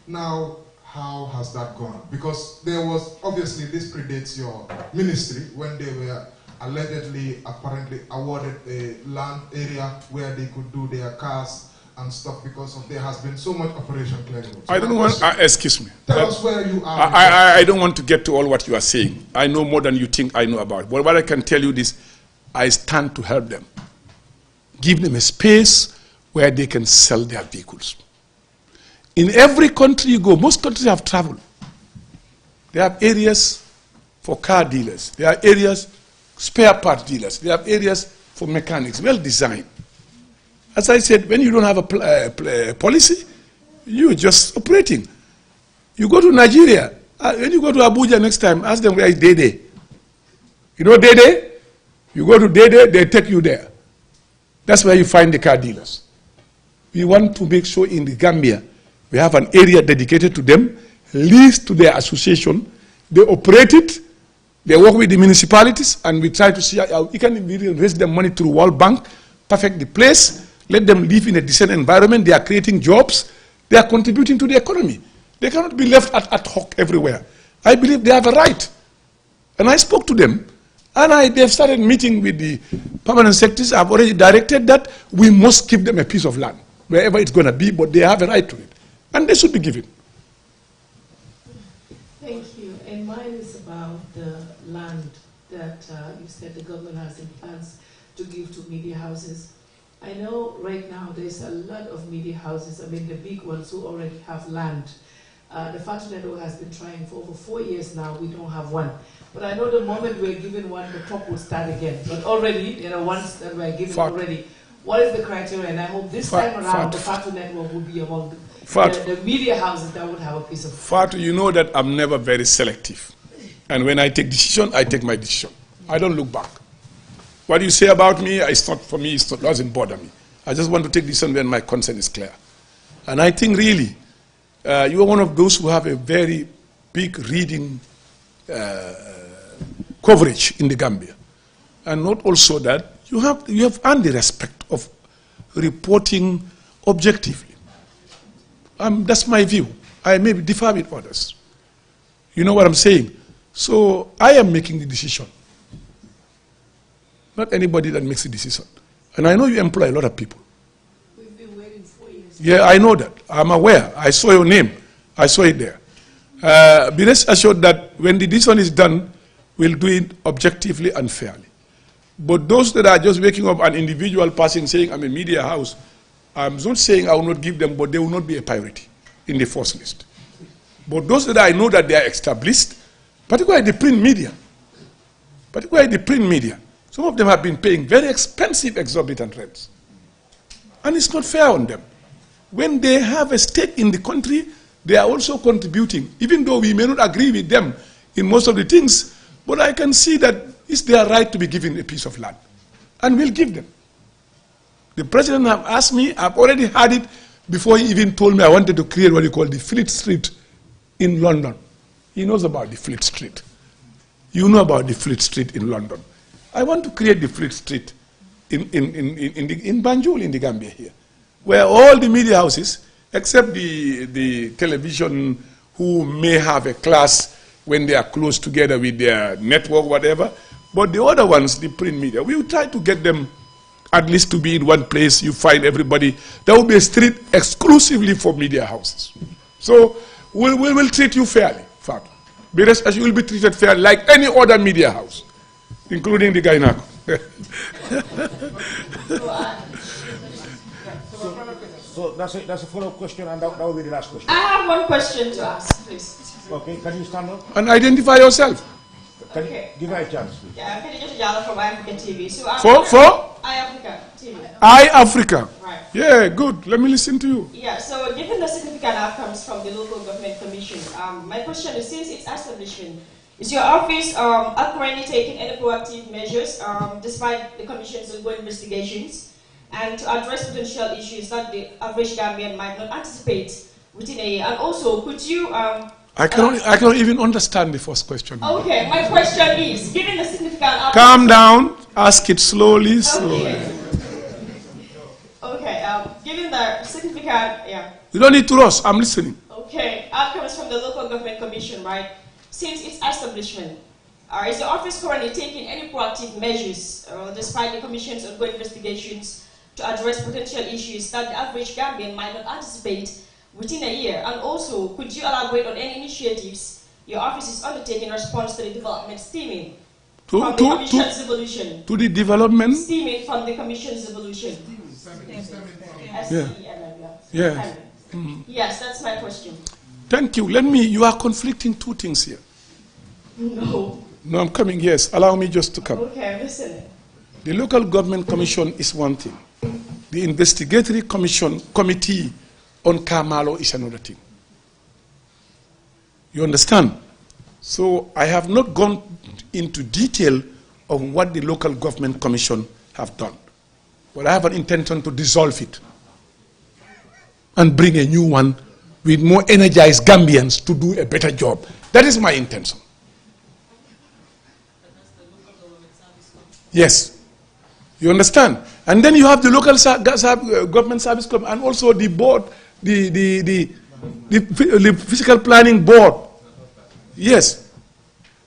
Now, how has that gone? Because there was, obviously this predates your ministry when they were allegedly, apparently awarded a land area where they could do their cars and stuff because of there has been so much Operation Clear Road. So I don't want, excuse me. Tell us where you are. I don't want to get to all what you are saying. I know more than you think I know about. But what I can tell you is, I stand to help them. Give them a space where they can sell their vehicles. In every country you go, most countries have traveled. They have areas for car dealers. There are areas, spare part dealers. They have areas for mechanics, well designed. As I said, when you don't have a policy, you're just operating. You go to Nigeria, when you go to Abuja next time, ask them where is Dede. You know Dede? You go to Dede, they take you there. That's where you find the car dealers. We want to make sure in the Gambia, we have an area dedicated to them, leased to their association. They operate it, they work with the municipalities, and we try to see how we can raise them money through World Bank, perfect the place, let them live in a decent environment. They are creating jobs. They are contributing to the economy. They cannot be left ad hoc everywhere. I believe they have a right. And I spoke to them, and they've started meeting with the permanent secretaries. I've already directed that we must give them a piece of land, wherever it's going to be, but they have a right to it. And they should be given. Thank you. And mine is about the land that you said the government has in plans to give to media houses. I know right now there's a lot of media houses, I mean the big ones who already have land. The Fatu Network has been trying for over 4 years now, we don't have one. But I know the moment we're given one, the talk will start again. But already, you know, once that we're given already, what is the criteria? And I hope this time around the Fatu Network will be among the media houses that would have a piece of... Fatu, you know that I'm never very selective. And when I take decision, I take my decision. I don't look back. What you say about me, it's not for me, it doesn't bother me. I just want to take decision when my consent is clear. And I think really, you are one of those who have a very big reading coverage in the Gambia. And not also that, you have earned the respect of reporting objectively. That's my view. I may differ with others. You know what I'm saying? So I am making the decision. Not anybody that makes a decision. And I know you employ a lot of people. We've been waiting 4 years. Yeah, I know that. I'm aware. I saw your name. I saw it there. Be rest assured that when the decision is done, we'll do it objectively and fairly. But those that are just waking up an individual person saying, I'm a media house, I'm not saying I will not give them, but they will not be a priority in the first list. But those that I know that they are established, particularly the print media, some of them have been paying very expensive, exorbitant rents. And it's not fair on them. When they have a stake in the country, they are also contributing, even though we may not agree with them in most of the things, but I can see that it's their right to be given a piece of land. And we'll give them. The president have asked me, I've already had it before he even told me I wanted to create what you call the Fleet Street in London. He knows about the Fleet Street. You know about the Fleet Street in London. I want to create the Fleet Street in Banjul, in the Gambia here, where all the media houses, except the television who may have a class when they are close together with their network, whatever, but the other ones, the print media, we will try to get them at least to be in one place. You find everybody. There will be a street exclusively for media houses. So we'll treat you fairly, Fatu. Because as you will be treated fairly like any other media house, including the Gainako. So that's a follow-up question, and that will be the last question. I have one question to ask, please. Okay, can you stand up? And identify yourself. Okay. Give her a chance, please. Yeah, I'm Khadija Jala from iAfrica TV. So For? iAfrica TV. iAfrica. Right. Yeah, good. Let me listen to you. Yeah, so given the significant outcomes from the local government commission, my question is, since its establishment, is your office currently taking any proactive measures despite the commission's ongoing investigations and to address potential issues that the average Gambian might not anticipate within a year? And also, could you... I cannot even understand the first question. Okay, my question is, given the significant outcomes... Calm down. Ask it slowly, slowly. Okay, given the significant... Yeah. You don't need to rush. I'm listening. Okay, outcomes from the local government commission, right? Since its establishment, is the office currently taking any proactive measures, despite the commission's ongoing investigations, to address potential issues that the average Gambian might not anticipate within a year? And also, could you elaborate on any initiatives your office is undertaking in response to the development stemming from the commission's evolution? To the development? Stemming from the commission's evolution. Yeah. Yes, that's my question. Thank you. You are conflicting two things here. No. No, I'm coming, yes. Allow me just to come. Okay, I'm listening. The local government commission is one thing. The investigatory committee on Kamalo is another thing. You understand? So I have not gone into detail of what the local government commission have done. But I have an intention to dissolve it and bring a new one with more energized Gambians to do a better job. That is my intention. Yes. You understand? And then you have the local government service and also the board, the physical planning board. Yes.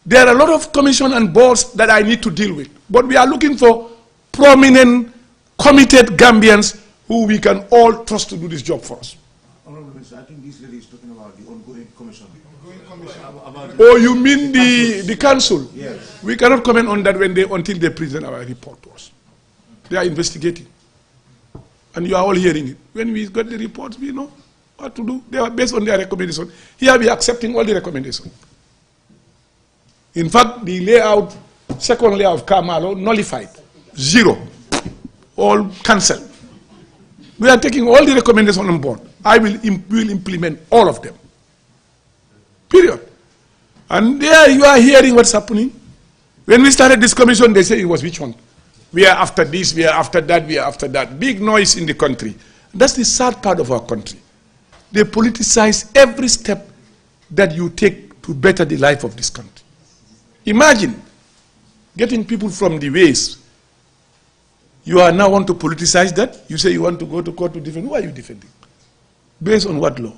There are a lot of commission and boards that I need to deal with. But we are looking for prominent, committed Gambians who we can all trust to do this job for us. Honorable Minister, I think this lady is talking about the ongoing commission. Oh, you mean the council? Yes. We cannot comment on that until they present our report to us. They are investigating. And you are all hearing it. When we got the reports, we know what to do. They are based on their recommendation. Here we are accepting all the recommendations. In fact, the layout, second layout of Kamalo, nullified. 0. All cancelled. We are taking all the recommendations on board. I will implement all of them. Period. And there you are hearing what's happening. When we started this commission, they say it was which one? We are after this, we are after that, we are after that. Big noise in the country. That's the sad part of our country. They politicize every step that you take to better the life of this country. Imagine getting people from the ways. You are now want to politicize that. You say you want to go to court to defend. Who are you defending? Based on what law?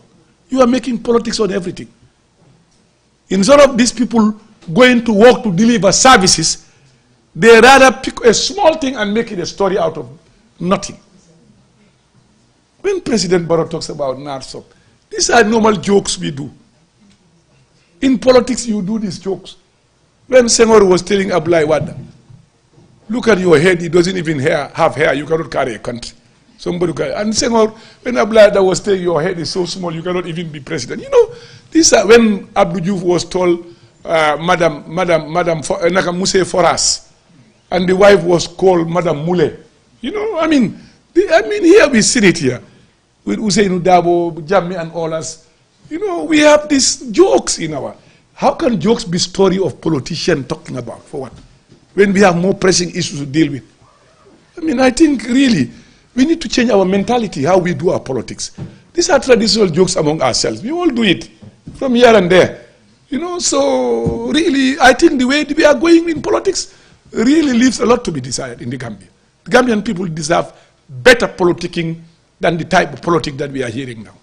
You are making politics on everything. Instead of these people going to work to deliver services, they rather pick a small thing and make it a story out of nothing. When President Barrow talks about NARSOC, these are normal jokes we do. In politics, you do these jokes. When Senghor was telling Abdoulaye Wade, look at your head, it doesn't even have hair, you cannot carry a country. Somebody can, and Senghor, when Abdoulaye Wade was telling your head is so small, you cannot even be president. You know, these are when Abdou Diouf was told, Madam Muse Foras, and the wife was called Madam Mule. You know, I mean, here we see it here with Usain Udabo, Jammi, and all us. You know, we have these jokes in our. How can jokes be story of politician talking about for what? When we have more pressing issues to deal with. I mean, I think really we need to change our mentality, how we do our politics. These are traditional jokes among ourselves. We all do it from here and there. You know, so really, I think the way we are going in politics, really leaves a lot to be desired in the Gambia. The Gambian people deserve better politicking than the type of politics that we are hearing now.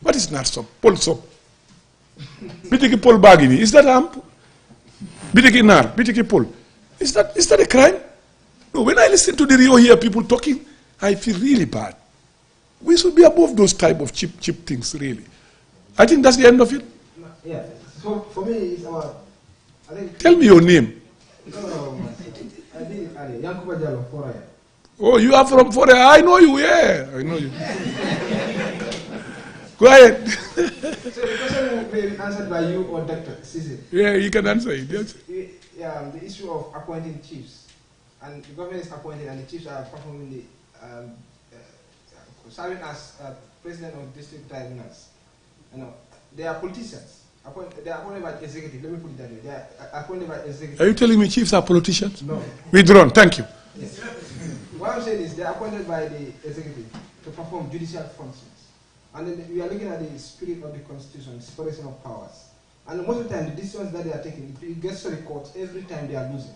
What is NARSOP? Polsop? Bitiki Pol Bagini. Is that Bitiki Nar? Bitiki Pol? Is that a crime? No, when I listen to the Rio here, people talking, I feel really bad. We should be above those type of cheap things, really. I think that's the end of it. Yeah, so for me, it's about, I think... Tell me your name. I think Yankuba Jallo, Foraya. Oh, you are from Foraya. I know you, yeah. I know you. Go ahead. So the question will be answered by you or Dr. Sisi. Yeah, you can answer it, yes. Yeah, the issue of appointing chiefs. And the government is appointed and the chiefs are performing the, serving as president of district tribunals. You know, they are politicians. They are appointed by the executive. Let me put it that way. They are appointed by the executive. Are you telling me chiefs are politicians? No. Withdrawn, thank you. Yes. What I'm saying is they are appointed by the executive to perform judicial functions. And then we are looking at the spirit of the constitution, separation of powers. And most of the time, the decisions that they are taking, it gets to the courts every time they are losing.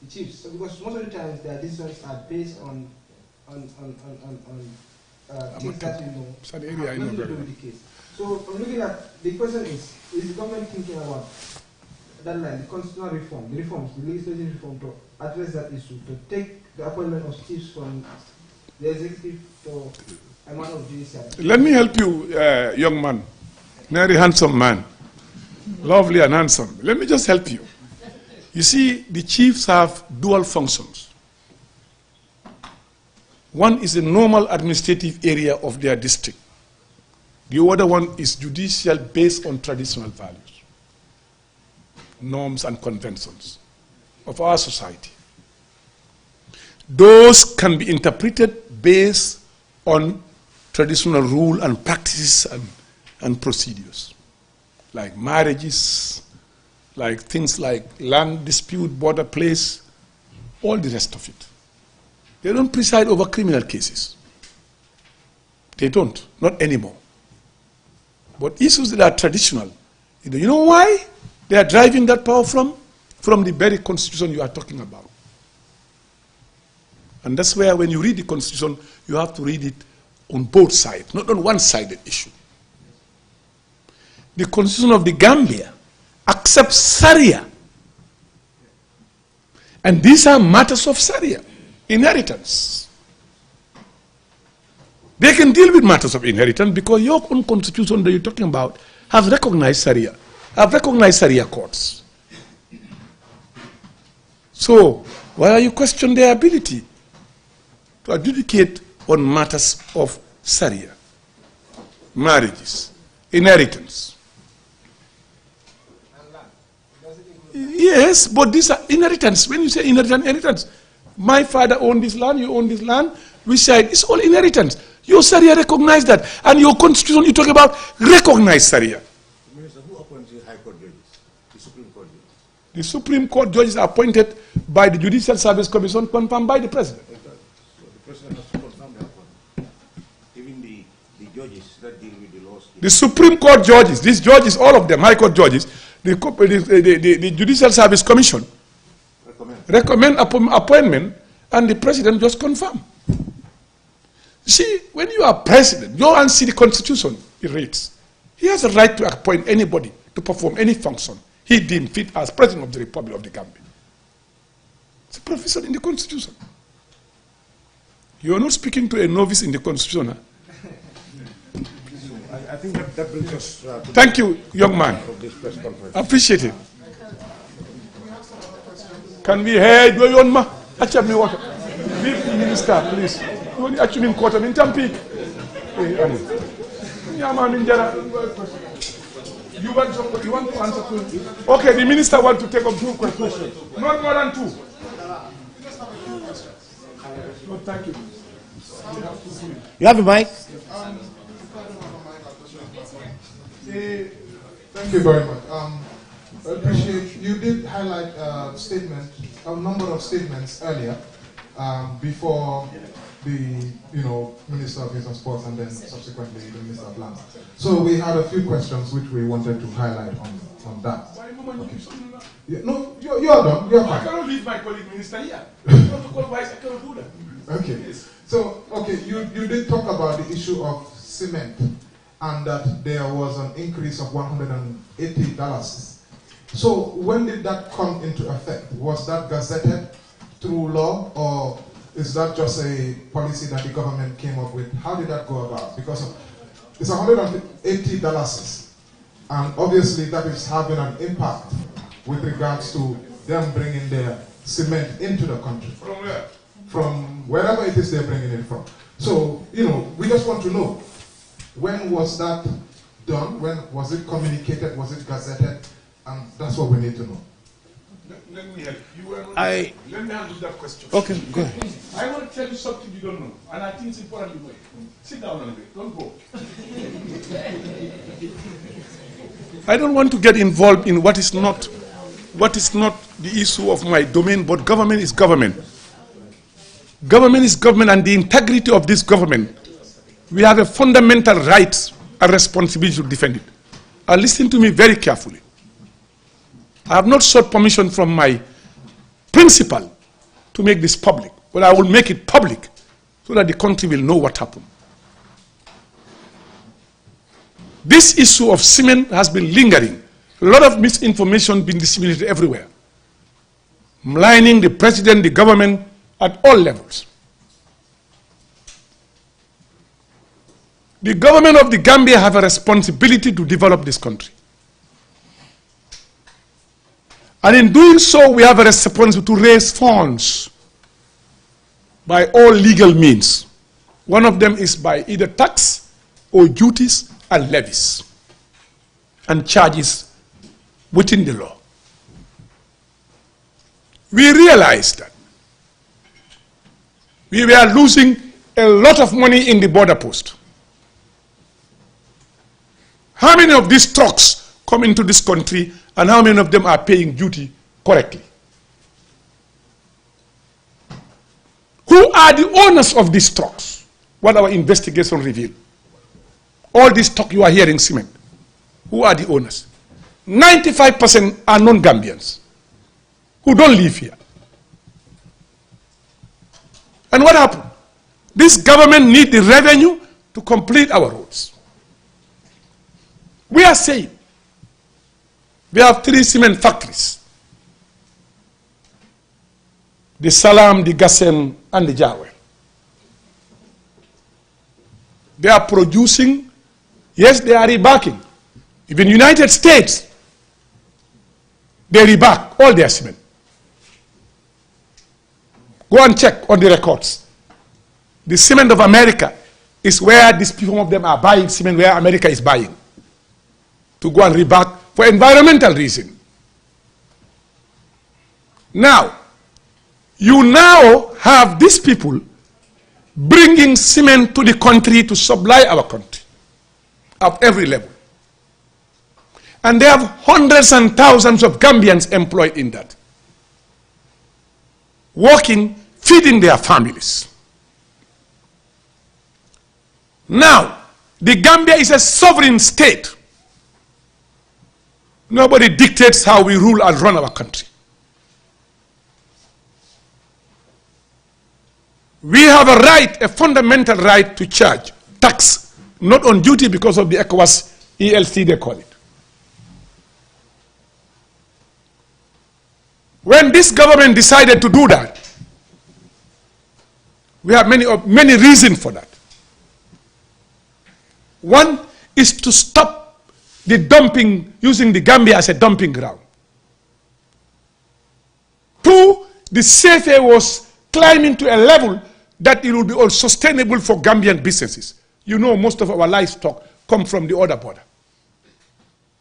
The chiefs, so because most of the times their decisions are based on things that you know have nothing to do with the case. So I'm looking at, the question is the government thinking about that line, the constitutional reform, the reforms, the legislative reform to address that issue, to take the appointment of chiefs from the executive to a matter of judicial? Let me help you, young man, very handsome man, lovely and handsome. Let me just help you. You see, the chiefs have dual functions. One is a normal administrative area of their district. The other one is judicial based on traditional values, norms and conventions of our society. Those can be interpreted based on traditional rule and practices and procedures, like marriages, like things like land dispute, border place, all the rest of it. They don't preside over criminal cases. They don't, not anymore. But issues that are traditional, you know why they are driving that power from? From the very constitution you are talking about. And that's where when you read the constitution, you have to read it on both sides, not on one-sided issue. The constitution of the Gambia accepts Sharia. And these are matters of Sharia, inheritance. They can deal with matters of inheritance because your own constitution that you're talking about has recognized Sharia, have recognized Sharia courts. So, why are you questioning their ability to adjudicate on matters of Sharia, marriages, inheritance? Yes, but these are inheritance. When you say inheritance, my father owned this land, you own this land, we said it's all inheritance. Your Sharia recognize that, and your constitution you talk about recognize Sharia. Minister, who appoints the High Court judges? The Supreme Court judges? The Supreme Court judges are appointed by the Judicial Service Commission, confirmed by the President. So the President has to confirm the appointment. Even the judges that deal with the laws. The Supreme Court judges, these judges, all of them, High Court judges, the Judicial Service Commission recommend appointment, and the President just confirm. See, when you are President, you and see the Constitution, it reads, he has a right to appoint anybody to perform any function he deemed fit as President of the Republic of the Gambia. It's a provision in the Constitution. You are not speaking to a novice in the Constitution. Huh? I think that brings us to thank you, young man. of this press conference. Appreciate it. Can we hear you on ma? Actually, me water. Leave the minister, please. You only actually in quarter in Tampi. You want to answer to? Okay, the minister wants to take up 2 questions. Not more than 2. No, thank you. You have a mic? Thank you very much. I appreciate you did highlight a number of statements earlier before the Minister of Youth and Sports and then subsequently the Minister of Lands. So we had a few questions which we wanted to highlight on that. Okay. Yeah, no, you're done. You're fine. I cannot leave my colleague minister here. Otherwise, I cannot do that. Okay. So, okay, you did talk about the issue of cement and that there was an increase of $180. So, when did that come into effect? Was that gazetted through law, or is that just a policy that the government came up with? How did that go about? Because it's $180, and obviously that is having an impact with regards to them bringing their cement into the country. From where? From wherever it is they're bringing it from. So, we just want to know, when was that done? When was it communicated? Was it gazetted? And that's what we need to know. Let me help you. Let me handle that question. Okay, go ahead. I want to tell you something you don't know, and I think it's important you know it. Sit down and wait. Don't go. I don't want to get involved in what is not the issue of my domain, but government is government. Government is government, and the integrity of this government, we have a fundamental right and responsibility to defend it. Listen to me very carefully. I have not sought permission from my principal to make this public, but I will make it public so that the country will know what happened. This issue of cement has been lingering. A lot of misinformation been disseminated everywhere, maligning the president, the government at all levels. The government of the Gambia have a responsibility to develop this country. And in doing so, we have a responsibility to raise funds by all legal means. One of them is by either tax or duties and levies and charges within the law. We realized that we were losing a lot of money in the border post. How many of these trucks come into this country, and how many of them are paying duty correctly? Who are the owners of these trucks? What our investigation revealed. All this talk you are hearing, cement. Who are the owners? 95% are non-Gambians who don't live here. And what happened? This government needs the revenue to complete our roads. We are saying we have 3 cement factories: the Salam, the Gassen, and the Jawe. They are producing, yes, they are rebacking. Even United States, they reback all their cement. Go and check on the records. The cement of America is where these people of them are buying cement, where America is buying, to go and reback for environmental reason. Now, you now have these people bringing cement to the country to supply our country at every level. And they have hundreds and thousands of Gambians employed in that, working, feeding their families. Now, the Gambia is a sovereign state. Nobody dictates how we rule and run our country. We have a right, a fundamental right, to charge tax, not on duty because of the ECOWAS ELC, they call it. When this government decided to do that, we have many reasons for that. One is to stop the dumping, using the Gambia as a dumping ground. 2, the CFA was climbing to a level that it will be unsustainable for Gambian businesses. You know, most of our livestock come from the other border.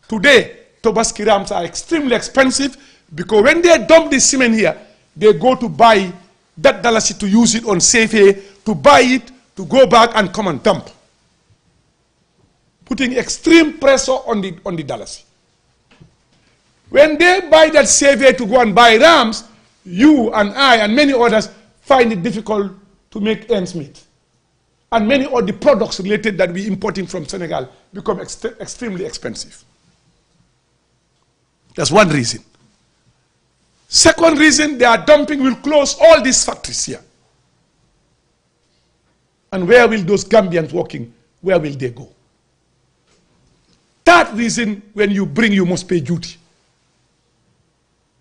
Today, Tobaski rams are extremely expensive because when they dump the cement here, they go to buy that dalasi to use it on CFA, to buy it, to go back and come and dump, putting extreme pressure on the dalasi. When they buy that CFA to go and buy rams, you and I and many others find it difficult to make ends meet. And many of the products related that we importing from Senegal become extremely expensive. That's one reason. Second reason, they are dumping will close all these factories here. And where will those Gambians working, where will they go? Third reason, when you bring, you must pay duty.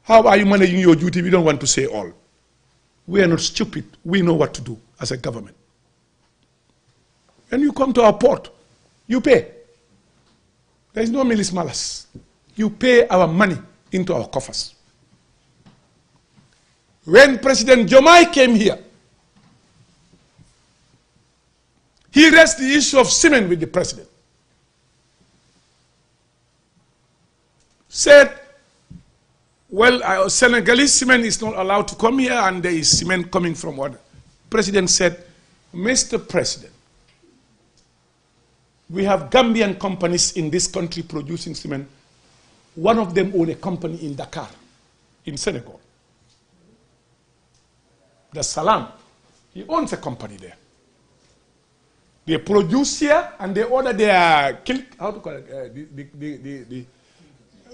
How are you managing your duty? We don't want to say all. We are not stupid. We know what to do as a government. When you come to our port, you pay. There is no melis malas. You pay our money into our coffers. When President Jomai came here, he raised the issue of cement with the president. Said, well, Senegalese cement is not allowed to come here and there is cement coming from what? President said, Mr. President, we have Gambian companies in this country producing cement. One of them owns a company in Dakar, in Senegal. The Salam, he owns a company there. They produce here and they order their, how to call it,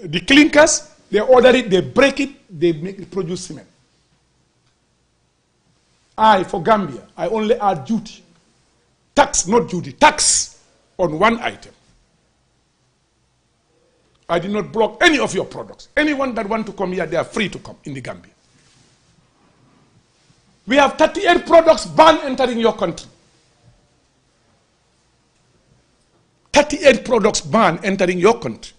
the clinkers, they order it, they break it, they make it produce cement. For Gambia, I only add duty. Tax, not duty, tax on one item. I did not block any of your products. Anyone that want to come here, they are free to come in the Gambia. We have 38 products banned entering your country. 38 products banned entering your country.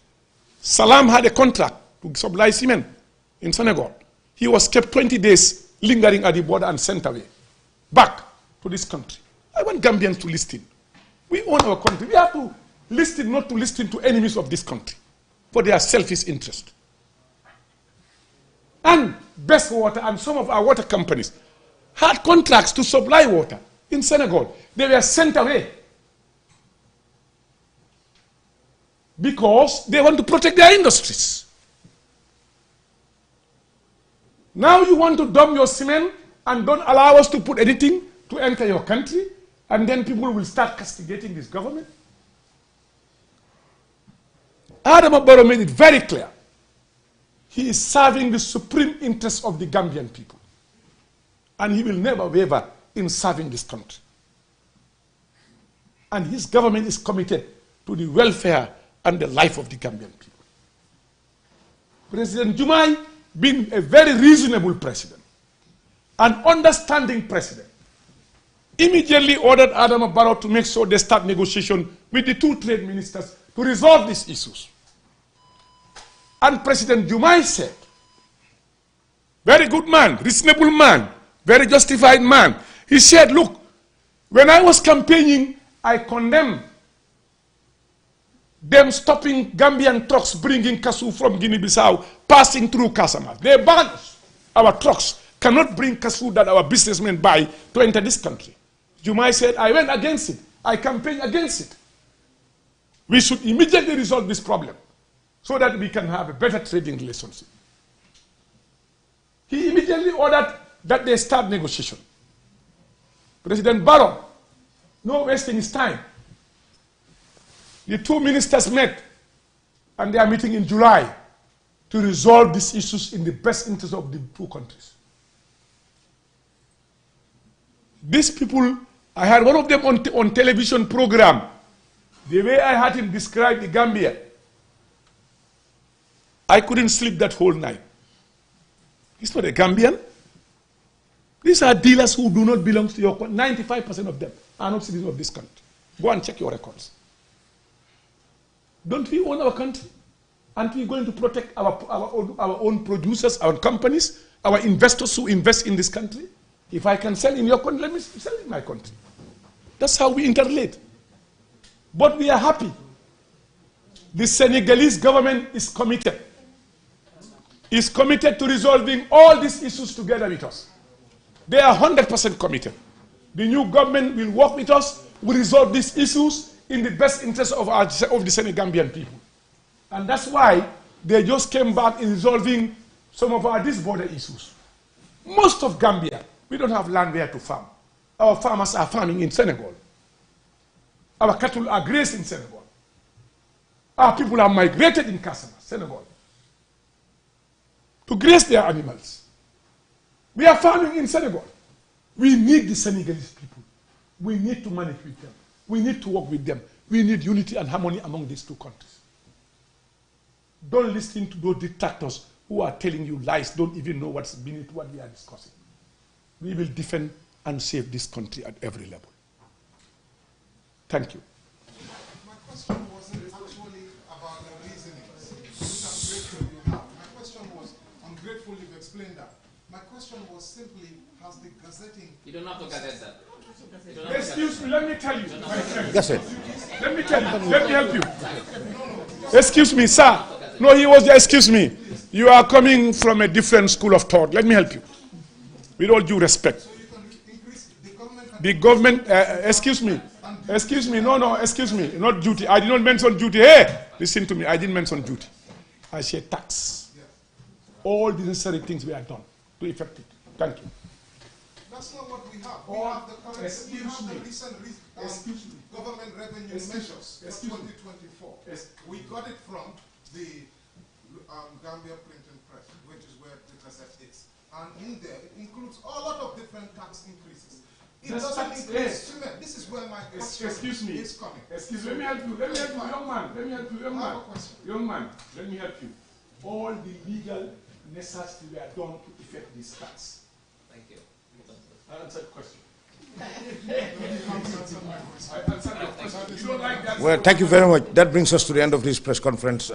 Salam had a contract to supply cement in Senegal. He was kept 20 days lingering at the border and sent away back to this country. I want Gambians to listen. We own our country. We have to listen, not to listen to enemies of this country for their selfish interest. And Best Water and some of our water companies had contracts to supply water in Senegal. They were sent away because they want to protect their industries. Now you want to dump your cement and don't allow us to put anything to enter your country, and then people will start castigating this government. Adama Barrow made it very clear. He is serving the supreme interests of the Gambian people. And he will never waver in serving this country. And his government is committed to the welfare and the life of the Gambian people. President Jumai, being a very reasonable president, an understanding president, immediately ordered Adama Barrow to make sure they start negotiation with the two trade ministers to resolve these issues. And President Jumai said, very good man, reasonable man, very justified man. He said, look, when I was campaigning, I condemned them stopping Gambian trucks bringing cashew from Guinea-Bissau, passing through Casamance. They banned us. Our trucks cannot bring cashew that our businessmen buy to enter this country. Jumai said, I went against it. I campaigned against it. We should immediately resolve this problem so that we can have a better trading relationship. He immediately ordered that they start negotiation. President Barrow, no wasting his time. The two ministers met, and they are meeting in July to resolve these issues in the best interest of the two countries. These people, I had one of them on television program. The way I had him describe the Gambia, I couldn't sleep that whole night. He's not a Gambian. These are dealers who do not belong to your country. 95% of them are not citizens of this country. Go and check your records. Don't we own our country? Aren't we going to protect our own producers, our companies, our investors who invest in this country? If I can sell in your country, let me sell in my country. That's how we interrelate. But we are happy. The Senegalese government is committed. Is committed to resolving all these issues together with us. They are 100% committed. The new government will work with us, will resolve these issues in the best interest of the Senegambian people. And that's why they just came back in resolving some of these border issues. Most of Gambia, we don't have land where to farm. Our farmers are farming in Senegal. Our cattle are grazed in Senegal. Our people are migrated in Casamance, Senegal, to graze their animals. We are farming in Senegal. We need the Senegalese people. We need to manage with them. We need to work with them. We need unity and harmony among these two countries. Don't listen to those detractors who are telling you lies, don't even know what's beneath what we are discussing. We will defend and save this country at every level. Thank you. My question wasn't actually about the reasonings, which I'm grateful you have. My question was, I'm grateful you've explained that. My question was simply, has the gazetting... You don't have to gazette that. Excuse me, let me tell you. Gazette. Let me tell you, let me help you. Excuse me, sir. No, he was, excuse me. You are coming from a different school of thought. Let me help you. With all due respect. The government, excuse me, no, excuse me, not duty. I did not mention duty. Hey, listen to me, I didn't mention duty. I said tax. All the necessary things we have done to effect it. Thank you. That's not what we have. We have the current, we have the recent government revenue measures for 2024. We got it from the Gambia Printing Press, which is where the Gazette is. And in there, it includes a lot of different tax increases. It doesn't include cement. This is where my question is coming. Excuse me, let me help you, young man. Let me help you, young man. Young man, let me help you. All the legal necessity we are done to effect this tax. Thank you. I answered the question. I answered your question. You don't like that? Well, thank you very much. That brings us to the end of this press conference.